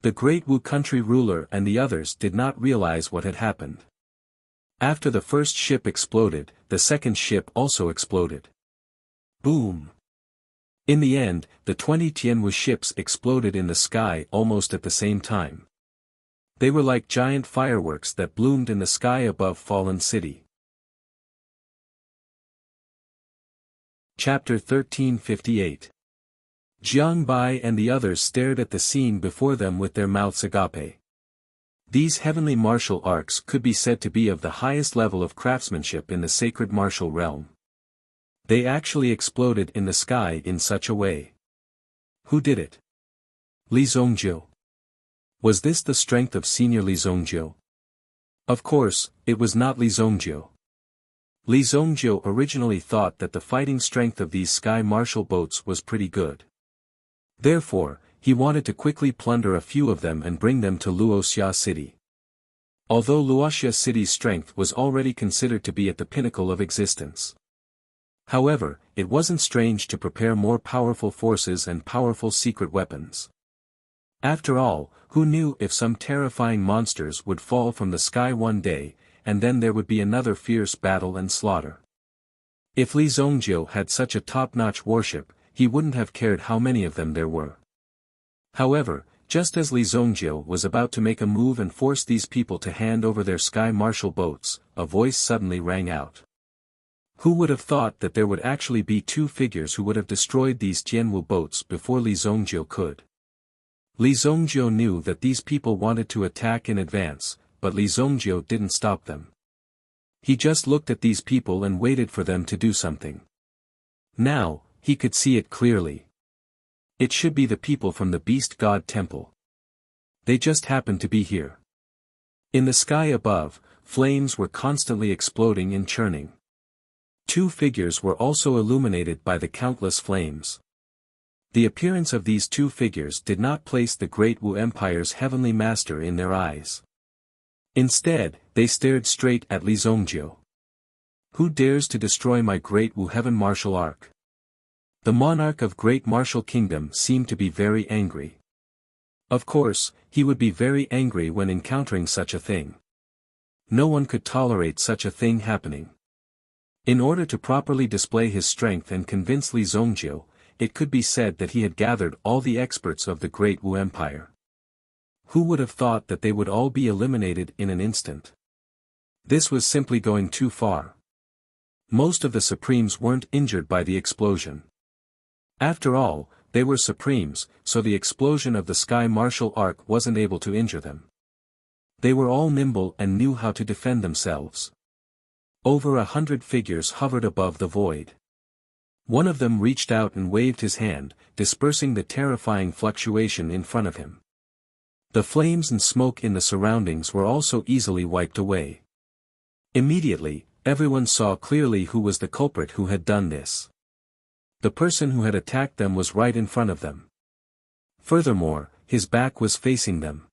The great Wu country ruler and the others did not realize what had happened. After the first ship exploded, the second ship also exploded. Boom! In the end, the 20 Tianwu ships exploded in the sky almost at the same time. They were like giant fireworks that bloomed in the sky above Fallen City. Chapter 1358. Jiang Bai and the others stared at the scene before them with their mouths agape. These heavenly martial arts could be said to be of the highest level of craftsmanship in the sacred martial realm. They actually exploded in the sky in such a way. Who did it? Li Zhongjiu. Was this the strength of senior Li Zhongjiu? Of course, it was not Li Zhongjiu. Li Zhongjiu originally thought that the fighting strength of these sky martial boats was pretty good. Therefore, he wanted to quickly plunder a few of them and bring them to Wuxia city. Although Wuxia city's strength was already considered to be at the pinnacle of existence. However, it wasn't strange to prepare more powerful forces and powerful secret weapons. After all, who knew if some terrifying monsters would fall from the sky one day, and then there would be another fierce battle and slaughter. If Li Zhongjiu had such a top-notch warship, he wouldn't have cared how many of them there were. However, just as Li Zhongjiu was about to make a move and force these people to hand over their sky martial boats, a voice suddenly rang out. Who would have thought that there would actually be two figures who would have destroyed these Tianwu boats before Li Zhongjiu could? Li Zhongjiu knew that these people wanted to attack in advance, but Li Zhongjiu didn't stop them. He just looked at these people and waited for them to do something. Now, he could see it clearly. It should be the people from the Beast God Temple. They just happened to be here. In the sky above, flames were constantly exploding and churning. Two figures were also illuminated by the countless flames. The appearance of these two figures did not place the Great Wu Empire's heavenly master in their eyes. Instead, they stared straight at Li Zhongjiu. Who dares to destroy my Great Wu Heaven Martial Arc? The monarch of Great Martial Kingdom seemed to be very angry. Of course, he would be very angry when encountering such a thing. No one could tolerate such a thing happening. In order to properly display his strength and convince Li Zhongjiu, it could be said that he had gathered all the experts of the Great Wu Empire. Who would have thought that they would all be eliminated in an instant? This was simply going too far. Most of the Supremes weren't injured by the explosion. After all, they were Supremes, so the explosion of the Sky Martial Arc wasn't able to injure them. They were all nimble and knew how to defend themselves. Over 100 figures hovered above the void. One of them reached out and waved his hand, dispersing the terrifying fluctuation in front of him. The flames and smoke in the surroundings were also easily wiped away. Immediately, everyone saw clearly who was the culprit who had done this. The person who had attacked them was right in front of them. Furthermore, his back was facing them.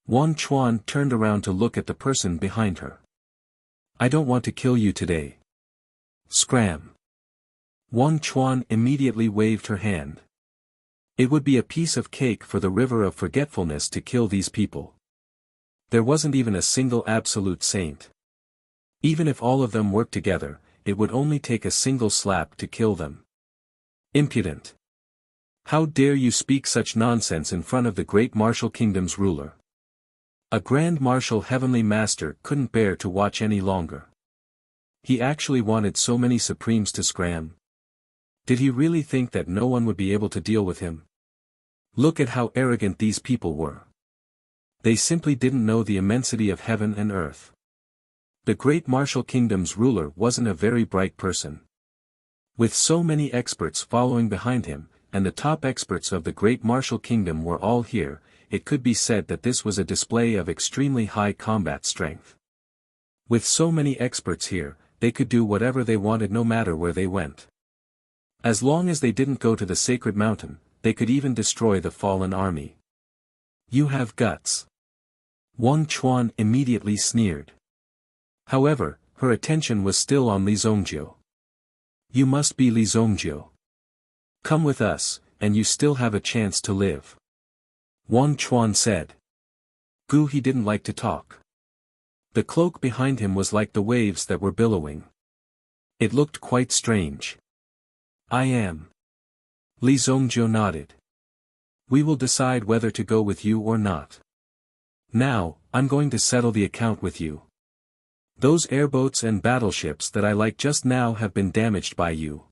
Wan Chuan turned around to look at the person behind her. "I don't want to kill you today." Scram. Wan Chuan immediately waved her hand. It would be a piece of cake for the river of forgetfulness to kill these people. There wasn't even a single absolute saint. Even if all of them worked together, it would only take a single slap to kill them. Impudent. How dare you speak such nonsense in front of the great martial kingdom's ruler? A Grand Marshal Heavenly Master couldn't bear to watch any longer. He actually wanted so many Supremes to scram. Did he really think that no one would be able to deal with him? Look at how arrogant these people were. They simply didn't know the immensity of heaven and earth. The great martial kingdom's ruler wasn't a very bright person. With so many experts following behind him, and the top experts of the great martial kingdom were all here, it could be said that this was a display of extremely high combat strength. With so many experts here, they could do whatever they wanted no matter where they went. As long as they didn't go to the sacred mountain, they could even destroy the fallen army. "You have guts." Wan Chuan immediately sneered. However, her attention was still on Li Zongjiu. "You must be Li Zongjiu. Come with us, and you still have a chance to live." Wan Chuan said. He didn't like to talk. The cloak behind him was like the waves that were billowing. It looked quite strange. "I am." Li Zongjiu nodded. "We will decide whether to go with you or not. Now, I'm going to settle the account with you. Those airboats and battleships that I liked just now have been damaged by you.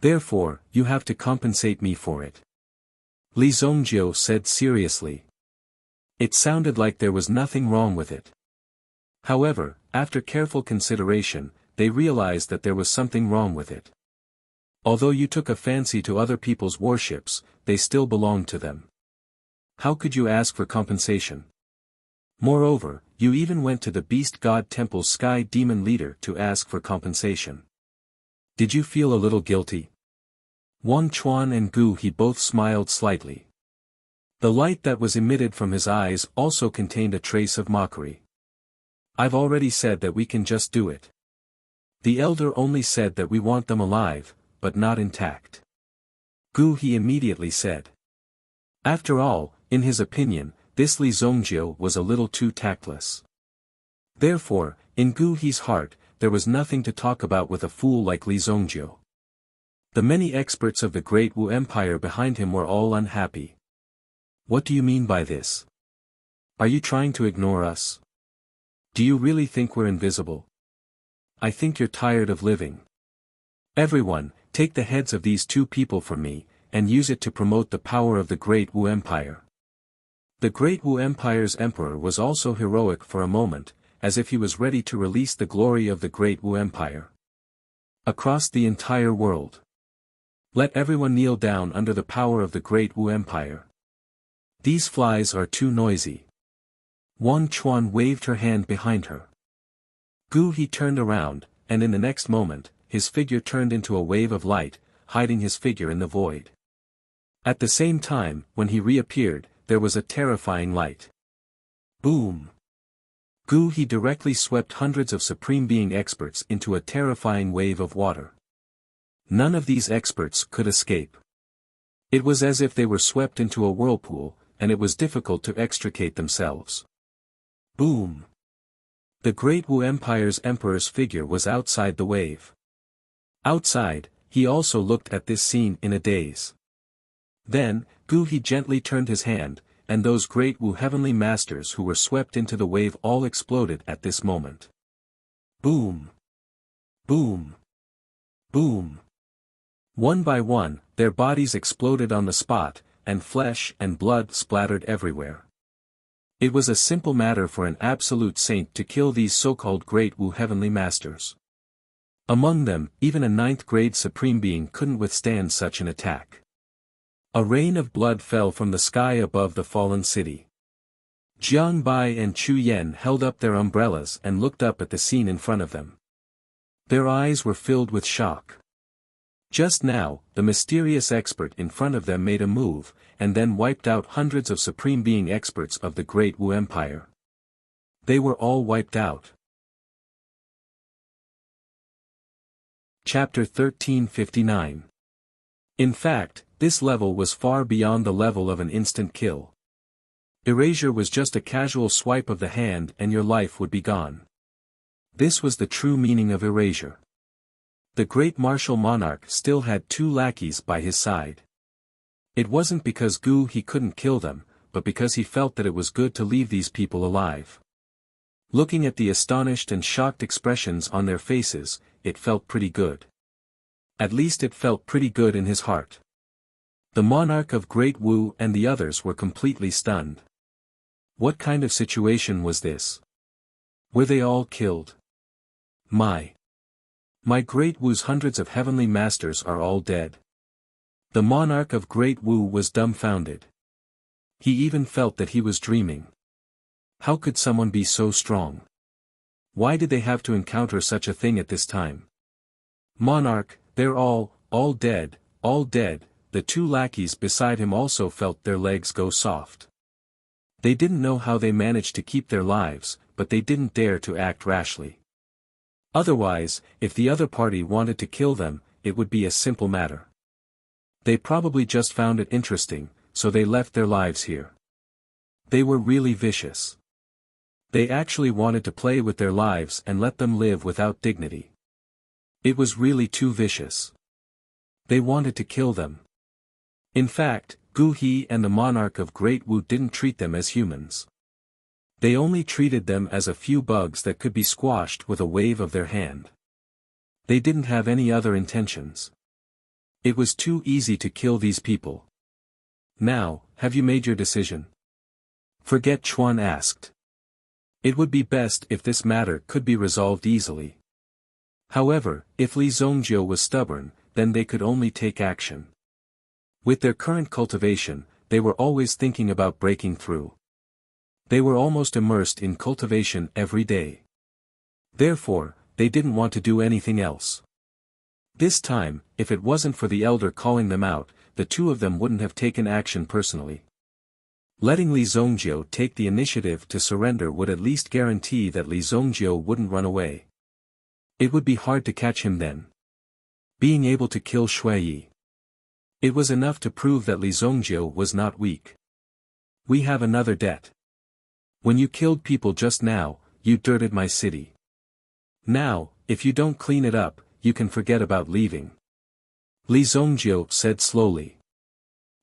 Therefore, you have to compensate me for it." Li Zongjiu said seriously. It sounded like there was nothing wrong with it. However, after careful consideration, they realized that there was something wrong with it. Although you took a fancy to other people's warships, they still belonged to them. How could you ask for compensation? Moreover, you even went to the Beast God Temple's Sky Demon leader to ask for compensation. Did you feel a little guilty? Wan Chuan and He both smiled slightly. The light that was emitted from his eyes also contained a trace of mockery. "I've already said that we can just do it. The elder only said that we want them alive, but not intact." He immediately said. After all, in his opinion, this Li Zongjiu was a little too tactless. Therefore, in He's heart, there was nothing to talk about with a fool like Li Zongjiu. The many experts of the great Wu Empire behind him were all unhappy. "What do you mean by this? Are you trying to ignore us? Do you really think we're invisible? I think you're tired of living. Everyone, take the heads of these two people from me, and use it to promote the power of the great Wu Empire." The great Wu Empire's emperor was also heroic for a moment, as if he was ready to release the glory of the great Wu Empire across the entire world. Let everyone kneel down under the power of the great Wu Empire. These flies are too noisy. Wan Chuan waved her hand behind her. He turned around, and in the next moment, his figure turned into a wave of light, hiding his figure in the void. At the same time, when he reappeared, there was a terrifying light. Boom! He directly swept hundreds of Supreme Being experts into a terrifying wave of water. None of these experts could escape. It was as if they were swept into a whirlpool, and it was difficult to extricate themselves. Boom! The great Wu Empire's emperor's figure was outside the wave. Outside, he also looked at this scene in a daze. Then, he gently turned his hand, and those great Wu heavenly masters who were swept into the wave all exploded at this moment. Boom! Boom! Boom! One by one, their bodies exploded on the spot, and flesh and blood splattered everywhere. It was a simple matter for an absolute saint to kill these so-called great Wu heavenly masters. Among them, even a 9th-grade Supreme Being couldn't withstand such an attack. A rain of blood fell from the sky above the fallen city. Jiang Bai and Chu Yen held up their umbrellas and looked up at the scene in front of them. Their eyes were filled with shock. Just now, the mysterious expert in front of them made a move, and then wiped out hundreds of Supreme Being experts of the Great Wu Empire. They were all wiped out. Chapter 1359. In fact, this level was far beyond the level of an instant kill. Erasure was just a casual swipe of the hand and your life would be gone. This was the true meaning of erasure. The great martial monarch still had 2 lackeys by his side. It wasn't because he couldn't kill them, but because he felt that it was good to leave these people alive. Looking at the astonished and shocked expressions on their faces, it felt pretty good. At least it felt pretty good in his heart. The monarch of Great Wu and the others were completely stunned. What kind of situation was this? Were they all killed? My Great Wu's hundreds of heavenly masters are all dead. The monarch of Great Wu was dumbfounded. He even felt that he was dreaming. How could someone be so strong? Why did they have to encounter such a thing at this time? Monarch, they're all dead, all dead. The 2 lackeys beside him also felt their legs go soft. They didn't know how they managed to keep their lives, but they didn't dare to act rashly. Otherwise, if the other party wanted to kill them, it would be a simple matter. They probably just found it interesting, so they left their lives here. They were really vicious. They actually wanted to play with their lives and let them live without dignity. It was really too vicious. They wanted to kill them. In fact, He and the monarch of Great Wu didn't treat them as humans. They only treated them as a few bugs that could be squashed with a wave of their hand. They didn't have any other intentions. It was too easy to kill these people. Now, have you made your decision? Forget Chuan asked. It would be best if this matter could be resolved easily. However, if Li Zongjiu was stubborn, then they could only take action. With their current cultivation, they were always thinking about breaking through. They were almost immersed in cultivation every day. Therefore, they didn't want to do anything else. This time, if it wasn't for the elder calling them out, the 2 of them wouldn't have taken action personally. Letting Li Zongjiu take the initiative to surrender would at least guarantee that Li Zongjiu wouldn't run away. It would be hard to catch him then. Being able to kill Shui Yi. It was enough to prove that Li Zongjiu was not weak. We have another debt. When you killed people just now, you dirted my city. Now, if you don't clean it up, you can forget about leaving. Li Zongjiu said slowly.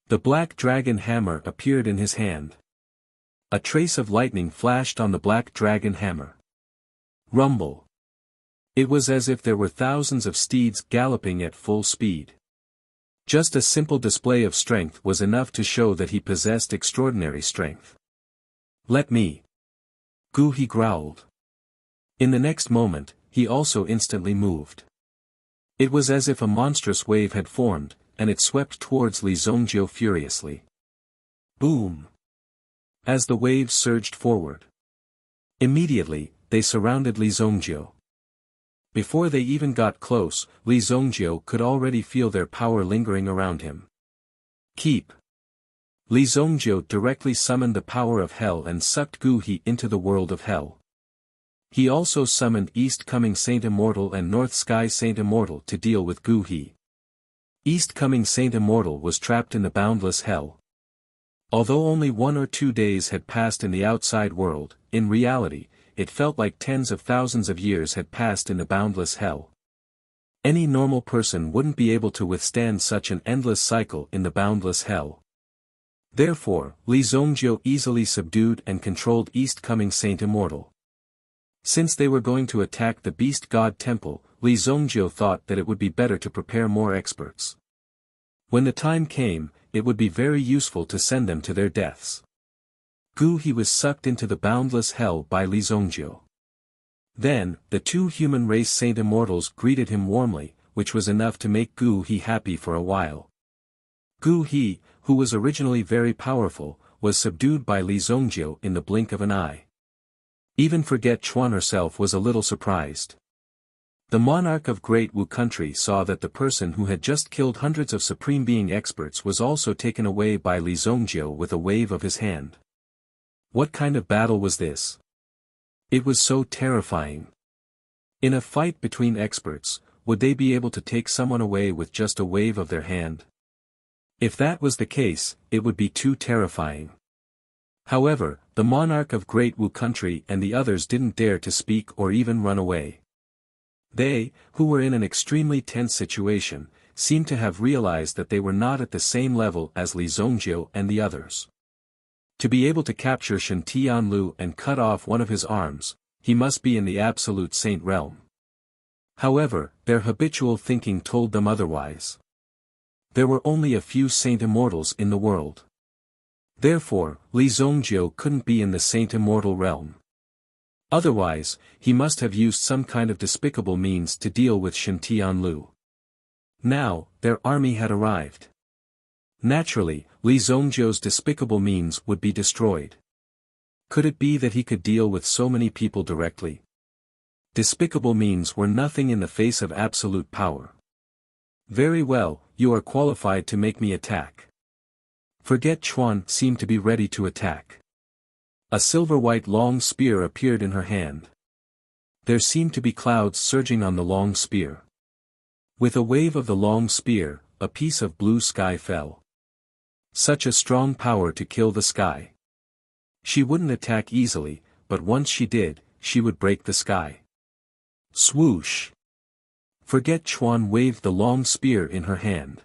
The black dragon hammer appeared in his hand. A trace of lightning flashed on the black dragon hammer. Rumble. It was as if there were thousands of steeds galloping at full speed. Just a simple display of strength was enough to show that he possessed extraordinary strength. Let me. He growled. In the next moment, he also instantly moved. It was as if a monstrous wave had formed, and it swept towards Li Zongjiu furiously. Boom! As the waves surged forward. Immediately, they surrounded Li Zongjiu. Before they even got close, Li Zongjiu could already feel their power lingering around him. Keep! Li Zongjiu directly summoned the power of hell and sucked He into the world of hell. He also summoned East Coming Saint Immortal and North Sky Saint Immortal to deal with He. East Coming Saint Immortal was trapped in the boundless hell. Although only 1 or 2 days had passed in the outside world, in reality, it felt like tens of thousands of years had passed in the boundless hell. Any normal person wouldn't be able to withstand such an endless cycle in the boundless hell. Therefore, Li Zongjiu easily subdued and controlled East Coming Saint Immortal. Since they were going to attack the Beast God Temple, Li Zongjiu thought that it would be better to prepare more experts. When the time came, it would be very useful to send them to their deaths. He was sucked into the boundless hell by Li Zongjiu. Then, the 2 human race Saint Immortals greeted him warmly, which was enough to make He happy for a while. He, who was originally very powerful, was subdued by Li Zongjiu in the blink of an eye. Even Forget Chuan herself was a little surprised. The monarch of Great Wu country saw that the person who had just killed hundreds of Supreme Being experts was also taken away by Li Zongjiu with a wave of his hand. What kind of battle was this? It was so terrifying. In a fight between experts, would they be able to take someone away with just a wave of their hand? If that was the case, it would be too terrifying. However, the monarch of Great Wu country and the others didn't dare to speak or even run away. They, who were in an extremely tense situation, seemed to have realized that they were not at the same level as Li Zongjiu and the others. To be able to capture Shen Tianlu and cut off one of his arms, he must be in the absolute saint realm. However, their habitual thinking told them otherwise. There were only a few saint immortals in the world. Therefore, Li Zongjiu couldn't be in the saint immortal realm. Otherwise, he must have used some kind of despicable means to deal with Shen Tianlu. Now, their army had arrived. Naturally, Li Zongjiu's despicable means would be destroyed. Could it be that he could deal with so many people directly? Despicable means were nothing in the face of absolute power. Very well, you are qualified to make me attack. Forget Chuan seemed to be ready to attack. A silver-white long spear appeared in her hand. There seemed to be clouds surging on the long spear. With a wave of the long spear, a piece of blue sky fell. Such a strong power to kill the sky. She wouldn't attack easily, but once she did, she would break the sky. Swoosh! Forget Chuan waved the long spear in her hand.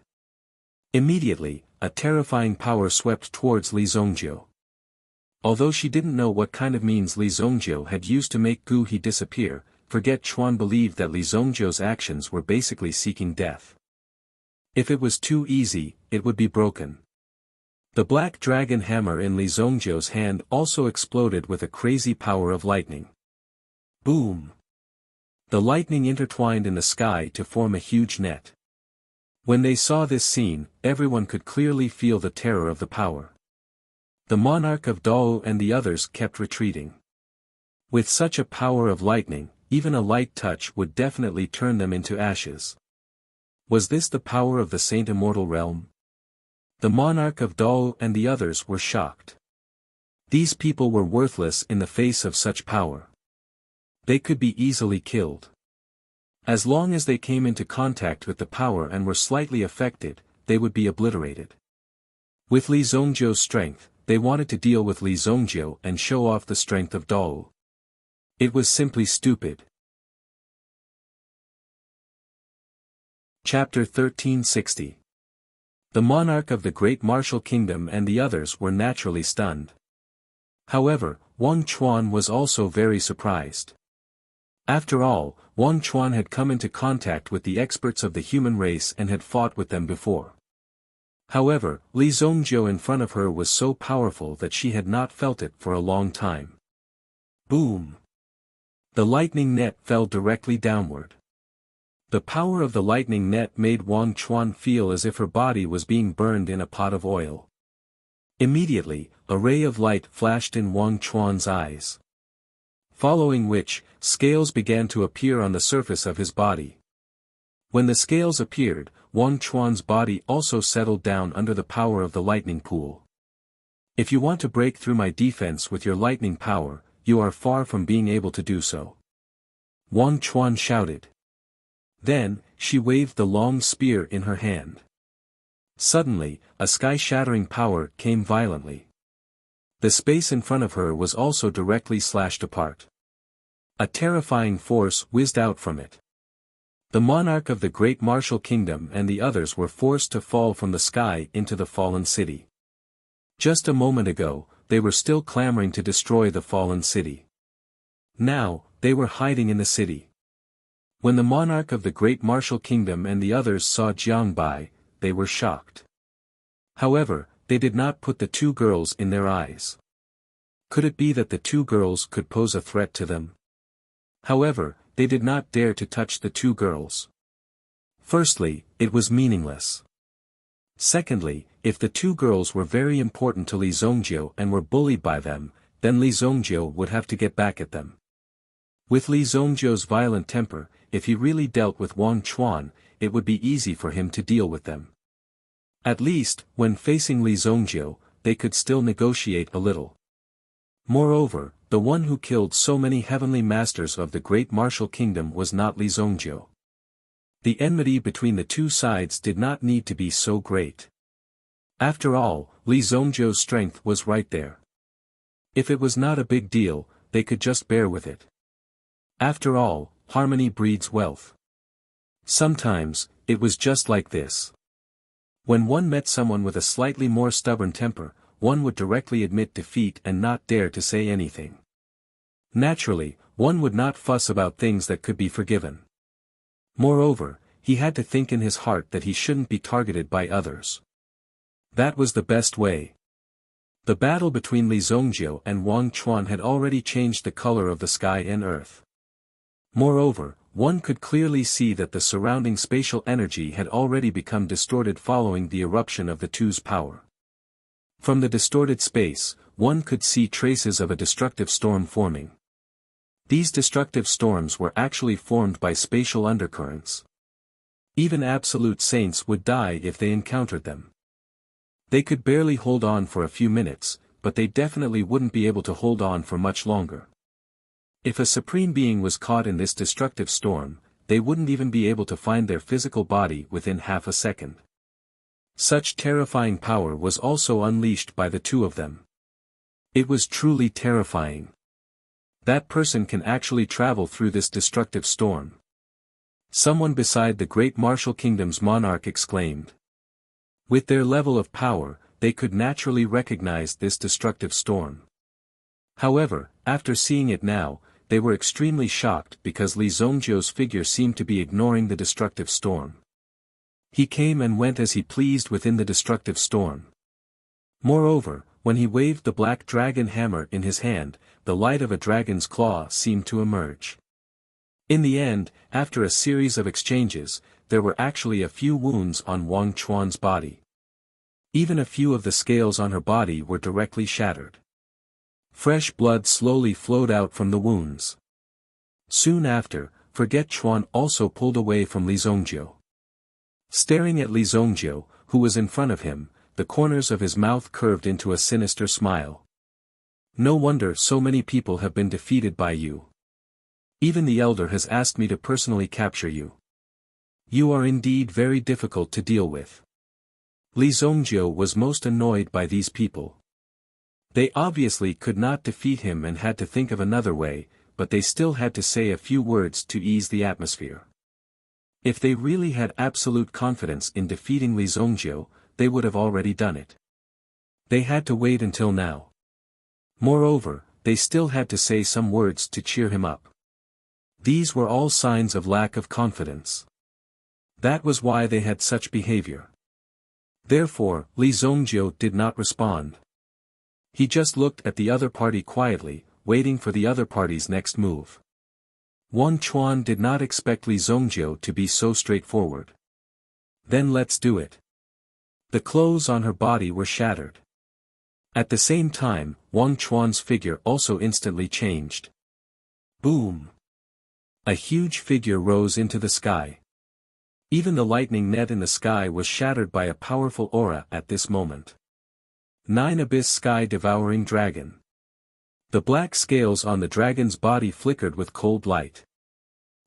Immediately, a terrifying power swept towards Li Zongjiu. Although she didn't know what kind of means Li Zongjiu had used to make Gu He disappear, Forget Chuan believed that Li Zongjiu's actions were basically seeking death. If it was too easy, it would be broken. The black dragon hammer in Li Zongjiu's hand also exploded with a crazy power of lightning. Boom! The lightning intertwined in the sky to form a huge net. When they saw this scene, everyone could clearly feel the terror of the power. The monarch of Dao and the others kept retreating. With such a power of lightning, even a light touch would definitely turn them into ashes. Was this the power of the Saint Immortal Realm? The monarch of Dao and the others were shocked. These people were worthless in the face of such power. They could be easily killed. As long as they came into contact with the power and were slightly affected, they would be obliterated. With Li Zongjiu's strength, they wanted to deal with Li Zongjiu and show off the strength of Dao. It was simply stupid. Chapter 1360. The monarch of the Great Martial Kingdom and the others were naturally stunned. However, Wang Chuan was also very surprised. After all, Wang Chuan had come into contact with the experts of the human race and had fought with them before. However, Li Zongjiu in front of her was so powerful that she had not felt it for a long time. Boom! The lightning net fell directly downward. The power of the lightning net made Wang Chuan feel as if her body was being burned in a pot of oil. Immediately, a ray of light flashed in Wang Chuan's eyes. Following which, scales began to appear on the surface of his body. When the scales appeared, Wang Chuan's body also settled down under the power of the lightning pool. If you want to break through my defense with your lightning power, you are far from being able to do so. Wang Chuan shouted. Then, she waved the long spear in her hand. Suddenly, a sky-shattering power came violently. The space in front of her was also directly slashed apart. A terrifying force whizzed out from it. The monarch of the Great Martial Kingdom and the others were forced to fall from the sky into the fallen city. Just a moment ago, they were still clamoring to destroy the fallen city. Now, they were hiding in the city. When the monarch of the Great Martial Kingdom and the others saw Jiang Bai, they were shocked. However, they did not put the two girls in their eyes. Could it be that the two girls could pose a threat to them? However, they did not dare to touch the two girls. Firstly, it was meaningless. Secondly, if the two girls were very important to Li Zongjiu and were bullied by them, then Li Zongjiu would have to get back at them. With Li Zongjiu's violent temper, if he really dealt with Wang Chuan, it would be easy for him to deal with them. At least, when facing Li Zongjiu, they could still negotiate a little. Moreover, the one who killed so many heavenly masters of the great martial kingdom was not Li Zongjiu. The enmity between the two sides did not need to be so great. After all, Li Zongjiu's strength was right there. If it was not a big deal, they could just bear with it. After all, harmony breeds wealth. Sometimes, it was just like this. When one met someone with a slightly more stubborn temper, one would directly admit defeat and not dare to say anything. Naturally, one would not fuss about things that could be forgiven. Moreover, he had to think in his heart that he shouldn't be targeted by others. That was the best way. The battle between Li Zongjiu and Wang Chuan had already changed the color of the sky and earth. Moreover, one could clearly see that the surrounding spatial energy had already become distorted following the eruption of the two's power. From the distorted space, one could see traces of a destructive storm forming. These destructive storms were actually formed by spatial undercurrents. Even absolute saints would die if they encountered them. They could barely hold on for a few minutes, but they definitely wouldn't be able to hold on for much longer. If a supreme being was caught in this destructive storm, they wouldn't even be able to find their physical body within half a second. Such terrifying power was also unleashed by the two of them. It was truly terrifying. That person can actually travel through this destructive storm. Someone beside the great martial kingdom's monarch exclaimed. With their level of power, they could naturally recognize this destructive storm. However, after seeing it now, they were extremely shocked because Li Zongjiu's figure seemed to be ignoring the destructive storm. He came and went as he pleased within the destructive storm. Moreover, when he waved the black dragon hammer in his hand, the light of a dragon's claw seemed to emerge. In the end, after a series of exchanges, there were actually a few wounds on Wang Chuan's body. Even a few of the scales on her body were directly shattered. Fresh blood slowly flowed out from the wounds. Soon after, Forget Chuan also pulled away from Li Zongjiu. Staring at Li Zongjiu, who was in front of him, the corners of his mouth curved into a sinister smile. No wonder so many people have been defeated by you. Even the elder has asked me to personally capture you. You are indeed very difficult to deal with. Li Zongjiu was most annoyed by these people. They obviously could not defeat him and had to think of another way, but they still had to say a few words to ease the atmosphere. If they really had absolute confidence in defeating Li Zongjiu, they would have already done it. They had to wait until now. Moreover, they still had to say some words to cheer him up. These were all signs of lack of confidence. That was why they had such behavior. Therefore, Li Zongjiu did not respond. He just looked at the other party quietly, waiting for the other party's next move. Wang Chuan did not expect Li Zongjiu to be so straightforward. Then let's do it. The clothes on her body were shattered. At the same time, Wang Chuan's figure also instantly changed. Boom! A huge figure rose into the sky. Even the lightning net in the sky was shattered by a powerful aura at this moment. 9 Abyss Sky Devouring Dragon. The black scales on the dragon's body flickered with cold light.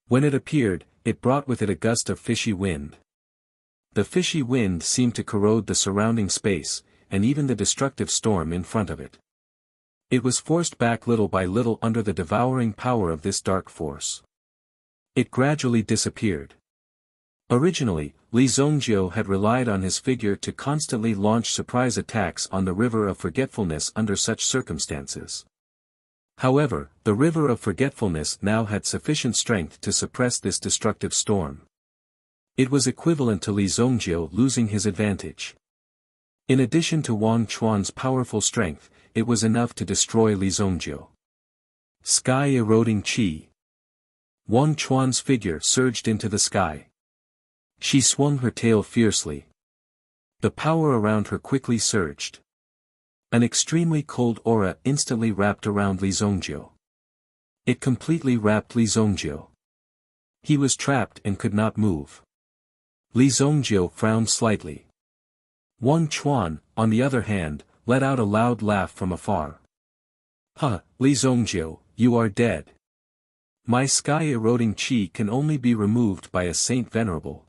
When it appeared, it brought with it a gust of fishy wind. The fishy wind seemed to corrode the surrounding space, and even the destructive storm in front of it. It was forced back little by little under the devouring power of this dark force. It gradually disappeared. Originally, Li Zongjiu had relied on his figure to constantly launch surprise attacks on the River of Forgetfulness under such circumstances. However, the River of Forgetfulness now had sufficient strength to suppress this destructive storm. It was equivalent to Li Zongjiu losing his advantage. In addition to Wang Chuan's powerful strength, it was enough to destroy Li Zongjiu. Sky-eroding qi. Wang Chuan's figure surged into the sky. She swung her tail fiercely. The power around her quickly surged. An extremely cold aura instantly wrapped around Li Zongjiu. It completely wrapped Li Zongjiu. He was trapped and could not move. Li Zongjiu frowned slightly. Wang Chuan, on the other hand, let out a loud laugh from afar. "Huh, Li Zongjiu, you are dead. My sky-eroding qi can only be removed by a saint venerable.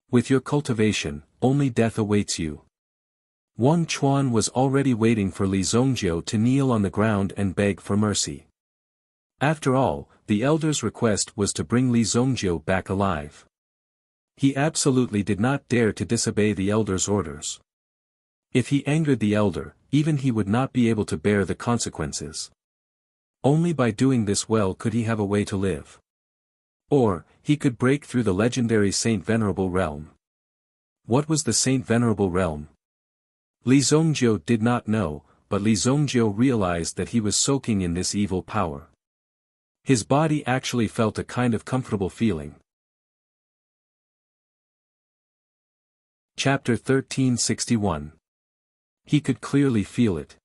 With your cultivation, only death awaits you." Wang Chuan was already waiting for Li Zongjiu to kneel on the ground and beg for mercy. After all, the elder's request was to bring Li Zongjiu back alive. He absolutely did not dare to disobey the elder's orders. If he angered the elder, even he would not be able to bear the consequences. Only by doing this well could he have a way to live. Or, he could break through the legendary Saint Venerable realm. What was the Saint Venerable realm? Li Zongjiu did not know, but Li Zongjiu realized that he was soaking in this evil power. His body actually felt a kind of comfortable feeling. Chapter 1361. He could clearly feel it.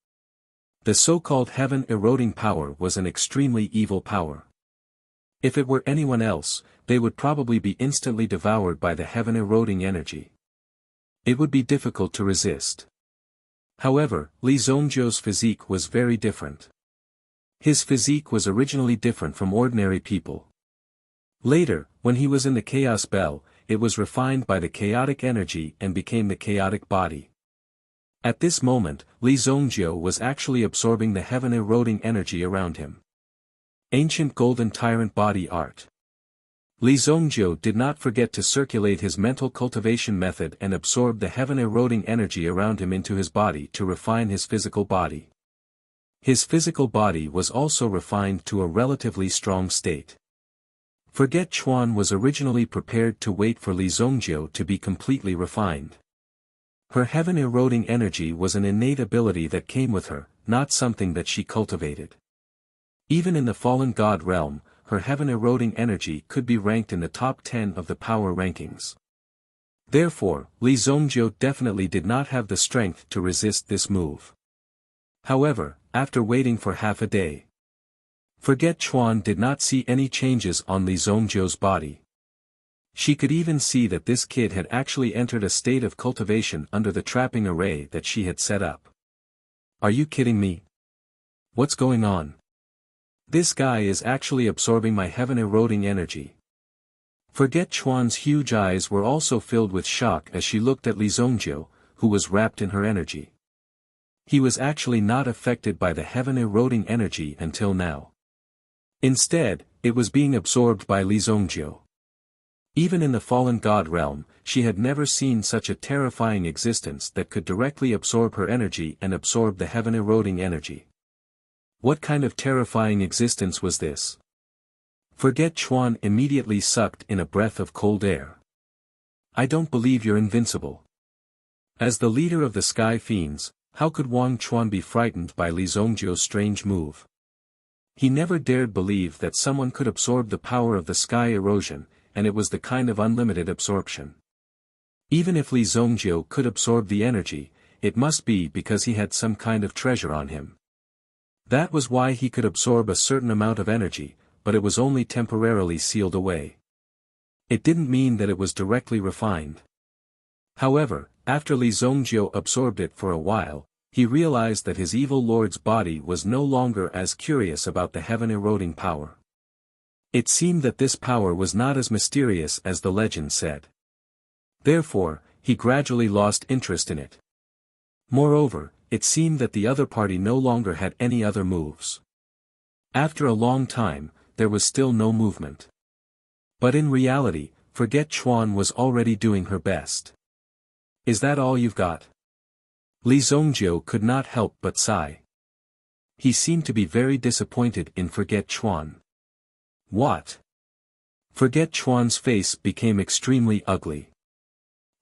The so-called heaven-eroding power was an extremely evil power. If it were anyone else, they would probably be instantly devoured by the heaven-eroding energy. It would be difficult to resist. However, Li Zongjiu's physique was very different. His physique was originally different from ordinary people. Later, when he was in the chaos bell, it was refined by the chaotic energy and became the chaotic body. At this moment, Li Zongjiu was actually absorbing the heaven-eroding energy around him. Ancient Golden Tyrant Body Art. Li Zongjiu did not forget to circulate his mental cultivation method and absorb the heaven-eroding energy around him into his body to refine his physical body. His physical body was also refined to a relatively strong state. Forget Chuan was originally prepared to wait for Li Zongjiu to be completely refined. Her heaven-eroding energy was an innate ability that came with her, not something that she cultivated. Even in the fallen god realm, her heaven-eroding energy could be ranked in the top 10 of the power rankings. Therefore, Li Zongjiu definitely did not have the strength to resist this move. However, after waiting for half a day, Forget Chuan did not see any changes on Li Zongjiu's body. She could even see that this kid had actually entered a state of cultivation under the trapping array that she had set up. Are you kidding me? What's going on? This guy is actually absorbing my heaven-eroding energy. Forget Chuan's huge eyes were also filled with shock as she looked at Li Zongjiu, who was wrapped in her energy. He was actually not affected by the heaven-eroding energy until now. Instead, it was being absorbed by Li Zongjiu. Even in the fallen god realm, she had never seen such a terrifying existence that could directly absorb her energy and absorb the heaven-eroding energy. What kind of terrifying existence was this? Forget Chuan immediately sucked in a breath of cold air. I don't believe you're invincible. As the leader of the Sky Fiends, how could Wang Chuan be frightened by Li Zongjiu's strange move? He never dared believe that someone could absorb the power of the sky erosion, and it was the kind of unlimited absorption. Even if Li Zongjiu could absorb the energy, it must be because he had some kind of treasure on him. That was why he could absorb a certain amount of energy, but it was only temporarily sealed away. It didn't mean that it was directly refined. However, after Li Zongjiu absorbed it for a while, he realized that his evil lord's body was no longer as curious about the heaven-eroding power. It seemed that this power was not as mysterious as the legend said. Therefore, he gradually lost interest in it. Moreover, it seemed that the other party no longer had any other moves. After a long time, there was still no movement. But in reality, Forget Chuan was already doing her best. Is that all you've got? Li Zongjiu could not help but sigh. He seemed to be very disappointed in Forget Chuan. What? Forget Chuan's face became extremely ugly.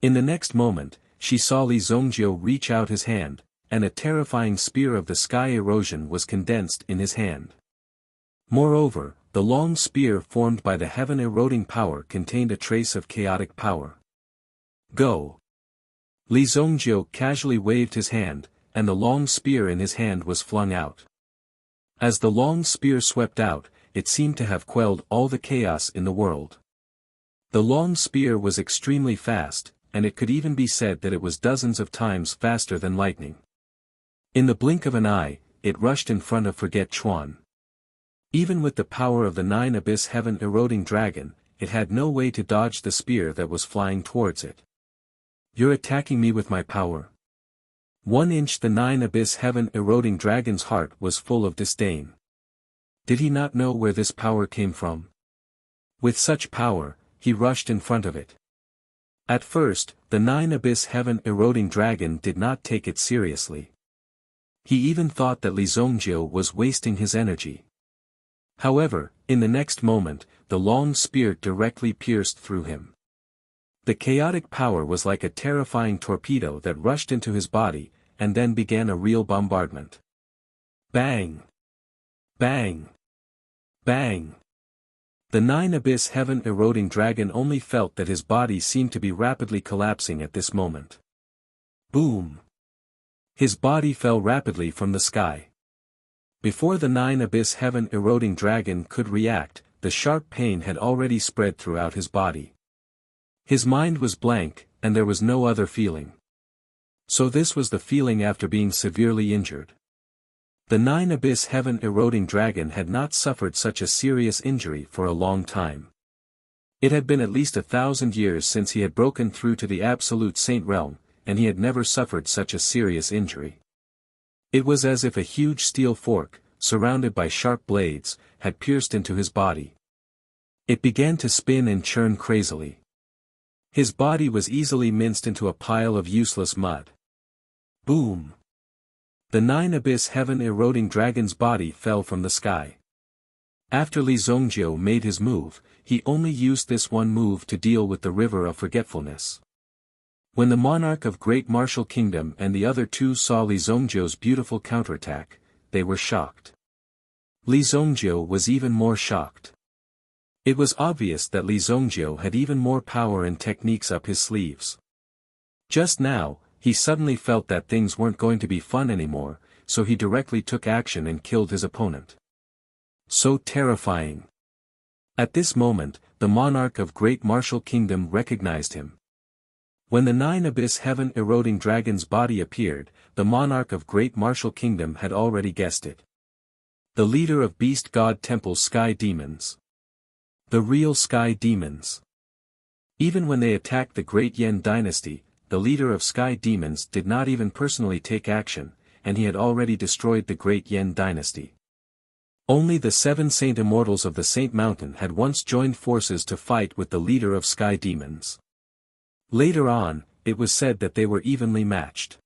In the next moment, she saw Li Zongjiu reach out his hand, and a terrifying spear of the sky erosion was condensed in his hand. Moreover, the long spear formed by the heaven-eroding power contained a trace of chaotic power. Go! Li Zongjiu casually waved his hand, and the long spear in his hand was flung out. As the long spear swept out, it seemed to have quelled all the chaos in the world. The long spear was extremely fast, and it could even be said that it was dozens of times faster than lightning. In the blink of an eye, it rushed in front of Forget Chuan. Even with the power of the 9 Abyss Heaven Eroding Dragon, it had no way to dodge the spear that was flying towards it. "You're attacking me with my power?" 1 inch. The 9 Abyss Heaven Eroding Dragon's heart was full of disdain. Did he not know where this power came from? With such power, he rushed in front of it. At first, the 9 Abyss Heaven Eroding Dragon did not take it seriously. He even thought that Li Zongjiu was wasting his energy. However, in the next moment, the long spear directly pierced through him. The chaotic power was like a terrifying torpedo that rushed into his body, and then began a real bombardment. Bang! Bang! Bang! The 9 Abyss Heaven Eroding Dragon only felt that his body seemed to be rapidly collapsing at this moment. Boom! His body fell rapidly from the sky. Before the 9 Abyss Heaven Eroding Dragon could react, the sharp pain had already spread throughout his body. His mind was blank, and there was no other feeling. So this was the feeling after being severely injured. The 9 Abyss Heaven Eroding Dragon had not suffered such a serious injury for a long time. It had been at least 1,000 years since he had broken through to the Absolute Saint Realm, and he had never suffered such a serious injury. It was as if a huge steel fork, surrounded by sharp blades, had pierced into his body. It began to spin and churn crazily. His body was easily minced into a pile of useless mud. Boom! The 9 Abyss Heaven Eroding Dragon's body fell from the sky. After Li Zongjiu made his move, he only used this one move to deal with the River of Forgetfulness. When the monarch of Great Martial Kingdom and the other two saw Li Zongjiu's beautiful counterattack, they were shocked. Li Zongjiu was even more shocked. It was obvious that Li Zongjiu had even more power and techniques up his sleeves. Just now, he suddenly felt that things weren't going to be fun anymore, so he directly took action and killed his opponent. So terrifying. At this moment, the monarch of Great Martial Kingdom recognized him. When the 9 Abyss Heaven Eroding Dragon's body appeared, the monarch of Great Martial Kingdom had already guessed it. The leader of Beast God Temple's Sky Demons. The real Sky Demons. Even when they attacked the Great Yen Dynasty, the leader of Sky Demons did not even personally take action, and he had already destroyed the Great Yen Dynasty. Only the 7 Saint Immortals of the Saint Mountain had once joined forces to fight with the leader of Sky Demons. Later on, it was said that they were evenly matched.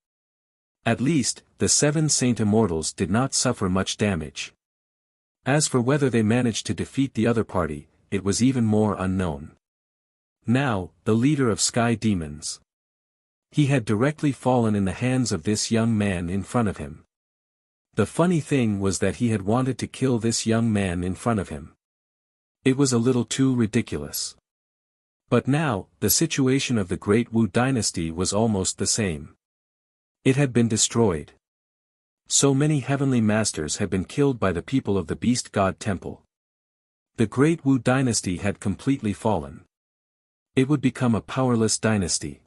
At least, the 7 Saint Immortals did not suffer much damage. As for whether they managed to defeat the other party, it was even more unknown. Now, the leader of Sky Demons. He had directly fallen in the hands of this young man in front of him. The funny thing was that he had wanted to kill this young man in front of him. It was a little too ridiculous. But now, the situation of the Great Wu Dynasty was almost the same. It had been destroyed. So many heavenly masters had been killed by the people of the Beast God Temple. The Great Wu Dynasty had completely fallen. It would become a powerless dynasty.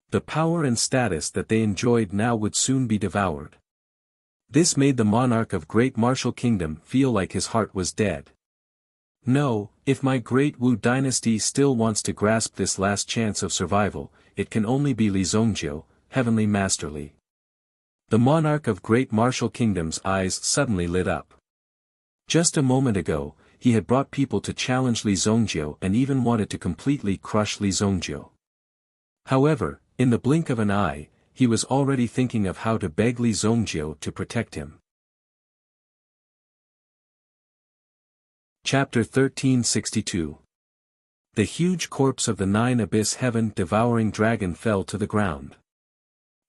The power and status that they enjoyed now would soon be devoured. This made the monarch of Great Martial Kingdom feel like his heart was dead. No, if my Great Wu Dynasty still wants to grasp this last chance of survival, it can only be Li Zongjiu, Heavenly Master Li. The monarch of Great Martial Kingdom's eyes suddenly lit up. Just a moment ago, he had brought people to challenge Li Zongjiu and even wanted to completely crush Li Zongjiu. However, in the blink of an eye, he was already thinking of how to beg Li Zongjiu to protect him. Chapter 1362. The huge corpse of the 9 Abyss Heaven Devouring Dragon fell to the ground.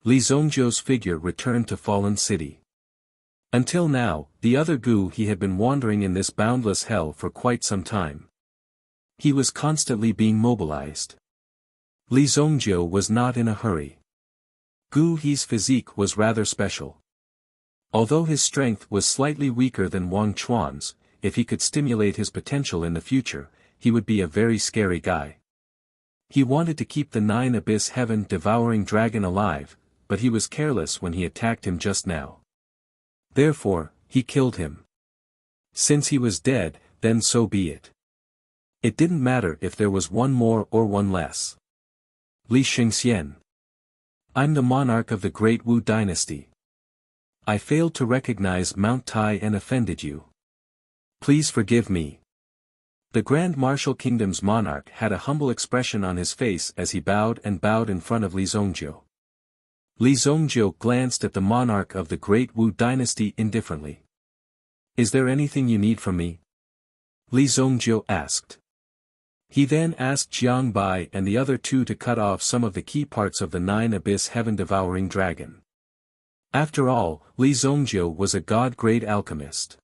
Li Zongjiu's figure returned to Fallen City. Until now, the other Gu he had been wandering in this boundless hell for quite some time. He was constantly being mobilized. Li Zongjiu was not in a hurry. Gu He's physique was rather special. Although his strength was slightly weaker than Wang Chuan's, if he could stimulate his potential in the future, he would be a very scary guy. He wanted to keep the 9 Abyss Heaven devouring dragon alive, but he was careless when he attacked him just now. Therefore, he killed him. Since he was dead, then so be it. It didn't matter if there was one more or one less. Li Xingxian. I'm the monarch of the Great Wu dynasty. I failed to recognize Mount Tai and offended you. Please forgive me. The Grand Martial Kingdom's monarch had a humble expression on his face as he bowed in front of Li Zongjiu. Li Zongjiu glanced at the monarch of the Great Wu dynasty indifferently. Is there anything you need from me? Li Zongjiu asked. He then asked Jiang Bai and the other two to cut off some of the key parts of the 9 Abyss Heaven-devouring dragon. After all, Li Zongjiu was a god-grade alchemist.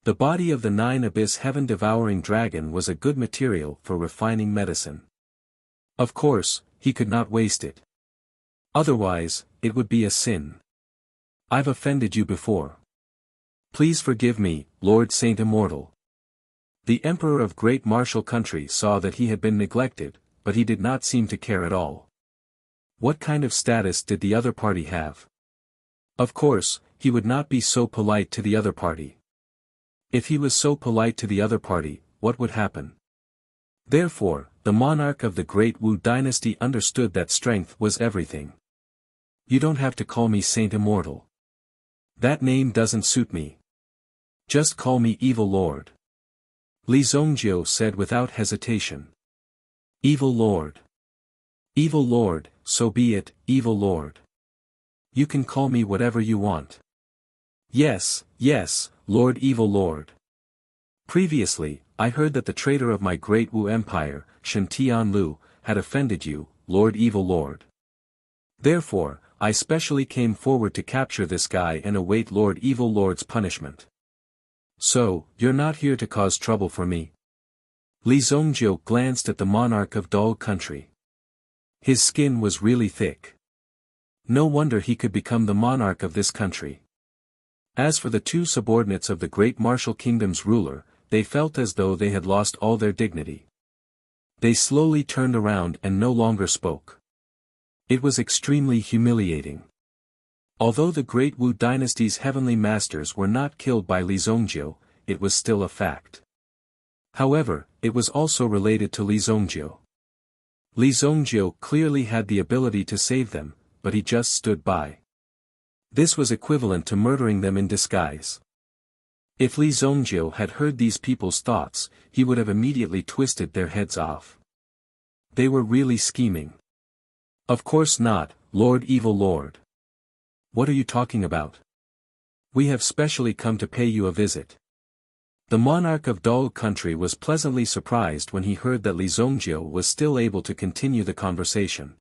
The body of the 9 Abyss Heaven-devouring dragon was a good material for refining medicine. Of course, he could not waste it. Otherwise, it would be a sin. I've offended you before. Please forgive me, Lord Saint Immortal. The Emperor of Great Martial Country saw that he had been neglected, but he did not seem to care at all. What kind of status did the other party have? Of course, he would not be so polite to the other party. If he was so polite to the other party, what would happen? Therefore, the monarch of the Great Wu dynasty understood that strength was everything. You don't have to call me Saint Immortal. That name doesn't suit me. Just call me Evil Lord. Li Zongjiu said without hesitation. Evil Lord. Evil Lord, so be it, Evil Lord. You can call me whatever you want. Yes, yes, Lord Evil Lord. Previously, I heard that the traitor of my Great Wu Empire, Shen Tianlu, had offended you, Lord Evil Lord. Therefore, I specially came forward to capture this guy and await Lord Evil Lord's punishment. So, you're not here to cause trouble for me? Li Zongjiu glanced at the monarch of Dao country. His skin was really thick. No wonder he could become the monarch of this country. As for the two subordinates of the Great Martial Kingdom's ruler, they felt as though they had lost all their dignity. They slowly turned around and no longer spoke. It was extremely humiliating. Although the Great Wu dynasty's heavenly masters were not killed by Li Zongjiu, it was still a fact. However, it was also related to Li Zongjiu. Li Zongjiu clearly had the ability to save them, but he just stood by. This was equivalent to murdering them in disguise. If Li Zongjiu had heard these people's thoughts, he would have immediately twisted their heads off. They were really scheming. Of course not, Lord Evil Lord. What are you talking about? We have specially come to pay you a visit. The monarch of Dao country was pleasantly surprised when he heard that Li Zongjiu was still able to continue the conversation.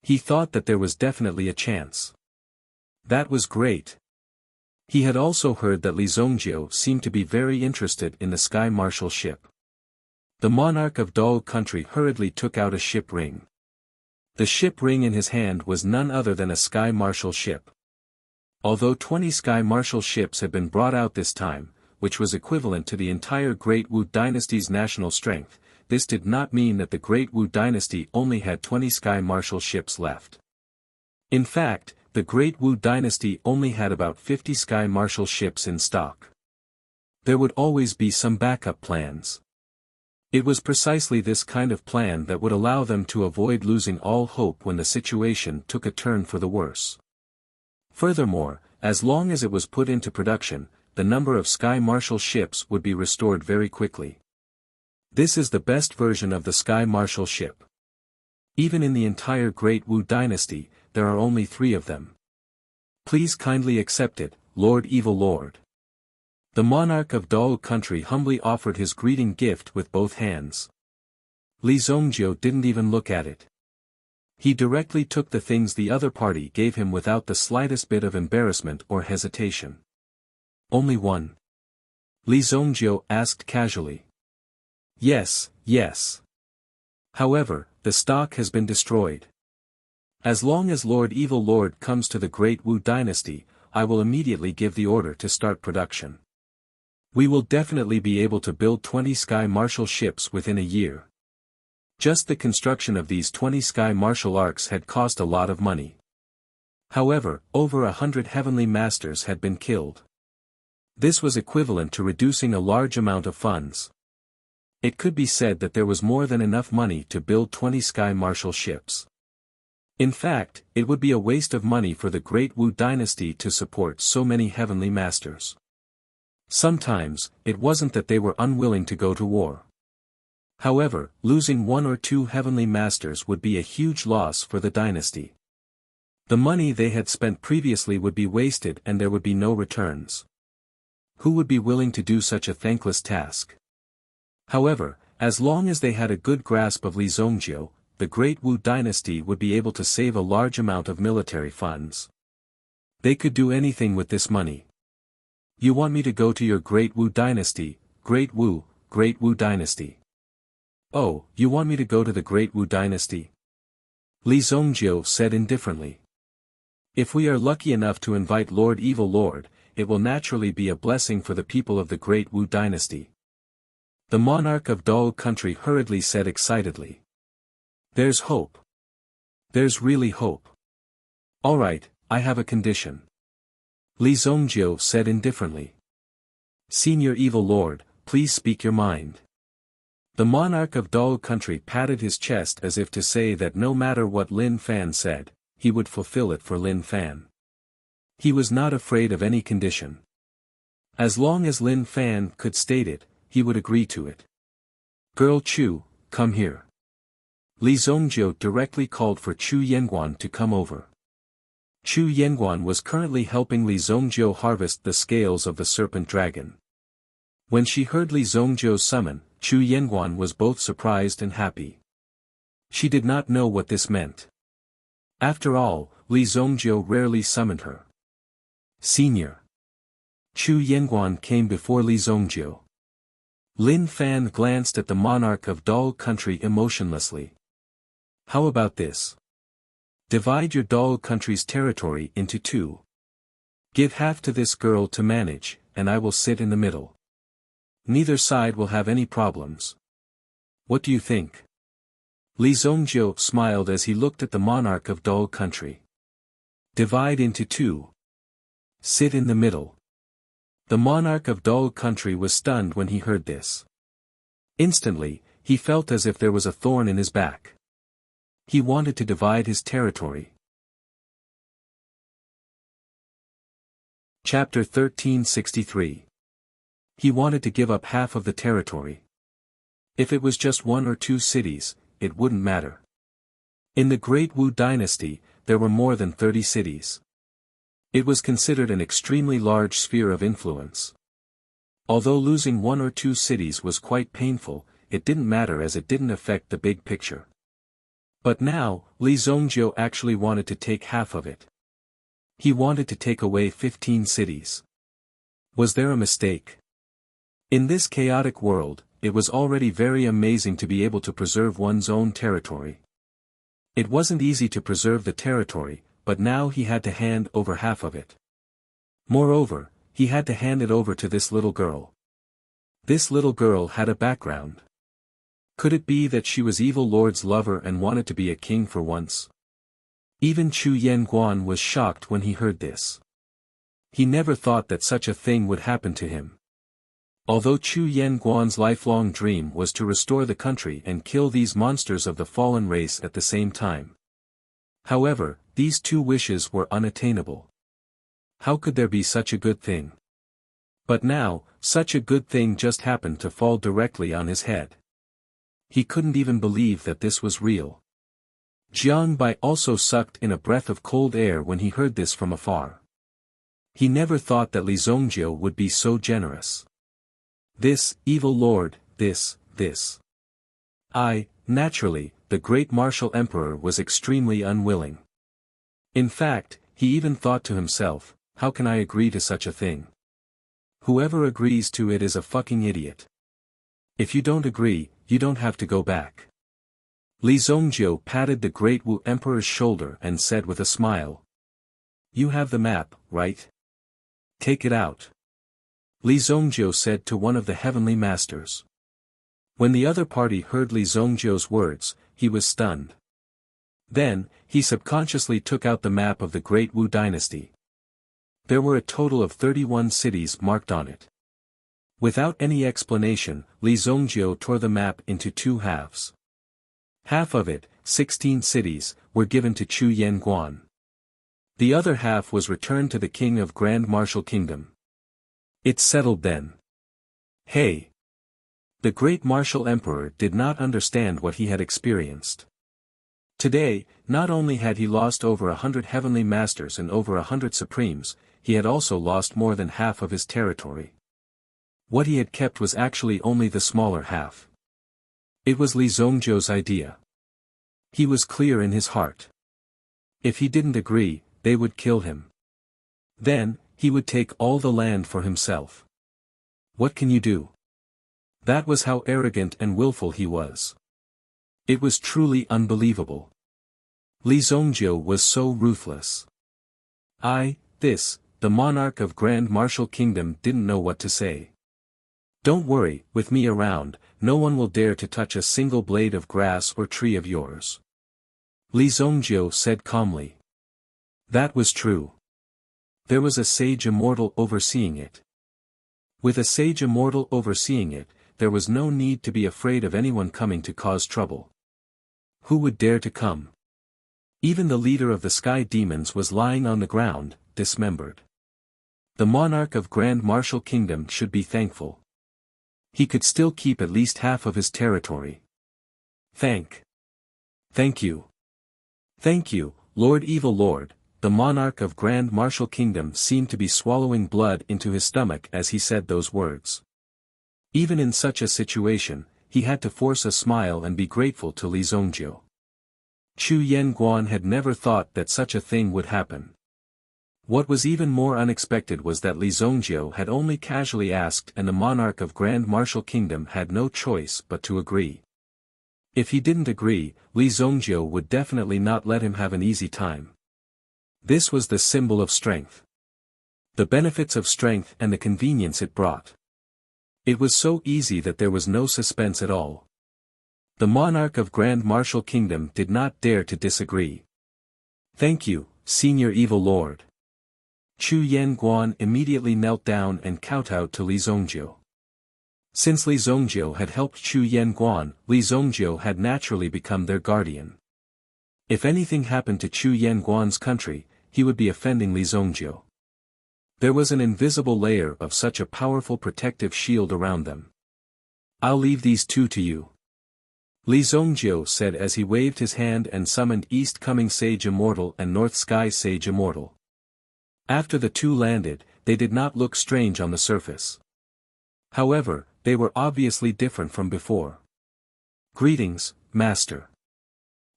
He thought that there was definitely a chance. That was great. He had also heard that Li Zongjiu seemed to be very interested in the Sky Marshal ship. The monarch of Dao country hurriedly took out a ship ring. The ship ring in his hand was none other than a Sky Marshal ship. Although 20 Sky Marshal ships had been brought out this time, which was equivalent to the entire Great Wu dynasty's national strength, this did not mean that the Great Wu dynasty only had 20 Sky Marshal ships left. In fact, the Great Wu dynasty only had about 50 Sky Marshal ships in stock. There would always be some backup plans. It was precisely this kind of plan that would allow them to avoid losing all hope when the situation took a turn for the worse. Furthermore, as long as it was put into production, the number of Sky Marshal ships would be restored very quickly. This is the best version of the Sky Marshal ship. Even in the entire Great Wu dynasty, there are only 3 of them. Please kindly accept it, Lord Evil Lord. The monarch of Dao country humbly offered his greeting gift with both hands. Li Zongjiu didn't even look at it. He directly took the things the other party gave him without the slightest bit of embarrassment or hesitation. Only one? Li Zongjiu asked casually. Yes, yes. However, the stock has been destroyed. As long as Lord Evil Lord comes to the Great Wu dynasty, I will immediately give the order to start production. We will definitely be able to build 20 Sky Marshal ships within a year. Just the construction of these 20 Sky Marshal arcs had cost a lot of money. However, over 100 heavenly masters had been killed. This was equivalent to reducing a large amount of funds. It could be said that there was more than enough money to build 20 Sky Marshal ships. In fact, it would be a waste of money for the Great Wu dynasty to support so many heavenly masters. Sometimes, it wasn't that they were unwilling to go to war. However, losing one or two heavenly masters would be a huge loss for the dynasty. The money they had spent previously would be wasted and there would be no returns. Who would be willing to do such a thankless task? However, as long as they had a good grasp of Li Zongjiu, the Great Wu dynasty would be able to save a large amount of military funds. They could do anything with this money. You want me to go to your Great Wu dynasty, Great Wu dynasty. Oh, you want me to go to the Great Wu dynasty? Li Zongjiu said indifferently. If we are lucky enough to invite Lord Evil Lord, it will naturally be a blessing for the people of the Great Wu dynasty. The monarch of Dao country hurriedly said excitedly. There's hope. There's really hope. Alright, I have a condition. Li Zongjiu said indifferently. Senior Evil Lord, please speak your mind. The monarch of Dao country patted his chest as if to say that no matter what Lin Fan said, he would fulfill it for Lin Fan. He was not afraid of any condition. As long as Lin Fan could state it, he would agree to it. Girl Chu, come here. Li Zongjiu directly called for Chu Yenguan to come over. Chu Yenguan was currently helping Li Zongjiu harvest the scales of the serpent dragon. When she heard Li Zongjiu's summon, Chu Yenguan was both surprised and happy. She did not know what this meant. After all, Li Zongjiu rarely summoned her. Senior. Chu Yenguan came before Li Zongjiu. Lin Fan glanced at the monarch of Dao country emotionlessly. How about this? Divide your Dao country's territory into two. Give half to this girl to manage, and I will sit in the middle. Neither side will have any problems. What do you think? Li Zongjiu smiled as he looked at the monarch of Dao country. Divide into two. Sit in the middle. The monarch of Dao country was stunned when he heard this. Instantly, he felt as if there was a thorn in his back. He wanted to divide his territory. Chapter 1363. He wanted to give up half of the territory. If it was just one or two cities, it wouldn't matter. In the Great Wu dynasty, there were more than 30 cities. It was considered an extremely large sphere of influence. Although losing one or two cities was quite painful, it didn't matter as it didn't affect the big picture. But now, Li Zongjiu actually wanted to take half of it. He wanted to take away 15 cities. Was there a mistake? In this chaotic world, it was already very amazing to be able to preserve one's own territory. It wasn't easy to preserve the territory, but now he had to hand over half of it. Moreover, he had to hand it over to this little girl. This little girl had a background. Could it be that she was Evil Lord's lover and wanted to be a king for once? Even Chu Yenguan was shocked when he heard this. He never thought that such a thing would happen to him. Although Chu Yenguan's lifelong dream was to restore the country and kill these monsters of the fallen race at the same time. However, these two wishes were unattainable. How could there be such a good thing? But now, such a good thing just happened to fall directly on his head. He couldn't even believe that this was real. Jiang Bai also sucked in a breath of cold air when he heard this from afar. He never thought that Li Zongjiu would be so generous. This, Evil Lord, this. Naturally, the great martial emperor was extremely unwilling. In fact, he even thought to himself, how can I agree to such a thing? Whoever agrees to it is a fucking idiot. If you don't agree, you don't have to go back. Li Zongjiu patted the Great Wu Emperor's shoulder and said with a smile. You have the map, right? Take it out. Li Zongjiu said to one of the heavenly masters. When the other party heard Li Zongjiu's words, he was stunned. Then, he subconsciously took out the map of the Great Wu dynasty. There were a total of 31 cities marked on it. Without any explanation, Li Zongjiu tore the map into two halves. Half of it, 16 cities, were given to Chu Yanguan. The other half was returned to the king of Grand Martial Kingdom. It's settled then. Hey! The great martial emperor did not understand what he had experienced. Today, not only had he lost over 100 heavenly masters and over 100 supremes, he had also lost more than half of his territory. What he had kept was actually only the smaller half. It was Li Zongjiu's idea. He was clear in his heart. If he didn't agree, they would kill him. Then, he would take all the land for himself. What can you do? That was how arrogant and willful he was. It was truly unbelievable. Li Zongjiu was so ruthless. The monarch of Grand Martial Kingdom didn't know what to say. Don't worry, with me around, no one will dare to touch a single blade of grass or tree of yours. Li Zongjiu said calmly. That was true. There was a sage immortal overseeing it. With a sage immortal overseeing it, there was no need to be afraid of anyone coming to cause trouble. Who would dare to come? Even the leader of the sky demons was lying on the ground, dismembered. The monarch of Grand Martial Kingdom should be thankful. He could still keep at least half of his territory. Thank you. Thank you, Lord Evil Lord. The monarch of Grand Martial Kingdom seemed to be swallowing blood into his stomach as he said those words. Even in such a situation, he had to force a smile and be grateful to Li Zongjiu. Chu Yanguan had never thought that such a thing would happen. What was even more unexpected was that Li Zongjiu had only casually asked and the monarch of Grand Martial Kingdom had no choice but to agree. If he didn't agree, Li Zongjiu would definitely not let him have an easy time. This was the symbol of strength. The benefits of strength and the convenience it brought. It was so easy that there was no suspense at all. The monarch of Grand Martial Kingdom did not dare to disagree. Thank you, Senior Evil Lord. Chu Yanguan immediately knelt down and kowtowed to Li Zongjiu. Since Li Zongjiu had helped Chu Yanguan, Li Zongjiu had naturally become their guardian. If anything happened to Chu Yanguan's country, he would be offending Li Zongjiu. There was an invisible layer of such a powerful protective shield around them. I'll leave these two to you. Li Zongjiu said as he waved his hand and summoned East Coming Sage Immortal and North Sky Sage Immortal. After the two landed, they did not look strange on the surface. However, they were obviously different from before. Greetings, Master.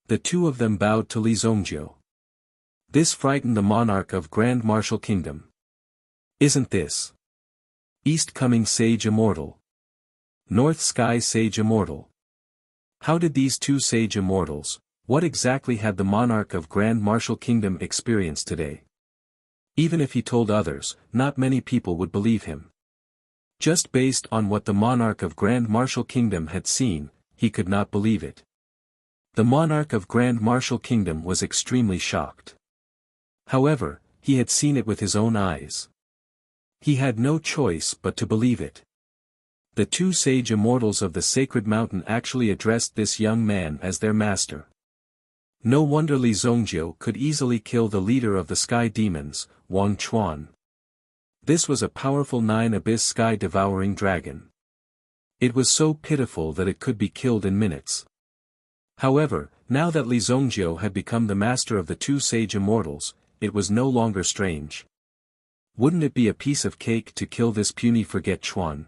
The two of them bowed to Li Zongjiu. This frightened the monarch of Grand Martial Kingdom. Isn't this East Coming Sage Immortal? North Sky Sage Immortal? How did these two Sage Immortals, what exactly had the monarch of Grand Martial Kingdom experienced today? Even if he told others, not many people would believe him. Just based on what the monarch of Grand Martial Kingdom had seen, he could not believe it. The monarch of Grand Martial Kingdom was extremely shocked. However, he had seen it with his own eyes. He had no choice but to believe it. The two sage immortals of the sacred mountain actually addressed this young man as their master. No wonder Li Zongjiu could easily kill the leader of the sky demons, Wang Chuan. This was a powerful 9-abyss sky-devouring dragon. It was so pitiful that it could be killed in minutes. However, now that Li Zongjiu had become the master of the two sage immortals, it was no longer strange. Wouldn't it be a piece of cake to kill this puny forget Chuan?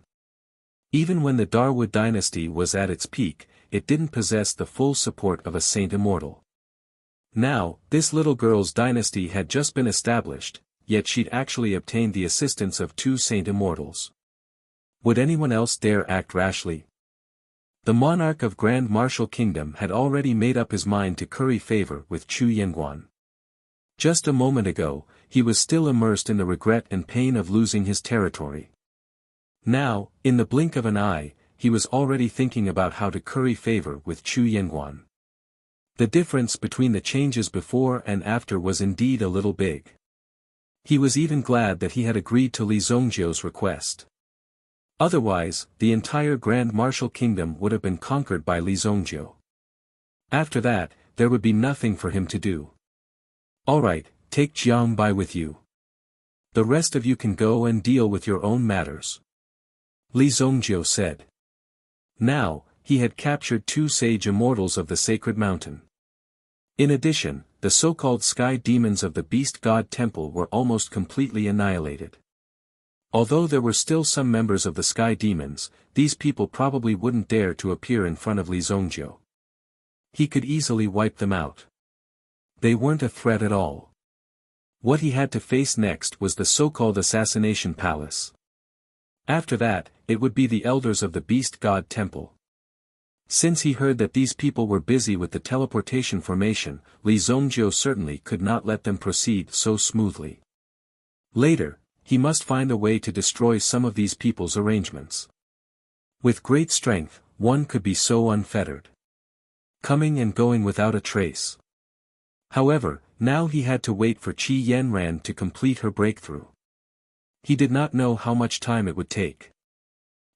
Even when the Darwood dynasty was at its peak, it didn't possess the full support of a saint immortal. Now, this little girl's dynasty had just been established, yet she'd actually obtained the assistance of two saint immortals. Would anyone else dare act rashly? The monarch of Grand Martial Kingdom had already made up his mind to curry favor with Chu Yanguan. Just a moment ago, he was still immersed in the regret and pain of losing his territory. Now, in the blink of an eye, he was already thinking about how to curry favor with Chu Yanguan. The difference between the changes before and after was indeed a little big. He was even glad that he had agreed to Li Zongjiu's request. Otherwise, the entire Grand Martial Kingdom would have been conquered by Li Zongjiu. After that, there would be nothing for him to do. Alright, take Jiang Bai with you. The rest of you can go and deal with your own matters. Li Zongjiu said. Now, he had captured 2 sage immortals of the sacred mountain. In addition, the so-called sky demons of the beast god temple were almost completely annihilated. Although there were still some members of the sky demons, these people probably wouldn't dare to appear in front of Li Zongjiu. He could easily wipe them out. They weren't a threat at all. What he had to face next was the so-called assassination palace. After that, it would be the elders of the beast god temple. Since he heard that these people were busy with the teleportation formation, Li Zongjiu certainly could not let them proceed so smoothly. Later, he must find a way to destroy some of these people's arrangements. With great strength, one could be so unfettered. Coming and going without a trace. However, now he had to wait for Qi Yanran to complete her breakthrough. He did not know how much time it would take.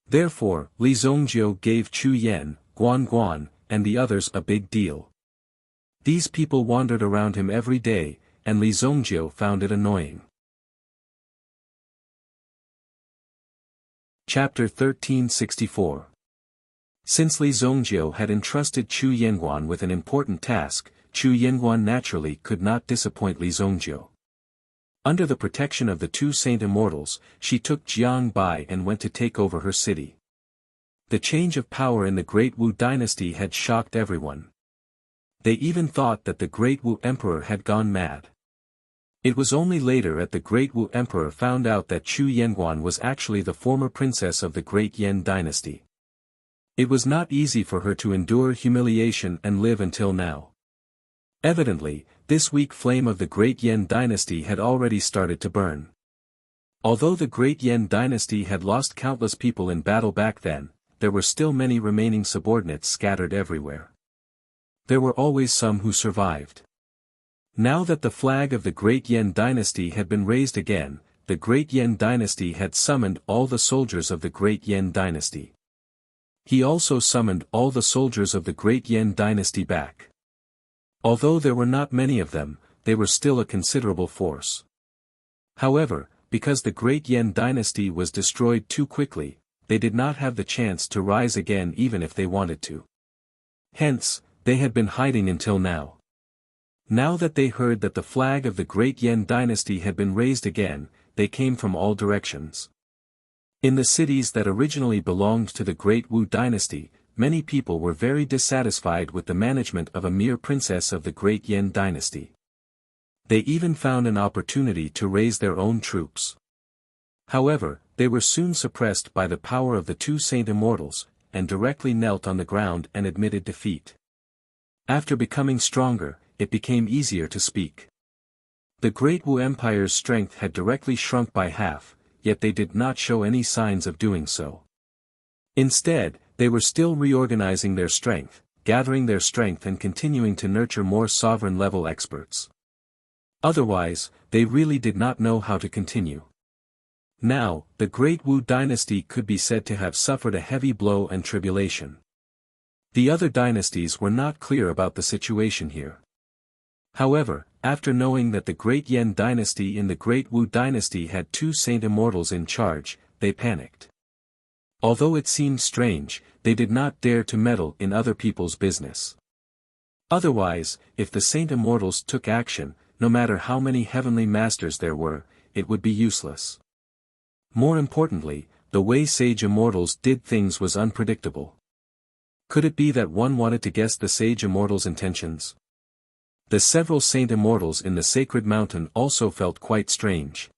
Therefore, Li Zongjiu gave Chu Yan, Guan Guan, and the others a big deal. These people wandered around him every day, and Li Zongjiu found it annoying. Chapter 1364. Since Li Zongjiu had entrusted Chu Yanguan with an important task, Chu Yanguan naturally could not disappoint Li Zongjiu. Under the protection of the 2 saint immortals, she took Jiang Bai and went to take over her city. The change of power in the Great Wu dynasty had shocked everyone. They even thought that the Great Wu Emperor had gone mad. It was only later that the Great Wu Emperor found out that Chu Yanguan was actually the former princess of the Great Yan dynasty. It was not easy for her to endure humiliation and live until now. Evidently, this weak flame of the Great Yan dynasty had already started to burn. Although the Great Yan dynasty had lost countless people in battle back then, there were still many remaining subordinates scattered everywhere. There were always some who survived. Now that the flag of the Great Yan dynasty had been raised again, the Great Yan dynasty had summoned all the soldiers of the Great Yan dynasty. He also summoned all the soldiers of the Great Yan dynasty back. Although there were not many of them, they were still a considerable force. However, because the Great Yan dynasty was destroyed too quickly, they did not have the chance to rise again even if they wanted to. Hence, they had been hiding until now. Now that they heard that the flag of the Great Yan dynasty had been raised again, they came from all directions. In the cities that originally belonged to the Great Wu dynasty, many people were very dissatisfied with the management of a mere princess of the Great Yan dynasty. They even found an opportunity to raise their own troops. However, they were soon suppressed by the power of the 2 saint immortals, and directly knelt on the ground and admitted defeat. After becoming stronger, it became easier to speak. The Great Wu Empire's strength had directly shrunk by half, yet they did not show any signs of doing so. Instead, they were still reorganizing their strength, gathering their strength and continuing to nurture more sovereign-level experts. Otherwise, they really did not know how to continue. Now, the Great Wu dynasty could be said to have suffered a heavy blow and tribulation. The other dynasties were not clear about the situation here. However, after knowing that the Great Yan dynasty and the Great Wu dynasty had 2 saint immortals in charge, they panicked. Although it seemed strange, they did not dare to meddle in other people's business. Otherwise, if the saint immortals took action, no matter how many heavenly masters there were, it would be useless. More importantly, the way sage immortals did things was unpredictable. Could it be that one wanted to guess the sage immortals' intentions? The several saint immortals in the sacred mountain also felt quite strange.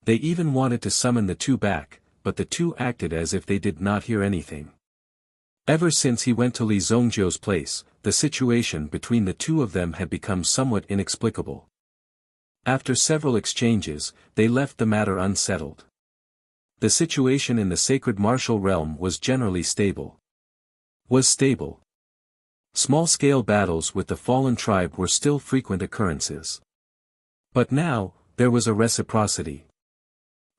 They even wanted to summon the 2 back, but the 2 acted as if they did not hear anything. Ever since he went to Li Zongjiu's place, the situation between the 2 of them had become somewhat inexplicable. After several exchanges, they left the matter unsettled. The situation in the sacred martial realm was generally stable. Small-scale battles with the fallen tribe were still frequent occurrences. But now, there was a reciprocity.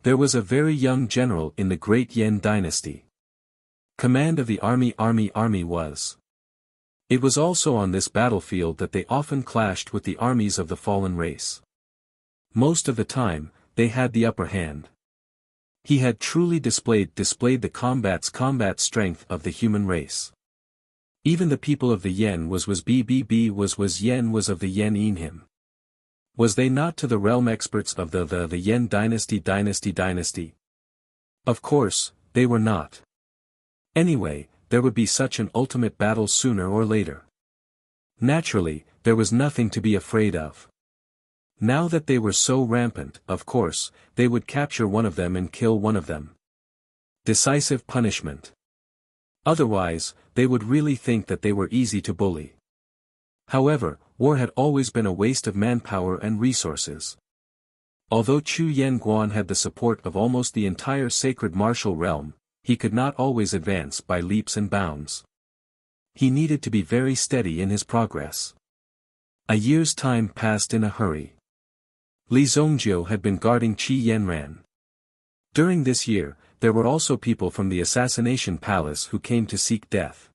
There was a very young general in the great Yen dynasty. Command of the army was. It was also on this battlefield that they often clashed with the armies of the fallen race. Most of the time, they had the upper hand. He had truly displayed the combat strength of the human race. Even the people of the Yen was Yen was of the Yen in him. Was they not to the realm experts of the Yen dynasty? Of course, they were not. Anyway, there would be such an ultimate battle sooner or later. Naturally, there was nothing to be afraid of. Now that they were so rampant, of course, they would capture one of them and kill one of them. Decisive punishment. Otherwise, they would really think that they were easy to bully. However, war had always been a waste of manpower and resources. Although Chu Yen Guan had the support of almost the entire sacred martial realm, he could not always advance by leaps and bounds. He needed to be very steady in his progress. A year's time passed in a hurry. Li Zongjiu had been guarding Qi Yanran. During this year, there were also people from the assassination palace who came to seek death.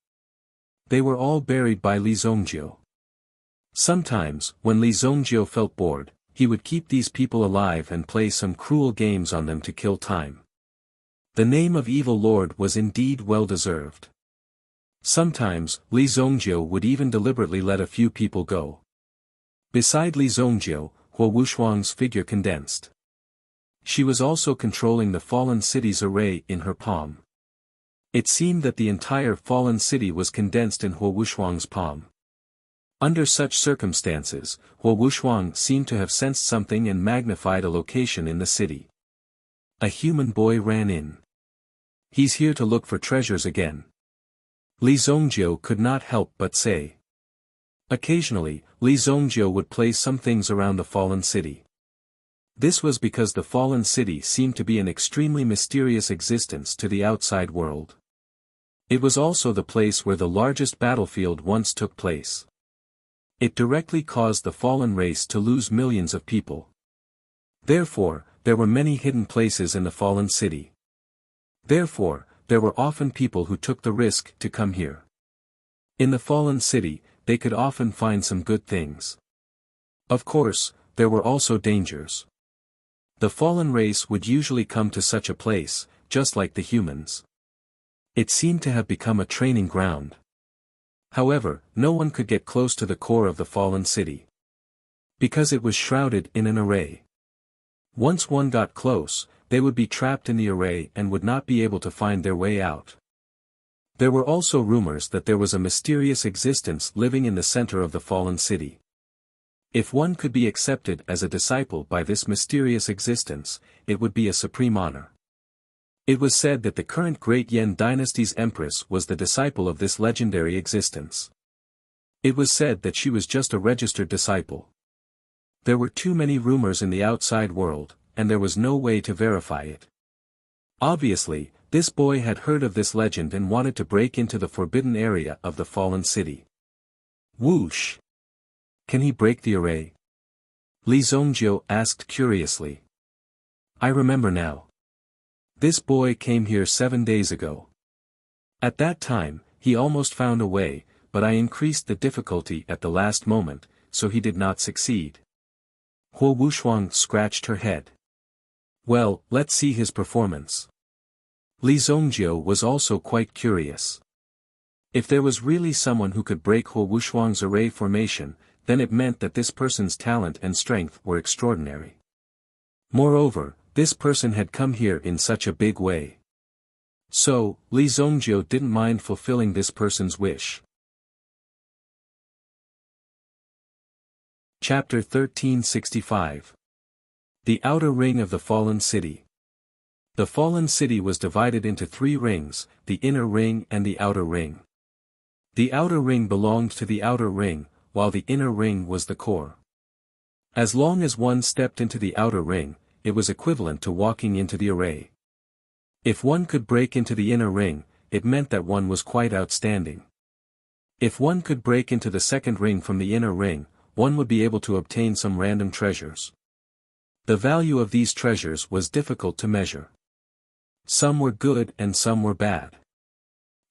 They were all buried by Li Zongjiu. Sometimes, when Li Zongjiu felt bored, he would keep these people alive and play some cruel games on them to kill time. The name of evil lord was indeed well deserved. Sometimes, Li Zongjiu would even deliberately let a few people go. Beside Li Zongjiu, Huo Wushuang's figure condensed. She was also controlling the fallen city's array in her palm. It seemed that the entire fallen city was condensed in Huo Wushuang's palm. Under such circumstances, Huo Wushuang seemed to have sensed something and magnified a location in the city. A human boy ran in. He's here to look for treasures again. Li Zongjiu could not help but say. Occasionally, Li Zongjiu would place some things around the fallen city. This was because the fallen city seemed to be an extremely mysterious existence to the outside world. It was also the place where the largest battlefield once took place. It directly caused the fallen race to lose millions of people. Therefore, there were many hidden places in the fallen city. Therefore, there were often people who took the risk to come here. In the fallen city, they could often find some good things. Of course, there were also dangers. The fallen race would usually come to such a place, just like the humans. It seemed to have become a training ground. However, no one could get close to the core of the fallen city. Because it was shrouded in an array. Once one got close, they would be trapped in the array and would not be able to find their way out. There were also rumors that there was a mysterious existence living in the center of the fallen city. If one could be accepted as a disciple by this mysterious existence, it would be a supreme honor. It was said that the current Great Yen dynasty's empress was the disciple of this legendary existence. It was said that she was just a registered disciple. There were too many rumors in the outside world, and there was no way to verify it. Obviously, this boy had heard of this legend and wanted to break into the forbidden area of the fallen city. Whoosh! Can he break the array? Li Zongjiu asked curiously. I remember now. This boy came here 7 days ago. At that time, he almost found a way, but I increased the difficulty at the last moment, so he did not succeed. Huo Wushuang scratched her head. Well, let's see his performance. Li Zongjiu was also quite curious. If there was really someone who could break Huo Wushuang's array formation, then it meant that this person's talent and strength were extraordinary. Moreover, this person had come here in such a big way. So, Li Zongjiu didn't mind fulfilling this person's wish. Chapter 1365. The Outer Ring of the Fallen City. The fallen city was divided into 3 rings, the inner ring and the outer ring. The outer ring belonged to the outer ring, while the inner ring was the core. As long as one stepped into the outer ring, it was equivalent to walking into the array. If one could break into the inner ring, it meant that one was quite outstanding. If one could break into the second ring from the inner ring, one would be able to obtain some random treasures. The value of these treasures was difficult to measure. Some were good and some were bad.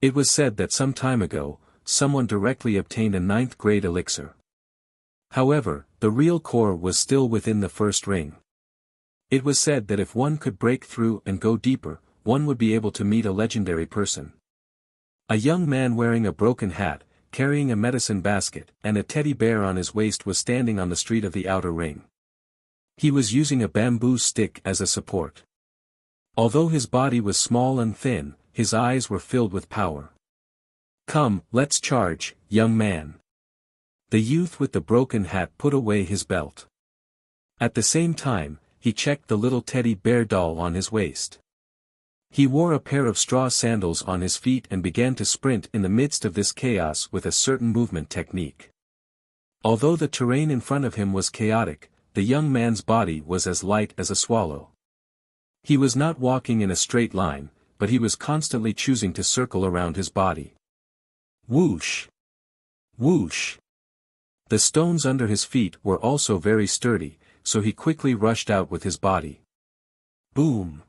It was said that some time ago, someone directly obtained a 9th grade elixir. However, the real core was still within the first ring. It was said that if one could break through and go deeper, one would be able to meet a legendary person. A young man wearing a broken hat, carrying a medicine basket, and a teddy bear on his waist was standing on the street of the outer ring. He was using a bamboo stick as a support. Although his body was small and thin, his eyes were filled with power. "Come, let's charge, young man." The youth with the broken hat put away his belt. At the same time, he checked the little teddy bear doll on his waist. He wore a pair of straw sandals on his feet and began to sprint in the midst of this chaos with a certain movement technique. Although the terrain in front of him was chaotic, the young man's body was as light as a swallow. He was not walking in a straight line, but he was constantly choosing to circle around his body. Whoosh! Whoosh! The stones under his feet were also very sturdy, so he quickly rushed out with his body. Boom!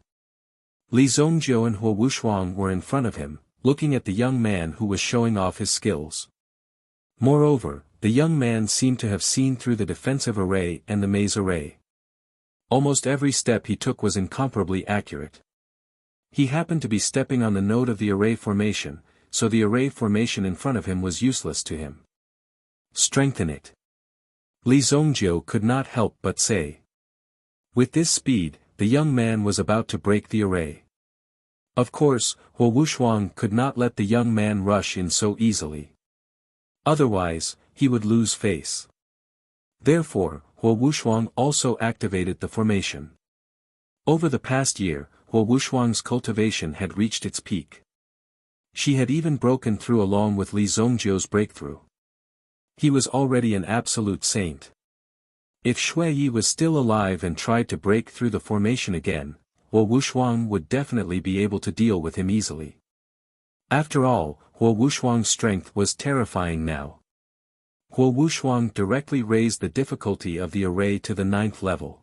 Li Zhongjiu and Huo Wushuang were in front of him, looking at the young man who was showing off his skills. Moreover, the young man seemed to have seen through the defensive array and the maze array. Almost every step he took was incomparably accurate. He happened to be stepping on the node of the array formation, so the array formation in front of him was useless to him. Strengthen it. Li Zhongjiu could not help but say. With this speed, the young man was about to break the array. Of course, Huo Wushuang could not let the young man rush in so easily. Otherwise, he would lose face. Therefore, Huo Wushuang also activated the formation. Over the past year, Huo Wushuang's cultivation had reached its peak. She had even broken through along with Li Zhongjiu's breakthrough. He was already an absolute saint. If Shui Yi was still alive and tried to break through the formation again, Huo Wushuang would definitely be able to deal with him easily. After all, Huo Wushuang's strength was terrifying now. Huo Wushuang directly raised the difficulty of the array to the 9th level.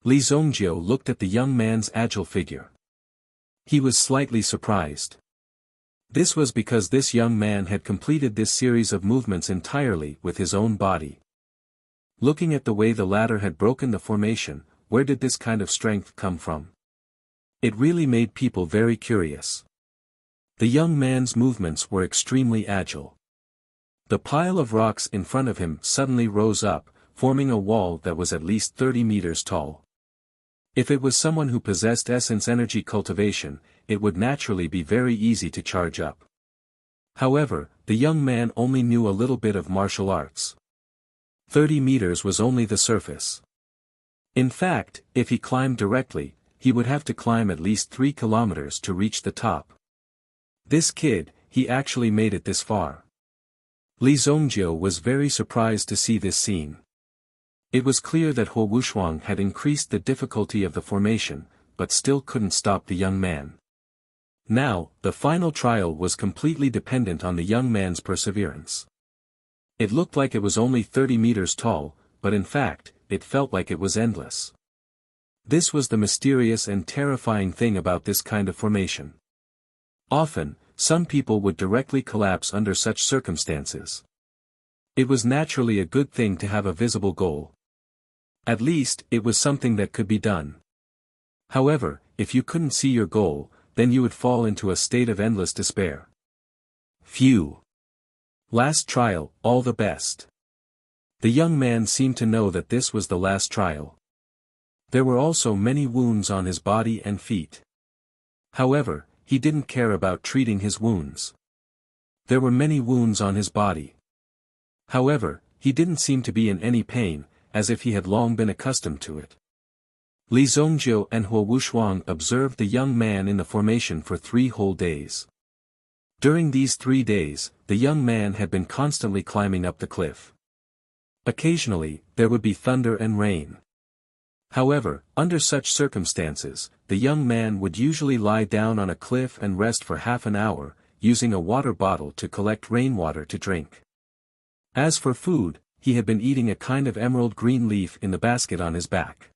Li Zhongjiu looked at the young man's agile figure. He was slightly surprised. This was because this young man had completed this series of movements entirely with his own body. Looking at the way the latter had broken the formation, where did this kind of strength come from? It really made people very curious. The young man's movements were extremely agile. The pile of rocks in front of him suddenly rose up, forming a wall that was at least 30 meters tall. If it was someone who possessed essence energy cultivation, it would naturally be very easy to charge up. However, the young man only knew a little bit of martial arts. 30 meters was only the surface. In fact, if he climbed directly, he would have to climb at least 3 kilometers to reach the top. This kid, he actually made it this far. Li Zhongjiu was very surprised to see this scene. It was clear that Huo Wushuang had increased the difficulty of the formation, but still couldn't stop the young man. Now, the final trial was completely dependent on the young man's perseverance. It looked like it was only 30 meters tall, but in fact, it felt like it was endless. This was the mysterious and terrifying thing about this kind of formation. Often, some people would directly collapse under such circumstances. It was naturally a good thing to have a visible goal. At least, it was something that could be done. However, if you couldn't see your goal, then you would fall into a state of endless despair. Phew! Last trial, all the best. The young man seemed to know that this was the last trial. There were also many wounds on his body and feet. However, he didn't care about treating his wounds. There were many wounds on his body. However, he didn't seem to be in any pain, as if he had long been accustomed to it. Li Zhongjiu and Huo Wushuang observed the young man in the formation for 3 whole days. During these 3 days, the young man had been constantly climbing up the cliff. Occasionally, there would be thunder and rain. However, under such circumstances, the young man would usually lie down on a cliff and rest for half an hour, using a water bottle to collect rainwater to drink. As for food, he had been eating a kind of emerald green leaf in the basket on his back.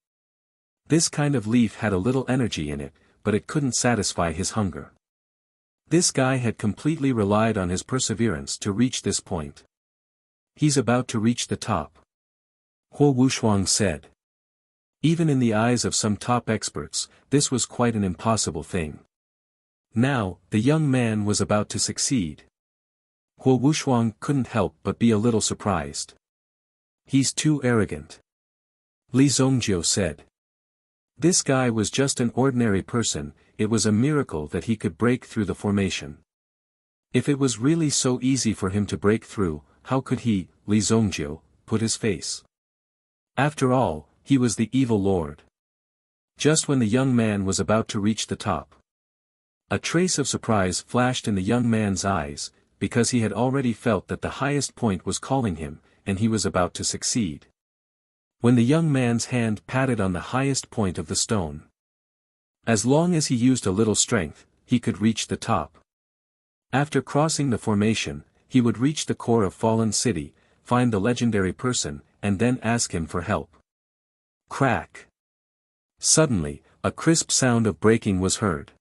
This kind of leaf had a little energy in it, but it couldn't satisfy his hunger. This guy had completely relied on his perseverance to reach this point. He's about to reach the top. Huo Wushuang said. Even in the eyes of some top experts, this was quite an impossible thing. Now, the young man was about to succeed. Huo Wushuang couldn't help but be a little surprised. He's too arrogant. Li Zongjiu said. This guy was just an ordinary person, it was a miracle that he could break through the formation. If it was really so easy for him to break through, how could he, Li Zongjiu, put his face? After all, he was the evil lord. Just when the young man was about to reach the top, a trace of surprise flashed in the young man's eyes, because he had already felt that the highest point was calling him, and he was about to succeed. When the young man's hand patted on the highest point of the stone, as long as he used a little strength, he could reach the top. After crossing the formation, he would reach the core of Fallen City, find the legendary person, and then ask him for help. Crack! Suddenly, a crisp sound of breaking was heard.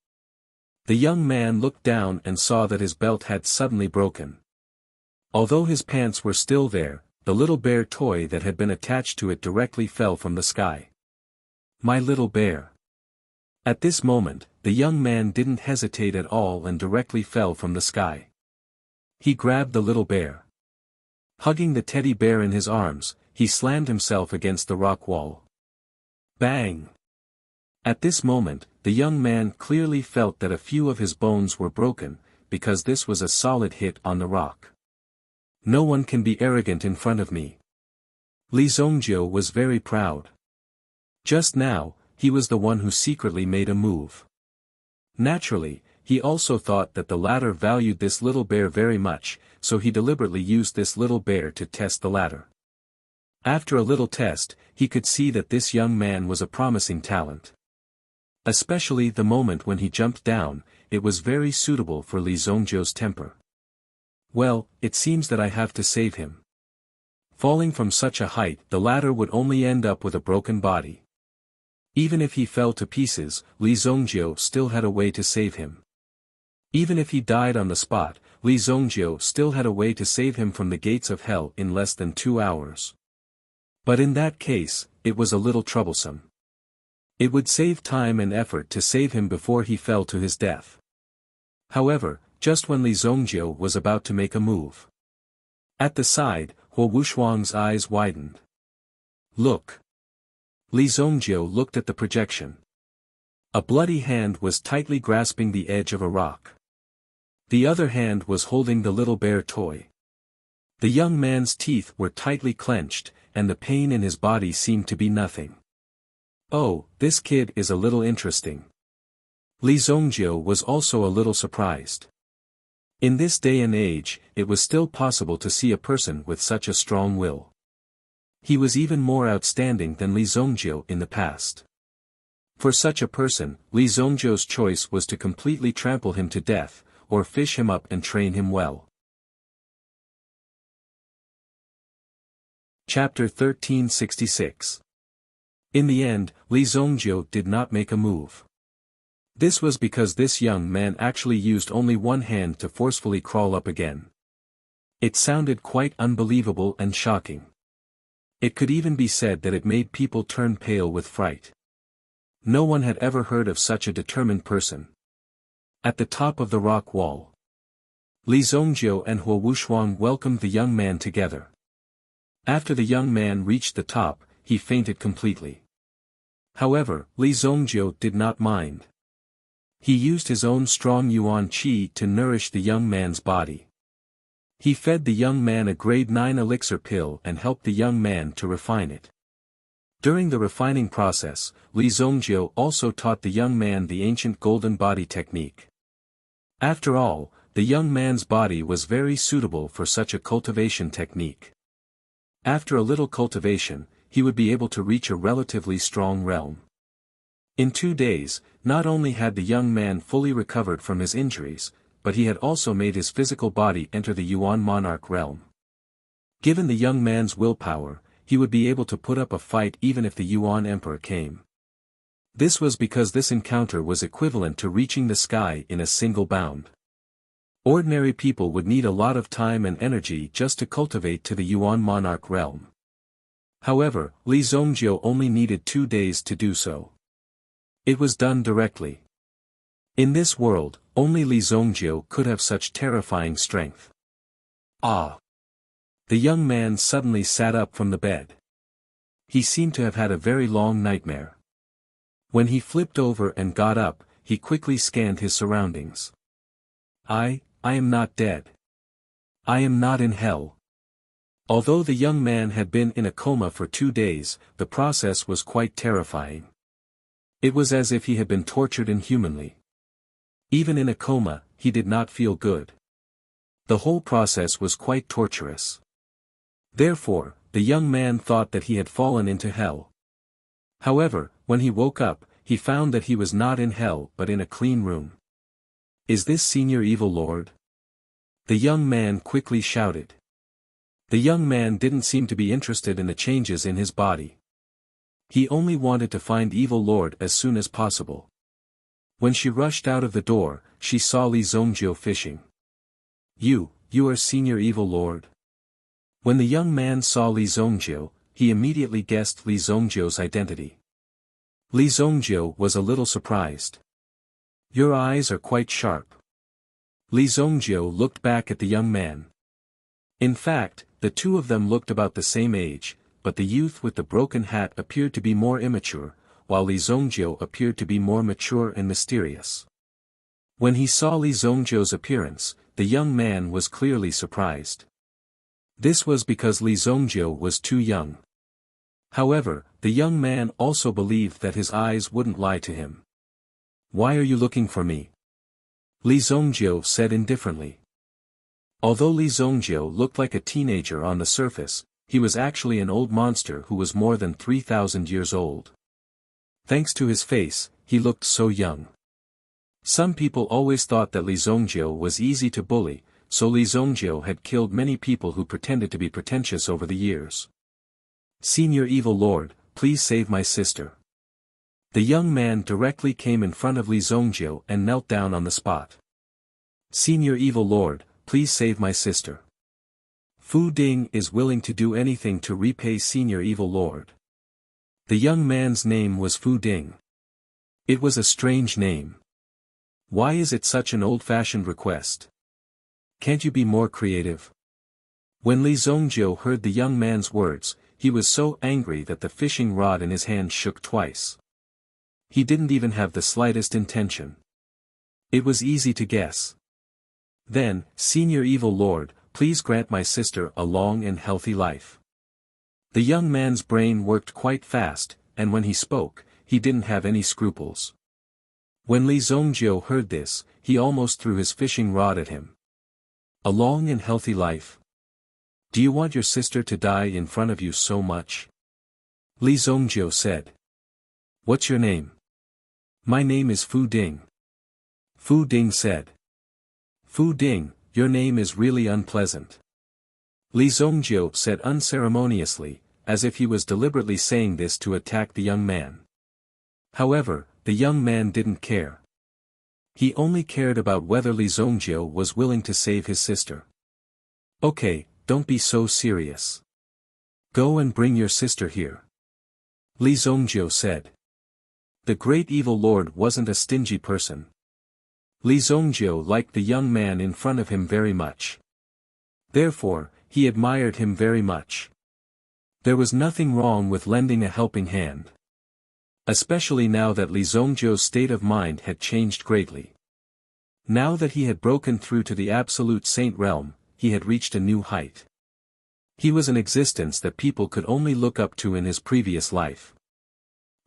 The young man looked down and saw that his belt had suddenly broken. Although his pants were still there, the little bear toy that had been attached to it directly fell from the sky. My little bear. At this moment, the young man didn't hesitate at all and directly fell from the sky. He grabbed the little bear. Hugging the teddy bear in his arms, he slammed himself against the rock wall. Bang! At this moment, the young man clearly felt that a few of his bones were broken, because this was a solid hit on the rock. No one can be arrogant in front of me. Li Zongjiu was very proud. Just now, he was the one who secretly made a move. Naturally, he also thought that the latter valued this little bear very much, so he deliberately used this little bear to test the latter. After a little test, he could see that this young man was a promising talent. Especially the moment when he jumped down, it was very suitable for Li Zongjiu's temper. Well, it seems that I have to save him. Falling from such a height, the latter would only end up with a broken body. Even if he fell to pieces, Li Zongjiu still had a way to save him. Even if he died on the spot, Li Zongjiu still had a way to save him from the gates of hell in less than 2 hours. But in that case, it was a little troublesome. It would save time and effort to save him before he fell to his death. However, just when Li Zongjiu was about to make a move, at the side, Huo Wushuang's eyes widened. Look! Li Zongjiu looked at the projection. A bloody hand was tightly grasping the edge of a rock. The other hand was holding the little bear toy. The young man's teeth were tightly clenched, and the pain in his body seemed to be nothing. Oh, this kid is a little interesting. Li Zongjiu was also a little surprised. In this day and age, it was still possible to see a person with such a strong will. He was even more outstanding than Li Zongjiu in the past. For such a person, Li Zongjiu's choice was to completely trample him to death, or fish him up and train him well. Chapter 1366. In the end, Li Zongjiu did not make a move. This was because this young man actually used only one hand to forcefully crawl up again. It sounded quite unbelievable and shocking. It could even be said that it made people turn pale with fright. No one had ever heard of such a determined person. At the top of the rock wall, Li Zongjiu and Huo Wushuang welcomed the young man together. After the young man reached the top, he fainted completely. However, Li Zongjiu did not mind. He used his own strong yuan qi to nourish the young man's body. He fed the young man a grade 9 elixir pill and helped the young man to refine it. During the refining process, Li Zongjiu also taught the young man the ancient golden body technique. After all, the young man's body was very suitable for such a cultivation technique. After a little cultivation, he would be able to reach a relatively strong realm. In 2 days, not only had the young man fully recovered from his injuries, but he had also made his physical body enter the Yuan monarch realm. Given the young man's willpower, he would be able to put up a fight even if the Yuan emperor came. This was because this encounter was equivalent to reaching the sky in a single bound. Ordinary people would need a lot of time and energy just to cultivate to the Yuan monarch realm. However, Li Zongjiu only needed 2 days to do so. It was done directly. In this world, only Li Zongjiu could have such terrifying strength. Ah! The young man suddenly sat up from the bed. He seemed to have had a very long nightmare. When he flipped over and got up, he quickly scanned his surroundings. I am not dead. I am not in hell. Although the young man had been in a coma for 2 days, the process was quite terrifying. It was as if he had been tortured inhumanly. Even in a coma, he did not feel good. The whole process was quite torturous. Therefore, the young man thought that he had fallen into hell. However, when he woke up, he found that he was not in hell but in a clean room. Is this Senior Evil Lord? The young man quickly shouted. The young man didn't seem to be interested in the changes in his body. He only wanted to find Evil Lord as soon as possible. When she rushed out of the door, she saw Li Zongjiu fishing. You are Senior Evil Lord. When the young man saw Li Zongjiu, he immediately guessed Li Zongjiu's identity. Li Zongjiu was a little surprised. Your eyes are quite sharp. Li Zongjiu looked back at the young man. In fact, the two of them looked about the same age, but the youth with the broken hat appeared to be more immature, while Li Zongjiu appeared to be more mature and mysterious. When he saw Li Zongjiu's appearance, the young man was clearly surprised. This was because Li Zongjiu was too young. However, the young man also believed that his eyes wouldn't lie to him. Why are you looking for me? Li Zongjiu said indifferently. Although Li Zongjiu looked like a teenager on the surface, he was actually an old monster who was more than 3,000 years old. Thanks to his face, he looked so young. Some people always thought that Li Zongjiu was easy to bully, so Li Zongjiu had killed many people who pretended to be pretentious over the years. Senior Evil Lord, please save my sister. The young man directly came in front of Li Zongjiu and knelt down on the spot. Senior Evil Lord, please save my sister. Fu Ding is willing to do anything to repay Senior Evil Lord. The young man's name was Fu Ding. It was a strange name. Why is it such an old-fashioned request? Can't you be more creative? When Li Zongjiu heard the young man's words, he was so angry that the fishing rod in his hand shook twice. He didn't even have the slightest intention. It was easy to guess. Then, Senior Evil Lord, please grant my sister a long and healthy life. The young man's brain worked quite fast, and when he spoke, he didn't have any scruples. When Li Zongjiu heard this, he almost threw his fishing rod at him. A long and healthy life? Do you want your sister to die in front of you so much? Li Zongjiu said. What's your name? My name is Fu Ding. Fu Ding said. Fu Ding, your name is really unpleasant. Li Zongjiu said unceremoniously, as if he was deliberately saying this to attack the young man. However, the young man didn't care. He only cared about whether Li Zongjiu was willing to save his sister. Okay, don't be so serious. Go and bring your sister here. Li Zongjiu said. The great evil lord wasn't a stingy person. Li Zongjiu liked the young man in front of him very much. Therefore, he admired him very much. There was nothing wrong with lending a helping hand. Especially now that Li Zongjiu's state of mind had changed greatly. Now that he had broken through to the absolute saint realm, he had reached a new height. He was an existence that people could only look up to in his previous life.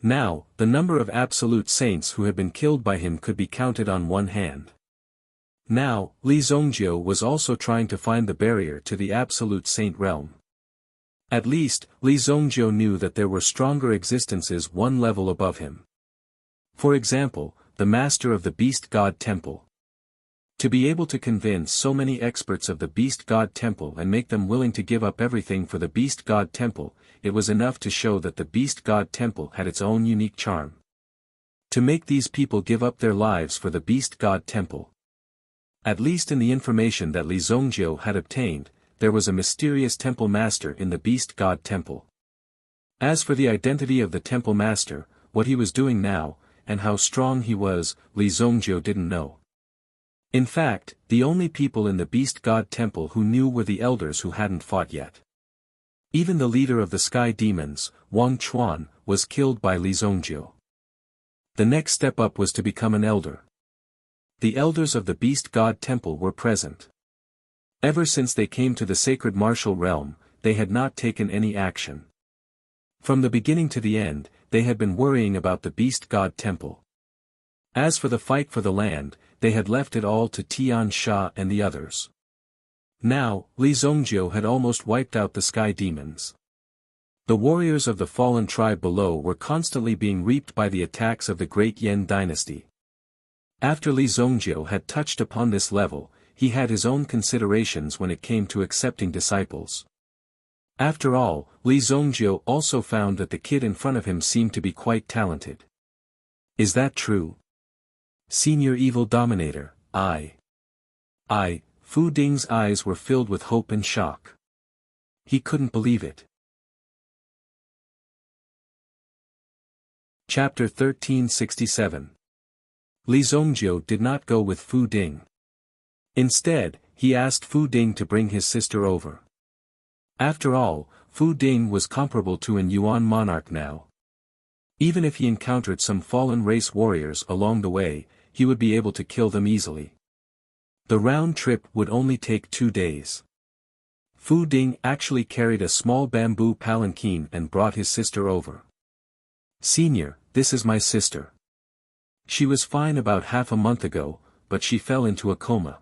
Now, the number of absolute saints who had been killed by him could be counted on one hand. Now, Li Zongjiu was also trying to find the barrier to the absolute saint realm. At least, Li Zongjiu knew that there were stronger existences one level above him. For example, the master of the Beast God Temple. To be able to convince so many experts of the Beast God Temple and make them willing to give up everything for the Beast God Temple, it was enough to show that the Beast God Temple had its own unique charm. To make these people give up their lives for the Beast God Temple. At least in the information that Li Zongjiu had obtained, there was a mysterious temple master in the Beast God Temple. As for the identity of the temple master, what he was doing now, and how strong he was, Li Zongjiu didn't know. In fact, the only people in the Beast God Temple who knew were the elders who hadn't fought yet. Even the leader of the sky demons, Wang Chuan, was killed by Li Zongjiu. The next step up was to become an elder. The elders of the Beast God Temple were present. Ever since they came to the sacred martial realm, they had not taken any action. From the beginning to the end, they had been worrying about the Beast God Temple. As for the fight for the land, they had left it all to Tian Sha and the others. Now, Li Zongjiu had almost wiped out the sky demons. The warriors of the fallen tribe below were constantly being reaped by the attacks of the great Yan dynasty. After Li Zongjiu had touched upon this level, he had his own considerations when it came to accepting disciples. After all, Li Zongjiu also found that the kid in front of him seemed to be quite talented. Is that true? Senior Evil Dominator, Fu Ding's eyes were filled with hope and shock. He couldn't believe it. Chapter 1367. Li Zongjiu did not go with Fu Ding. Instead, he asked Fu Ding to bring his sister over. After all, Fu Ding was comparable to an Yuan monarch now. Even if he encountered some fallen race warriors along the way, he would be able to kill them easily. The round trip would only take 2 days. Fu Ding actually carried a small bamboo palanquin and brought his sister over. Senior, this is my sister. She was fine about half a month ago, but she fell into a coma.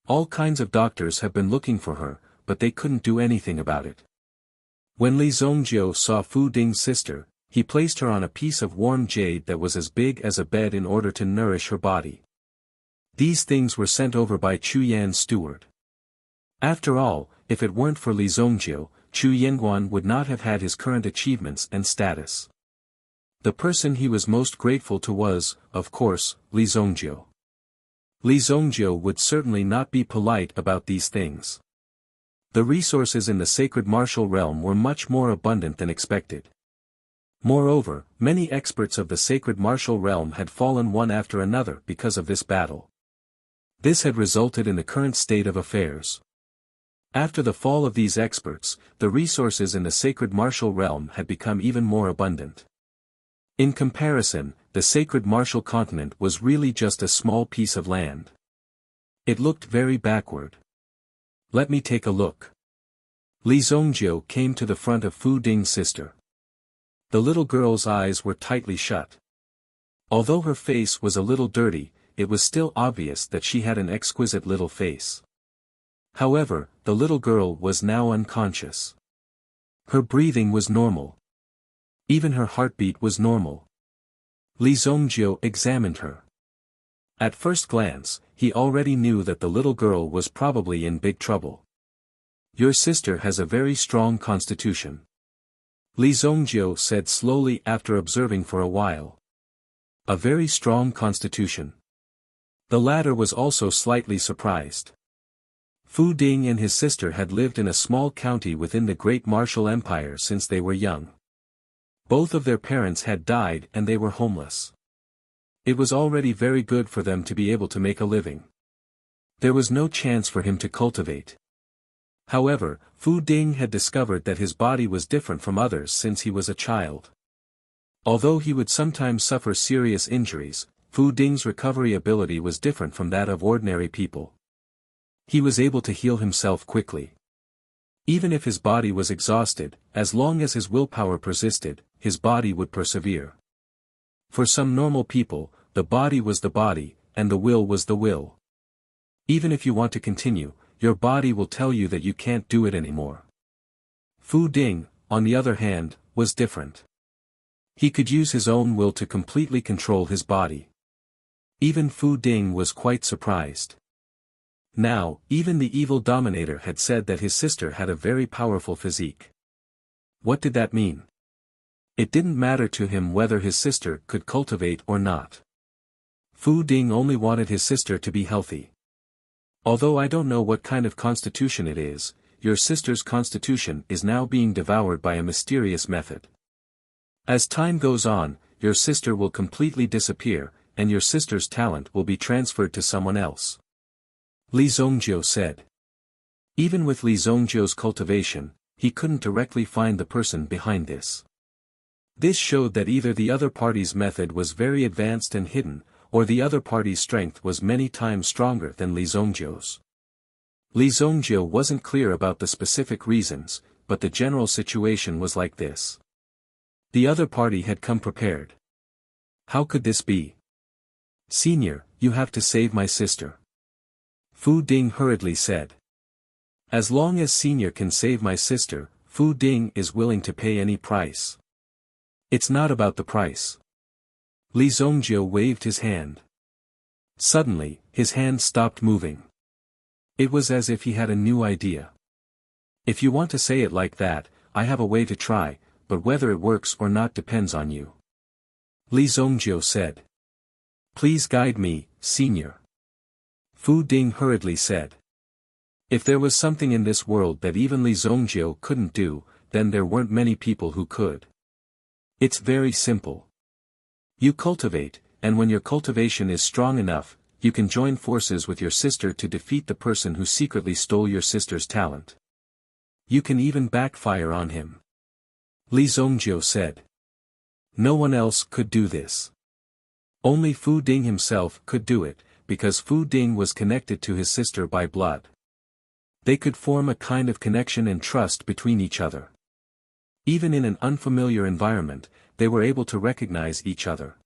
All kinds of doctors have been looking for her, but they couldn't do anything about it. When Li Zongjiu saw Fu Ding's sister, he placed her on a piece of warm jade that was as big as a bed in order to nourish her body. These things were sent over by Chu Yan's steward. After all, if it weren't for Li Zongjiu, Chu Yanguan would not have had his current achievements and status. The person he was most grateful to was, of course, Li Zongjiu. Li Zongjiu would certainly not be polite about these things. The resources in the sacred martial realm were much more abundant than expected. Moreover, many experts of the sacred martial realm had fallen one after another because of this battle. This had resulted in the current state of affairs. After the fall of these experts, the resources in the sacred martial realm had become even more abundant. In comparison, the sacred martial continent was really just a small piece of land. It looked very backward. Let me take a look. Li Zongjiu came to the front of Fu Ding's sister. The little girl's eyes were tightly shut. Although her face was a little dirty, it was still obvious that she had an exquisite little face. However, the little girl was now unconscious. Her breathing was normal. Even her heartbeat was normal. Li Zongjiu examined her. At first glance, he already knew that the little girl was probably in big trouble. Your sister has a very strong constitution. Li Zongjiu said slowly after observing for a while. A very strong constitution. The latter was also slightly surprised. Fu Ding and his sister had lived in a small county within the Great Martial Empire since they were young. Both of their parents had died and they were homeless. It was already very good for them to be able to make a living. There was no chance for him to cultivate. However, Fu Ding had discovered that his body was different from others since he was a child. Although he would sometimes suffer serious injuries, Fu Ding's recovery ability was different from that of ordinary people. He was able to heal himself quickly. Even if his body was exhausted, as long as his willpower persisted, his body would persevere. For some normal people, the body was the body, and the will was the will. Even if you want to continue, your body will tell you that you can't do it anymore. Fu Ding, on the other hand, was different. He could use his own will to completely control his body. Even Fu Ding was quite surprised. Now, even the evil dominator had said that his sister had a very powerful physique. What did that mean? It didn't matter to him whether his sister could cultivate or not. Fu Ding only wanted his sister to be healthy. Although I don't know what kind of constitution it is, your sister's constitution is now being devoured by a mysterious method. As time goes on, your sister will completely disappear, and your sister's talent will be transferred to someone else. Li Zhongjiu said. Even with Li Zhongjiu's cultivation, he couldn't directly find the person behind this. This showed that either the other party's method was very advanced and hidden, or the other party's strength was many times stronger than Li Zhongjiu's. Li Zhongjiu wasn't clear about the specific reasons, but the general situation was like this. The other party had come prepared. How could this be? Senior, you have to save my sister. Fu Ding hurriedly said. As long as Senior can save my sister, Fu Ding is willing to pay any price. It's not about the price. Li Zhongjiu waved his hand. Suddenly, his hand stopped moving. It was as if he had a new idea. If you want to say it like that, I have a way to try, but whether it works or not depends on you. Li Zhongjiu said. Please guide me, Senior. Fu Ding hurriedly said. If there was something in this world that even Li Zhongjiu couldn't do, then there weren't many people who could. It's very simple. You cultivate, and when your cultivation is strong enough, you can join forces with your sister to defeat the person who secretly stole your sister's talent. You can even backfire on him. Li Zhongjiu said. No one else could do this. Only Fu Ding himself could do it, because Fu Ding was connected to his sister by blood. They could form a kind of connection and trust between each other. Even in an unfamiliar environment, they were able to recognize each other.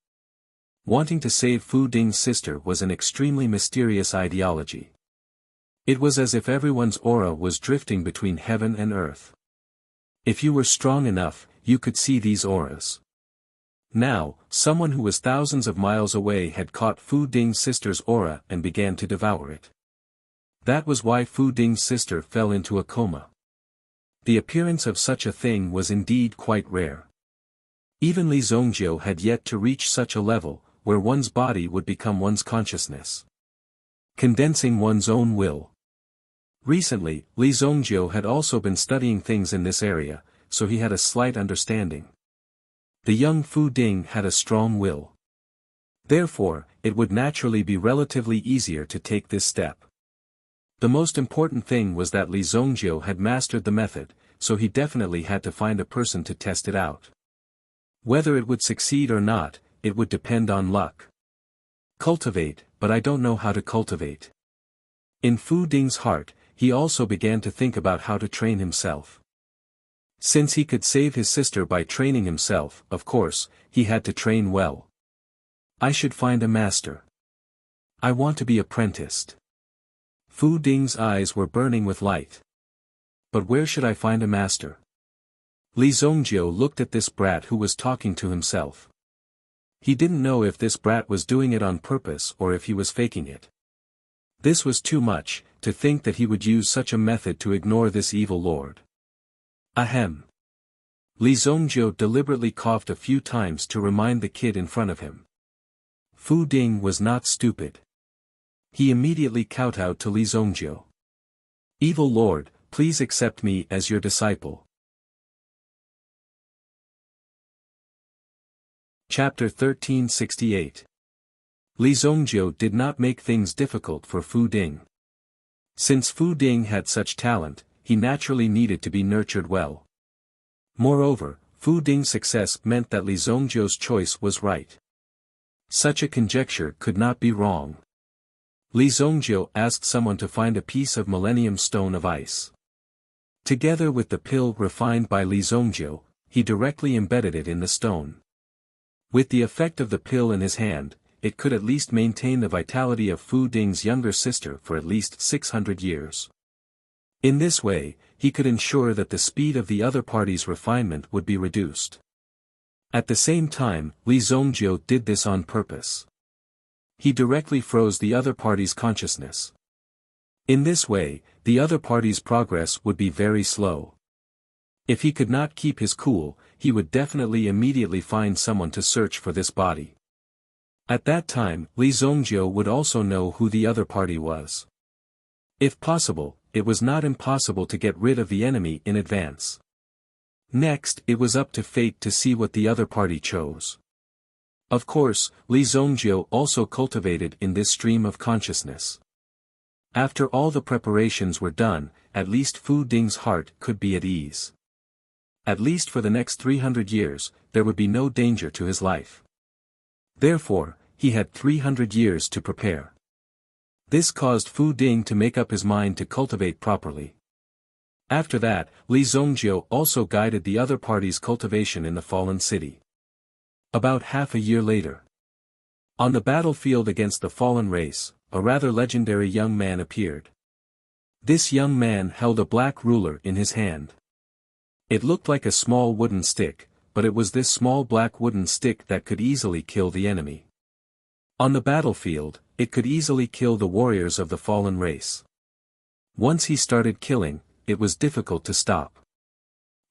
Wanting to save Fu Ding's sister was an extremely mysterious ideology. It was as if everyone's aura was drifting between heaven and earth. If you were strong enough, you could see these auras. Now, someone who was thousands of miles away had caught Fu Ding's sister's aura and began to devour it. That was why Fu Ding's sister fell into a coma. The appearance of such a thing was indeed quite rare. Even Li Zhongjiu had yet to reach such a level, where one's body would become one's consciousness. Condensing one's own will. Recently, Li Zhongjiu had also been studying things in this area, so he had a slight understanding. The young Fu Ding had a strong will. Therefore, it would naturally be relatively easier to take this step. The most important thing was that Li Zhongjiu had mastered the method, so he definitely had to find a person to test it out. Whether it would succeed or not, it would depend on luck. Cultivate, but I don't know how to cultivate. In Fu Ding's heart, he also began to think about how to train himself. Since he could save his sister by training himself, of course, he had to train well. I should find a master. I want to be apprenticed. Fu Ding's eyes were burning with light. But where should I find a master? Li Zhongjiu looked at this brat who was talking to himself. He didn't know if this brat was doing it on purpose or if he was faking it. This was too much, to think that he would use such a method to ignore this evil lord. Ahem. Li Zhongjiu deliberately coughed a few times to remind the kid in front of him. Fu Ding was not stupid. He immediately kowtowed to Li Zhongjiu. Evil lord, please accept me as your disciple. Chapter 1368. Li Zhongjiu did not make things difficult for Fu Ding. Since Fu Ding had such talent, he naturally needed to be nurtured well. Moreover, Fu Ding's success meant that Li Zhongjiu's choice was right. Such a conjecture could not be wrong. Li Zhongjiu asked someone to find a piece of Millennium Stone of Ice. Together with the pill refined by Li Zhongjiu, he directly embedded it in the stone. With the effect of the pill in his hand, it could at least maintain the vitality of Fu Ding's younger sister for at least 600 years. In this way, he could ensure that the speed of the other party's refinement would be reduced. At the same time, Li Zongjiu did this on purpose. He directly froze the other party's consciousness. In this way, the other party's progress would be very slow. If he could not keep his cool, he would definitely immediately find someone to search for this body. At that time, Li Zongjiu would also know who the other party was. If possible, it was not impossible to get rid of the enemy in advance. Next, it was up to fate to see what the other party chose. Of course, Li Zongjiu also cultivated in this stream of consciousness. After all the preparations were done, at least Fu Ding's heart could be at ease. At least for the next 300 years, there would be no danger to his life. Therefore, he had 300 years to prepare. This caused Fu Ding to make up his mind to cultivate properly. After that, Li Zongjiu also guided the other party's cultivation in the fallen city. About half a year later, on the battlefield against the fallen race, a rather legendary young man appeared. This young man held a black ruler in his hand. It looked like a small wooden stick, but it was this small black wooden stick that could easily kill the enemy. On the battlefield, it could easily kill the warriors of the fallen race. Once he started killing, it was difficult to stop.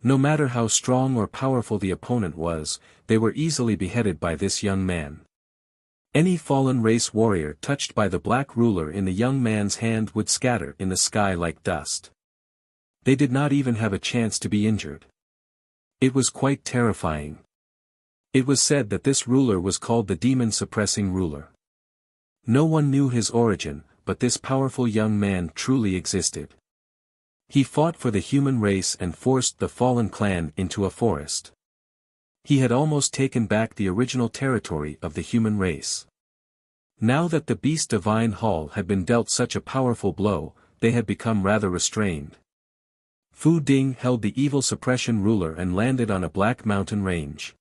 No matter how strong or powerful the opponent was, they were easily beheaded by this young man. Any fallen race warrior touched by the black ruler in the young man's hand would scatter in the sky like dust. They did not even have a chance to be injured. It was quite terrifying. It was said that this ruler was called the demon-suppressing ruler. No one knew his origin, but this powerful young man truly existed. He fought for the human race and forced the fallen clan into a forest. He had almost taken back the original territory of the human race. Now that the Beast Divine Hall had been dealt such a powerful blow, they had become rather restrained. Fu Ding held the evil suppression ruler and landed on a black mountain range.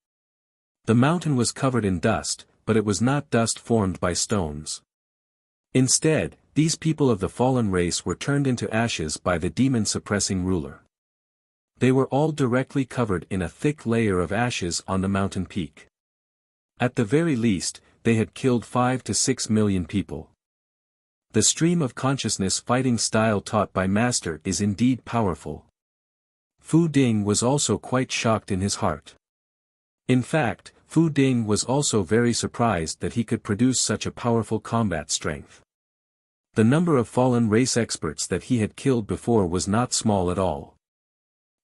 The mountain was covered in dust, but it was not dust formed by stones. Instead, these people of the fallen race were turned into ashes by the demon-suppressing ruler. They were all directly covered in a thick layer of ashes on the mountain peak. At the very least, they had killed 5 to 6 million people. The stream of consciousness fighting style taught by Master is indeed powerful. Fu Ding was also quite shocked in his heart. In fact, Fu Ding was also very surprised that he could produce such a powerful combat strength. The number of fallen race experts that he had killed before was not small at all.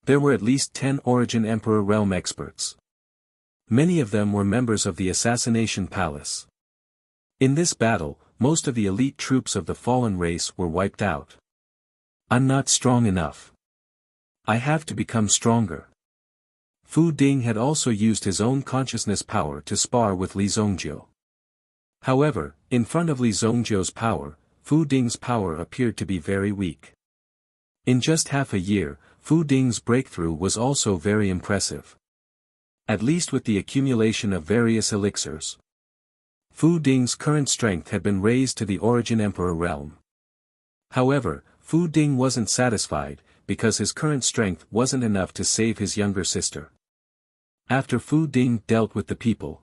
There were at least 10 Origin Emperor Realm experts. Many of them were members of the Assassination Palace. In this battle, most of the elite troops of the fallen race were wiped out. I'm not strong enough. I have to become stronger. Fu Ding had also used his own consciousness power to spar with Li Zongjiu. However, in front of Li Zongjiu's power, Fu Ding's power appeared to be very weak. In just half a year, Fu Ding's breakthrough was also very impressive. At least with the accumulation of various elixirs. Fu Ding's current strength had been raised to the Origin Emperor realm. However, Fu Ding wasn't satisfied, because his current strength wasn't enough to save his younger sister. After Fu Ding dealt with the people.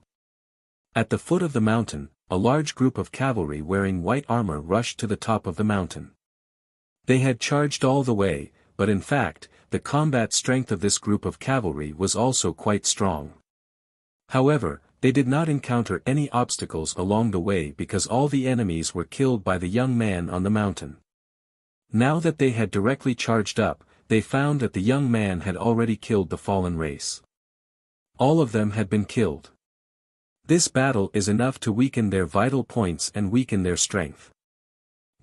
At the foot of the mountain, a large group of cavalry wearing white armor rushed to the top of the mountain. They had charged all the way, but in fact, the combat strength of this group of cavalry was also quite strong. However, they did not encounter any obstacles along the way because all the enemies were killed by the young man on the mountain. Now that they had directly charged up, they found that the young man had already killed the fallen race. All of them had been killed. This battle is enough to weaken their vital points and weaken their strength.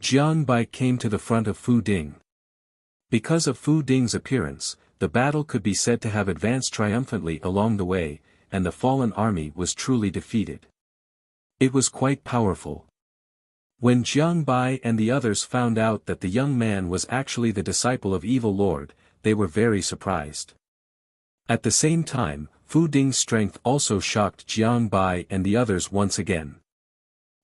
Jiang Bai came to the front of Fu Ding. Because of Fu Ding's appearance, the battle could be said to have advanced triumphantly along the way, and the fallen army was truly defeated. It was quite powerful. When Jiang Bai and the others found out that the young man was actually the disciple of Evil Lord, they were very surprised. At the same time, Fu Ding's strength also shocked Jiang Bai and the others once again.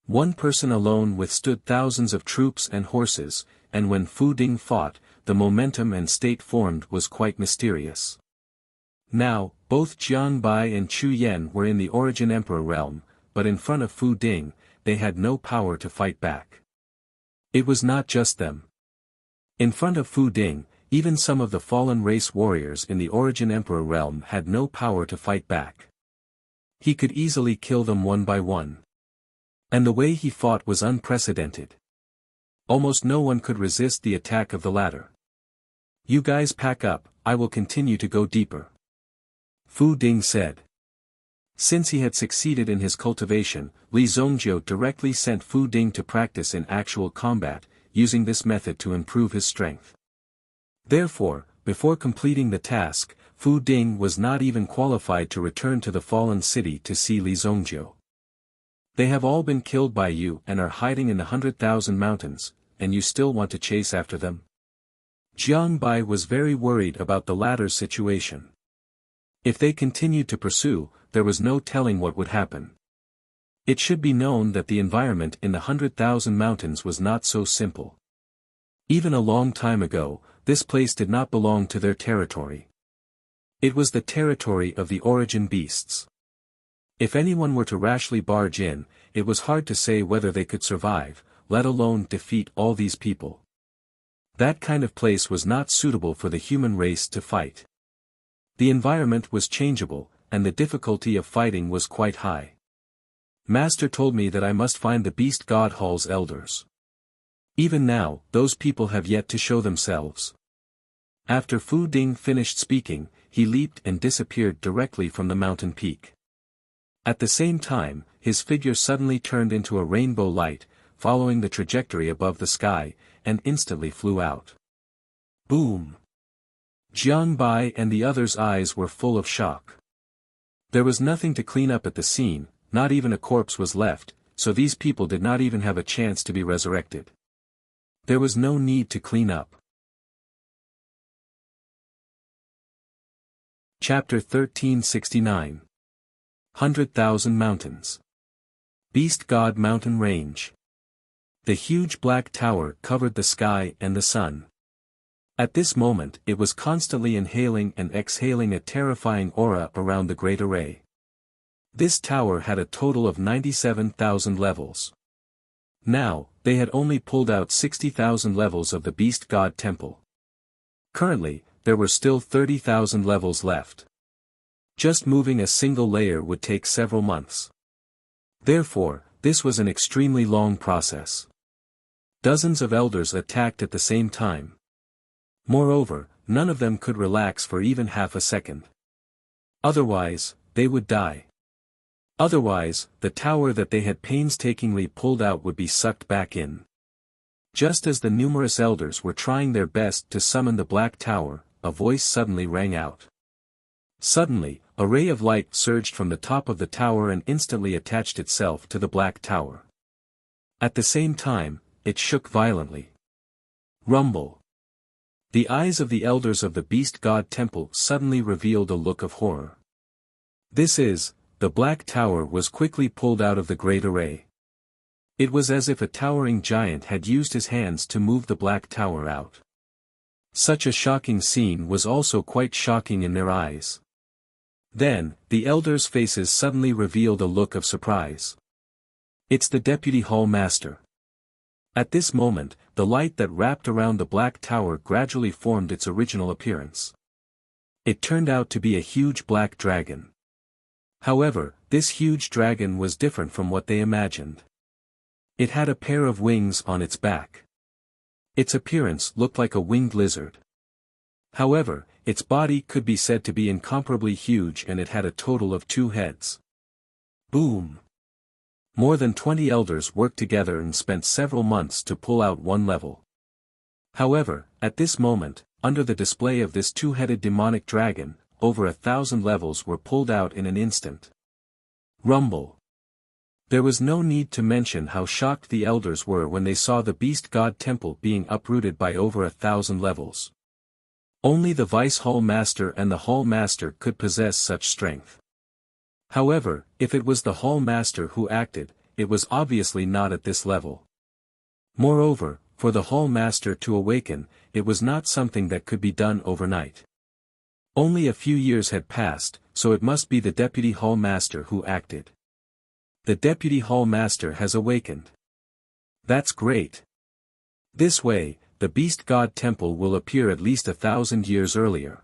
One person alone withstood thousands of troops and horses, and when Fu Ding fought, the momentum and state formed was quite mysterious. Now, both Jiang Bai and Chu Yan were in the Origin Emperor realm, but in front of Fu Ding, they had no power to fight back. It was not just them. In front of Fu Ding, even some of the fallen race warriors in the Origin Emperor realm had no power to fight back. He could easily kill them one by one. And the way he fought was unprecedented. Almost no one could resist the attack of the latter. "You guys pack up, I will continue to go deeper," Fu Ding said. Since he had succeeded in his cultivation, Li Zongjiu directly sent Fu Ding to practice in actual combat, using this method to improve his strength. Therefore, before completing the task, Fu Ding was not even qualified to return to the fallen city to see Li Zongjiu. "They have all been killed by you and are hiding in the 100,000 mountains, and you still want to chase after them?" Jiang Bai was very worried about the latter's situation. If they continued to pursue, there was no telling what would happen. It should be known that the environment in the 100,000 mountains was not so simple. Even a long time ago, this place did not belong to their territory. It was the territory of the origin beasts. If anyone were to rashly barge in, it was hard to say whether they could survive, let alone defeat all these people. That kind of place was not suitable for the human race to fight. The environment was changeable, and the difficulty of fighting was quite high. Master told me that I must find the Beast God Hall's elders. Even now, those people have yet to show themselves. After Fu Ding finished speaking, he leaped and disappeared directly from the mountain peak. At the same time, his figure suddenly turned into a rainbow light, following the trajectory above the sky, and instantly flew out. Boom! Jiang Bai and the others' eyes were full of shock. There was nothing to clean up at the scene, not even a corpse was left, so these people did not even have a chance to be resurrected. There was no need to clean up. Chapter 1369. 100,000 Mountains. Beast God Mountain Range. The huge black tower covered the sky and the sun. At this moment it was constantly inhaling and exhaling a terrifying aura around the great array. This tower had a total of 97,000 levels. Now, they had only pulled out 60,000 levels of the Beast God Temple. Currently, there were still 30,000 levels left. Just moving a single layer would take several months. Therefore, this was an extremely long process. Dozens of elders attacked at the same time. Moreover, none of them could relax for even half a second. Otherwise, they would die. Otherwise, the tower that they had painstakingly pulled out would be sucked back in. Just as the numerous elders were trying their best to summon the Black Tower, a voice suddenly rang out. Suddenly, a ray of light surged from the top of the tower and instantly attached itself to the Black Tower. At the same time, it shook violently. Rumble. The eyes of the elders of the Beast God Temple suddenly revealed a look of horror. The Black Tower was quickly pulled out of the great array. It was as if a towering giant had used his hands to move the Black Tower out. Such a shocking scene was also quite shocking in their eyes. Then, the elders' faces suddenly revealed a look of surprise. It's the Deputy Hall Master. At this moment, the light that wrapped around the Black Tower gradually formed its original appearance. It turned out to be a huge black dragon. However, this huge dragon was different from what they imagined. It had a pair of wings on its back. Its appearance looked like a winged lizard. However, its body could be said to be incomparably huge and it had a total of 2 heads. Boom! More than 20 elders worked together and spent several months to pull out one level. However, at this moment, under the display of this 2-headed demonic dragon, over 1,000 levels were pulled out in an instant. Rumble. There was no need to mention how shocked the elders were when they saw the Beast God Temple being uprooted by over 1,000 levels. Only the Vice Hall Master and the Hall Master could possess such strength. However, if it was the Hall Master who acted, it was obviously not at this level. Moreover, for the Hall Master to awaken, it was not something that could be done overnight. Only a few years had passed, so it must be the Deputy Hall Master who acted. The Deputy Hall Master has awakened. That's great. This way, the Beast God Temple will appear at least 1,000 years earlier.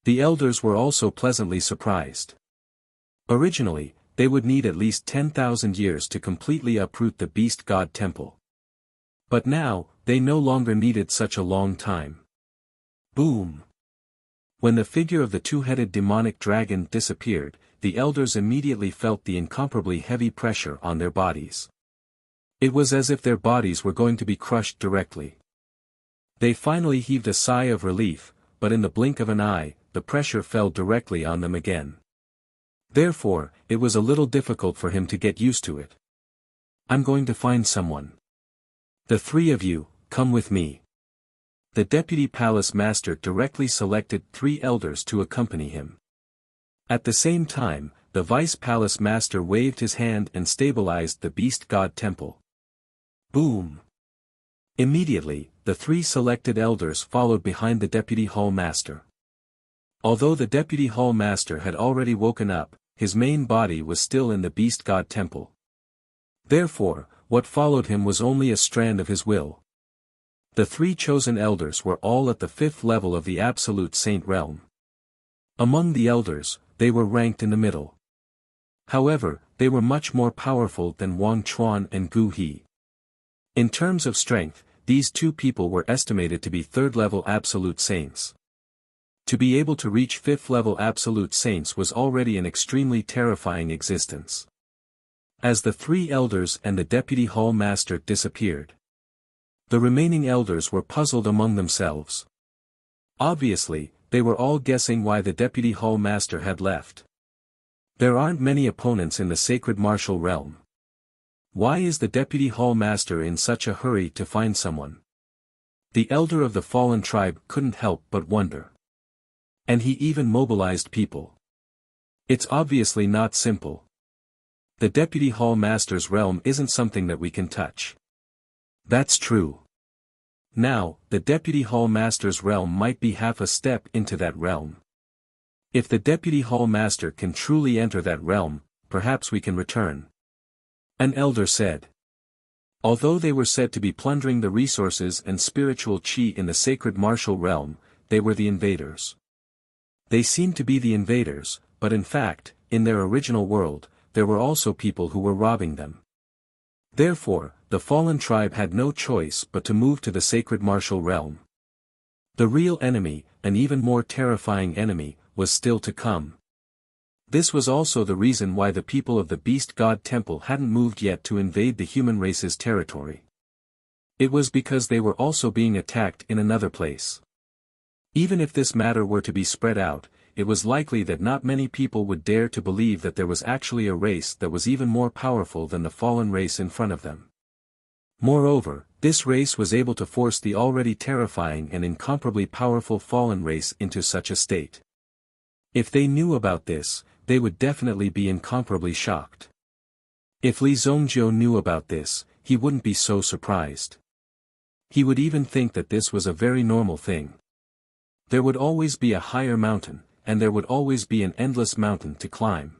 The elders were also pleasantly surprised. Originally, they would need at least 10,000 years to completely uproot the Beast God Temple. But now, they no longer needed such a long time. Boom! When the figure of the two-headed demonic dragon disappeared, the elders immediately felt the incomparably heavy pressure on their bodies. It was as if their bodies were going to be crushed directly. They finally heaved a sigh of relief, but in the blink of an eye, the pressure fell directly on them again. Therefore, it was a little difficult for him to get used to it. I'm going to find someone. The three of you, come with me. The Deputy Palace Master directly selected 3 elders to accompany him. At the same time, the Vice Palace Master waved his hand and stabilized the Beast God Temple. Boom! Immediately, the 3 selected elders followed behind the Deputy Hall Master. Although the Deputy Hall Master had already woken up, his main body was still in the Beast God Temple. Therefore, what followed him was only a strand of his will. The 3 chosen elders were all at the 5th level of the Absolute Saint realm. Among the elders, they were ranked in the middle. However, they were much more powerful than Wang Chuan and Gu He. In terms of strength, these 2 people were estimated to be 3rd-level Absolute Saints. To be able to reach 5th-level Absolute Saints was already an extremely terrifying existence. As the 3 elders and the Deputy Hall Master disappeared, the remaining elders were puzzled among themselves. Obviously, they were all guessing why the Deputy Hall Master had left. There aren't many opponents in the Sacred Martial Realm. Why is the Deputy Hall Master in such a hurry to find someone? The elder of the fallen tribe couldn't help but wonder. And he even mobilized people. It's obviously not simple. The Deputy Hall Master's realm isn't something that we can touch. That's true. Now, the Deputy Hall Master's realm might be half a step into that realm. If the Deputy Hall Master can truly enter that realm, perhaps we can return. An elder said. Although they were said to be plundering the resources and spiritual chi in the Sacred Martial Realm, they were the invaders. They seemed to be the invaders, but in fact, in their original world, there were also people who were robbing them. Therefore, the fallen tribe had no choice but to move to the Sacred Martial Realm. The real enemy, an even more terrifying enemy, was still to come. This was also the reason why the people of the Beast God Temple hadn't moved yet to invade the human race's territory. It was because they were also being attacked in another place. Even if this matter were to be spread out, it was likely that not many people would dare to believe that there was actually a race that was even more powerful than the fallen race in front of them. Moreover, this race was able to force the already terrifying and incomparably powerful fallen race into such a state. If they knew about this, they would definitely be incomparably shocked. If Li Zongjiu knew about this, he wouldn't be so surprised. He would even think that this was a very normal thing. There would always be a higher mountain, and there would always be an endless mountain to climb.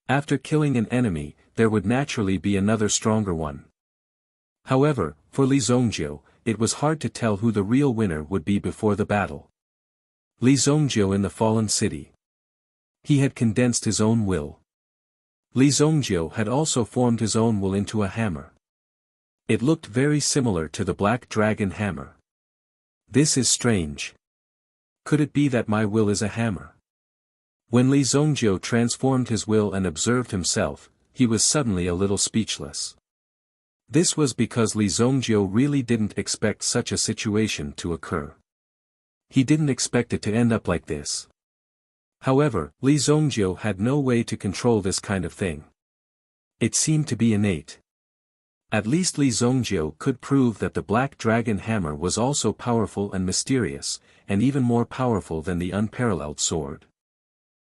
After killing an enemy, there would naturally be another stronger one. However, for Li Zongjiu, it was hard to tell who the real winner would be before the battle. Li Zongjiu in the fallen city. He had condensed his own will. Li Zongjiu had also formed his own will into a hammer. It looked very similar to the Black Dragon hammer. This is strange. Could it be that my will is a hammer? When Li Zongjiu transformed his will and observed himself, he was suddenly a little speechless. This was because Li Zongjiu really didn't expect such a situation to occur. He didn't expect it to end up like this. However, Li Zongjiu had no way to control this kind of thing. It seemed to be innate. At least Li Zongjiu could prove that the Black Dragon hammer was also powerful and mysterious, and even more powerful than the unparalleled sword.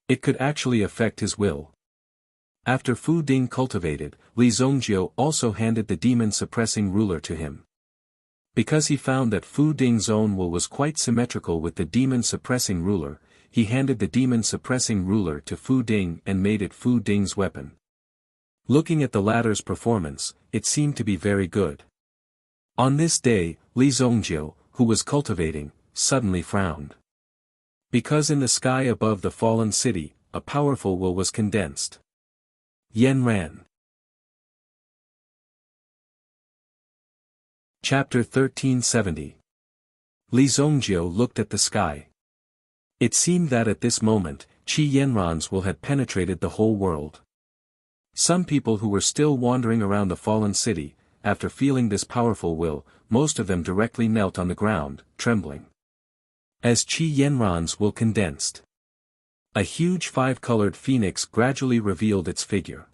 It could actually affect his will. After Fu Ding cultivated, Li Zongjiu also handed the demon-suppressing ruler to him. Because he found that Fu Ding's own will was quite symmetrical with the demon-suppressing ruler, he handed the demon-suppressing ruler to Fu Ding and made it Fu Ding's weapon. Looking at the latter's performance, it seemed to be very good. On this day, Li Zongjiu, who was cultivating, suddenly frowned. Because in the sky above the fallen city, a powerful will was condensed. Yen Ran. Chapter 1370. Li Zongjiu looked at the sky. It seemed that at this moment, Qi Yanran's will had penetrated the whole world. Some people who were still wandering around the fallen city, after feeling this powerful will, most of them directly knelt on the ground, trembling. As Qi Yanran's will condensed, a huge five-colored phoenix gradually revealed its figure.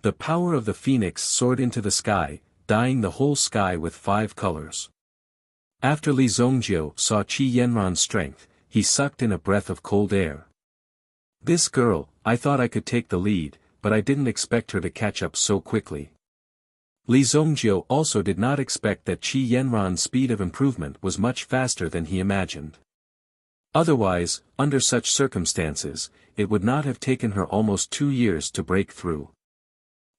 The power of the phoenix soared into the sky, dyeing the whole sky with 5 colors. After Li Zongjiu saw Qi Yanran's strength, he sucked in a breath of cold air. This girl, I thought I could take the lead, but I didn't expect her to catch up so quickly. Li Zongjiu also did not expect that Qi Yanran's speed of improvement was much faster than he imagined. Otherwise, under such circumstances, it would not have taken her almost 2 years to break through.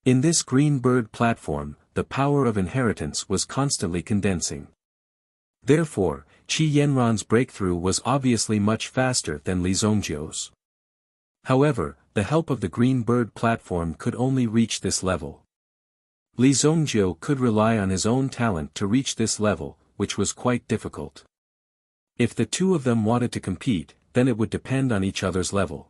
In this green bird platform, the power of inheritance was constantly condensing. Therefore, Qi Yanran's breakthrough was obviously much faster than Li Zongjiu's. However, the help of the green bird platform could only reach this level. Li Zongjiu could rely on his own talent to reach this level, which was quite difficult. If the two of them wanted to compete, then it would depend on each other's level.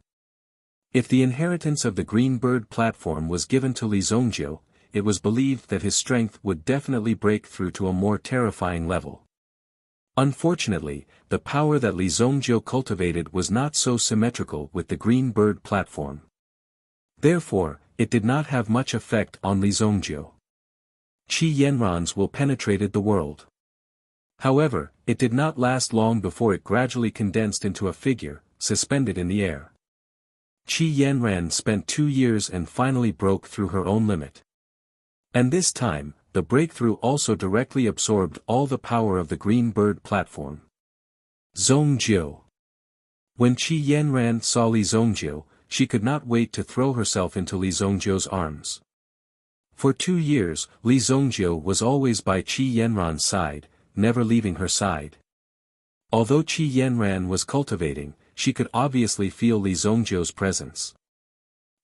If the inheritance of the green bird platform was given to Li Zongjiu, it was believed that his strength would definitely break through to a more terrifying level. Unfortunately, the power that Li Zongjiu cultivated was not so symmetrical with the green bird platform. Therefore, it did not have much effect on Li Zongjiu. Qi Yanran's will penetrated the world. However, it did not last long before it gradually condensed into a figure, suspended in the air. Qi Yanran spent 2 years and finally broke through her own limit. And this time, the breakthrough also directly absorbed all the power of the green bird platform. Zongjiu. When Qi Yanran saw Li Zongjiu, she could not wait to throw herself into Li Zongjiu's arms. For 2 years, Li Zongjiu was always by Qi Yanran's side, never leaving her side. Although Qi Yanran was cultivating, she could obviously feel Li Zongjiu's presence.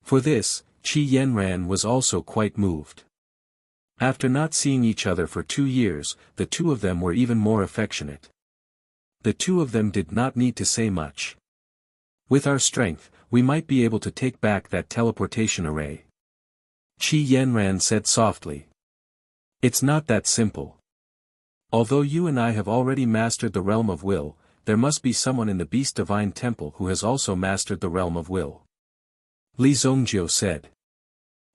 For this, Qi Yanran was also quite moved. After not seeing each other for 2 years, the two of them were even more affectionate. The two of them did not need to say much. With our strength, we might be able to take back that teleportation array. Qi Yanran said softly. It's not that simple. Although you and I have already mastered the realm of will, there must be someone in the Beast Divine Temple who has also mastered the realm of will. Li Zongjiu said.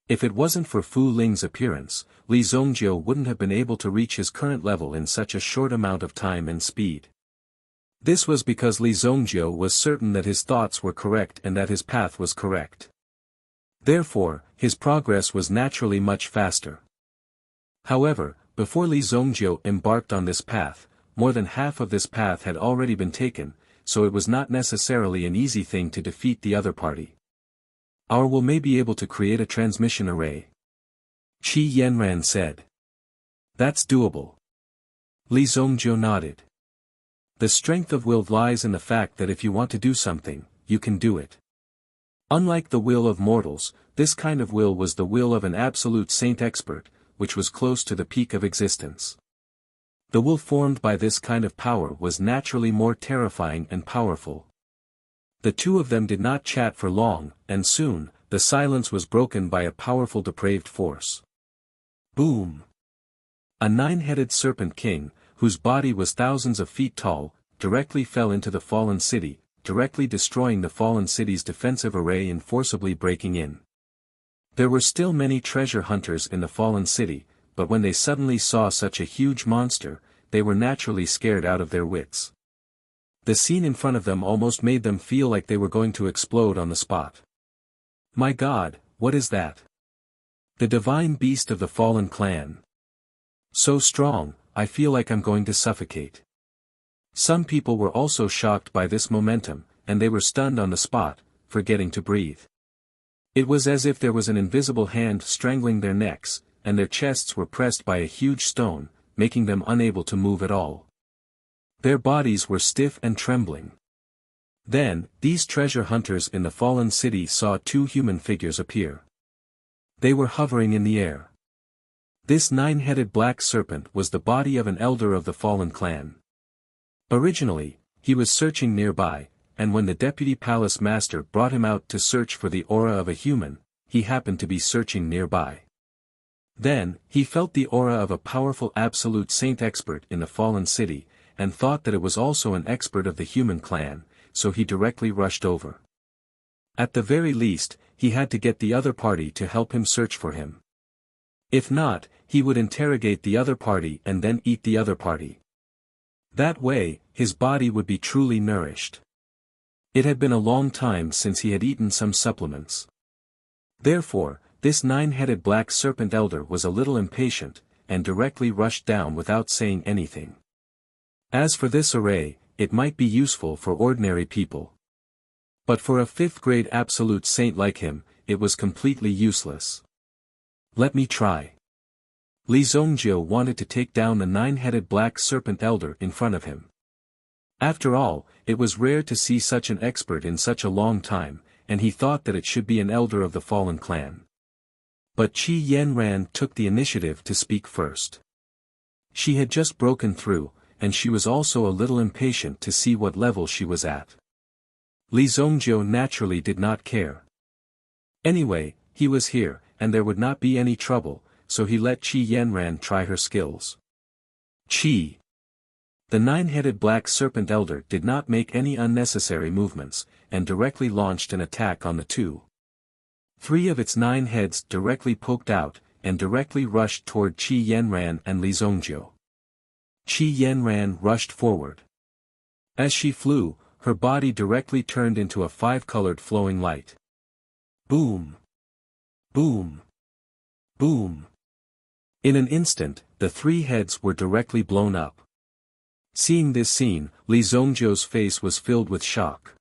If it wasn't for Fu Ling's appearance, Li Zongjiu wouldn't have been able to reach his current level in such a short amount of time and speed. This was because Li Zongjiu was certain that his thoughts were correct and that his path was correct. Therefore, his progress was naturally much faster. However, before Li Zongjiu embarked on this path, more than half of this path had already been taken, so it was not necessarily an easy thing to defeat the other party. Our will may be able to create a transmission array. Qi Yanran said. That's doable. Li Zongjiu nodded. The strength of will lies in the fact that if you want to do something, you can do it. Unlike the will of mortals, this kind of will was the will of an absolute saint expert, which was close to the peak of existence. The will formed by this kind of power was naturally more terrifying and powerful. The two of them did not chat for long, and soon, the silence was broken by a powerful depraved force. Boom! A 9-headed serpent king, whose body was thousands of feet tall, directly fell into the fallen city, directly destroying the fallen city's defensive array and forcibly breaking in. There were still many treasure hunters in the fallen city, but when they suddenly saw such a huge monster, they were naturally scared out of their wits. The scene in front of them almost made them feel like they were going to explode on the spot. My God, what is that? The divine beast of the fallen clan. So strong, I feel like I'm going to suffocate. Some people were also shocked by this momentum, and they were stunned on the spot, forgetting to breathe. It was as if there was an invisible hand strangling their necks, and their chests were pressed by a huge stone, making them unable to move at all. Their bodies were stiff and trembling. Then, these treasure hunters in the fallen city saw two human figures appear. They were hovering in the air. This nine-headed black serpent was the body of an elder of the fallen clan. Originally, he was searching nearby, and when the deputy palace master brought him out to search for the aura of a human, he happened to be searching nearby. Then, he felt the aura of a powerful absolute saint expert in the fallen city, and thought that it was also an expert of the human clan, so he directly rushed over. At the very least, he had to get the other party to help him search for him. If not, he would interrogate the other party and then eat the other party. That way, his body would be truly nourished. It had been a long time since he had eaten some supplements. Therefore, this nine-headed black serpent elder was a little impatient, and directly rushed down without saying anything. As for this array, it might be useful for ordinary people. But for a fifth-grade absolute saint like him, it was completely useless. Let me try. Li Zhongjiu wanted to take down the nine-headed black serpent elder in front of him. After all, it was rare to see such an expert in such a long time, and he thought that it should be an elder of the fallen clan. But Qi Yanran took the initiative to speak first. She had just broken through, and she was also a little impatient to see what level she was at. Li Zhongjiu naturally did not care. Anyway, he was here, and there would not be any trouble, so he let Qi Yanran try her skills. Qi. The nine-headed black serpent elder did not make any unnecessary movements, and directly launched an attack on the two. 3 of its 9 heads directly poked out, and directly rushed toward Qi Yanran and Li Zhongjiu. Qi Yanran rushed forward. As she flew, her body directly turned into a 5-colored flowing light. Boom! Boom! Boom! In an instant, the 3 heads were directly blown up. Seeing this scene, Li Zhongjiu's face was filled with shock.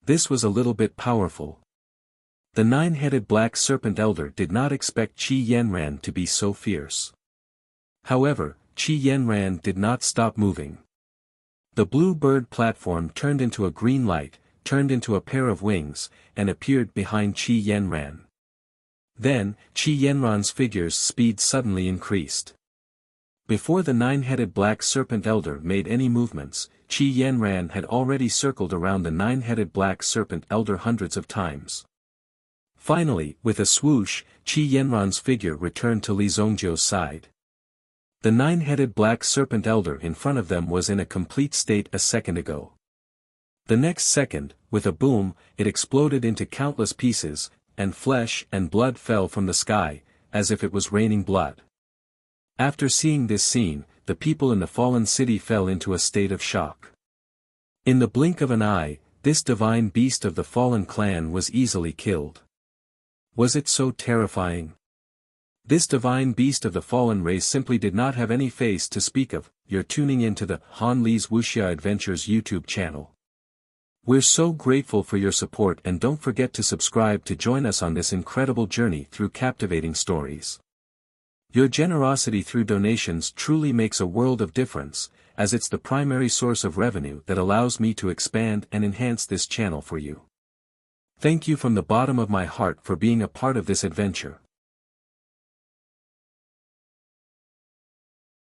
This was a little bit powerful. The 9-headed black serpent elder did not expect Qi Yanran to be so fierce. However, Qi Yanran did not stop moving. The blue bird platform turned into a green light, turned into a pair of wings, and appeared behind Qi Yanran. Then, Qi Yanran's figure's speed suddenly increased. Before the 9-headed black serpent elder made any movements, Qi Yanran had already circled around the 9-headed black serpent elder hundreds of times. Finally, with a swoosh, Qi Yanran's figure returned to Li Zhongjiu's side. The 9-headed black serpent elder in front of them was in a complete state a second ago. The next second, with a boom, it exploded into countless pieces, and flesh and blood fell from the sky, as if it was raining blood. After seeing this scene, the people in the fallen city fell into a state of shock. In the blink of an eye, this divine beast of the fallen clan was easily killed. Was it so terrifying? This divine beast of the fallen race simply did not have any face to speak of. You're tuning into the Han Li's Wuxia Adventures YouTube channel. We're so grateful for your support, and don't forget to subscribe to join us on this incredible journey through captivating stories. Your generosity through donations truly makes a world of difference, as it's the primary source of revenue that allows me to expand and enhance this channel for you. Thank you from the bottom of my heart for being a part of this adventure.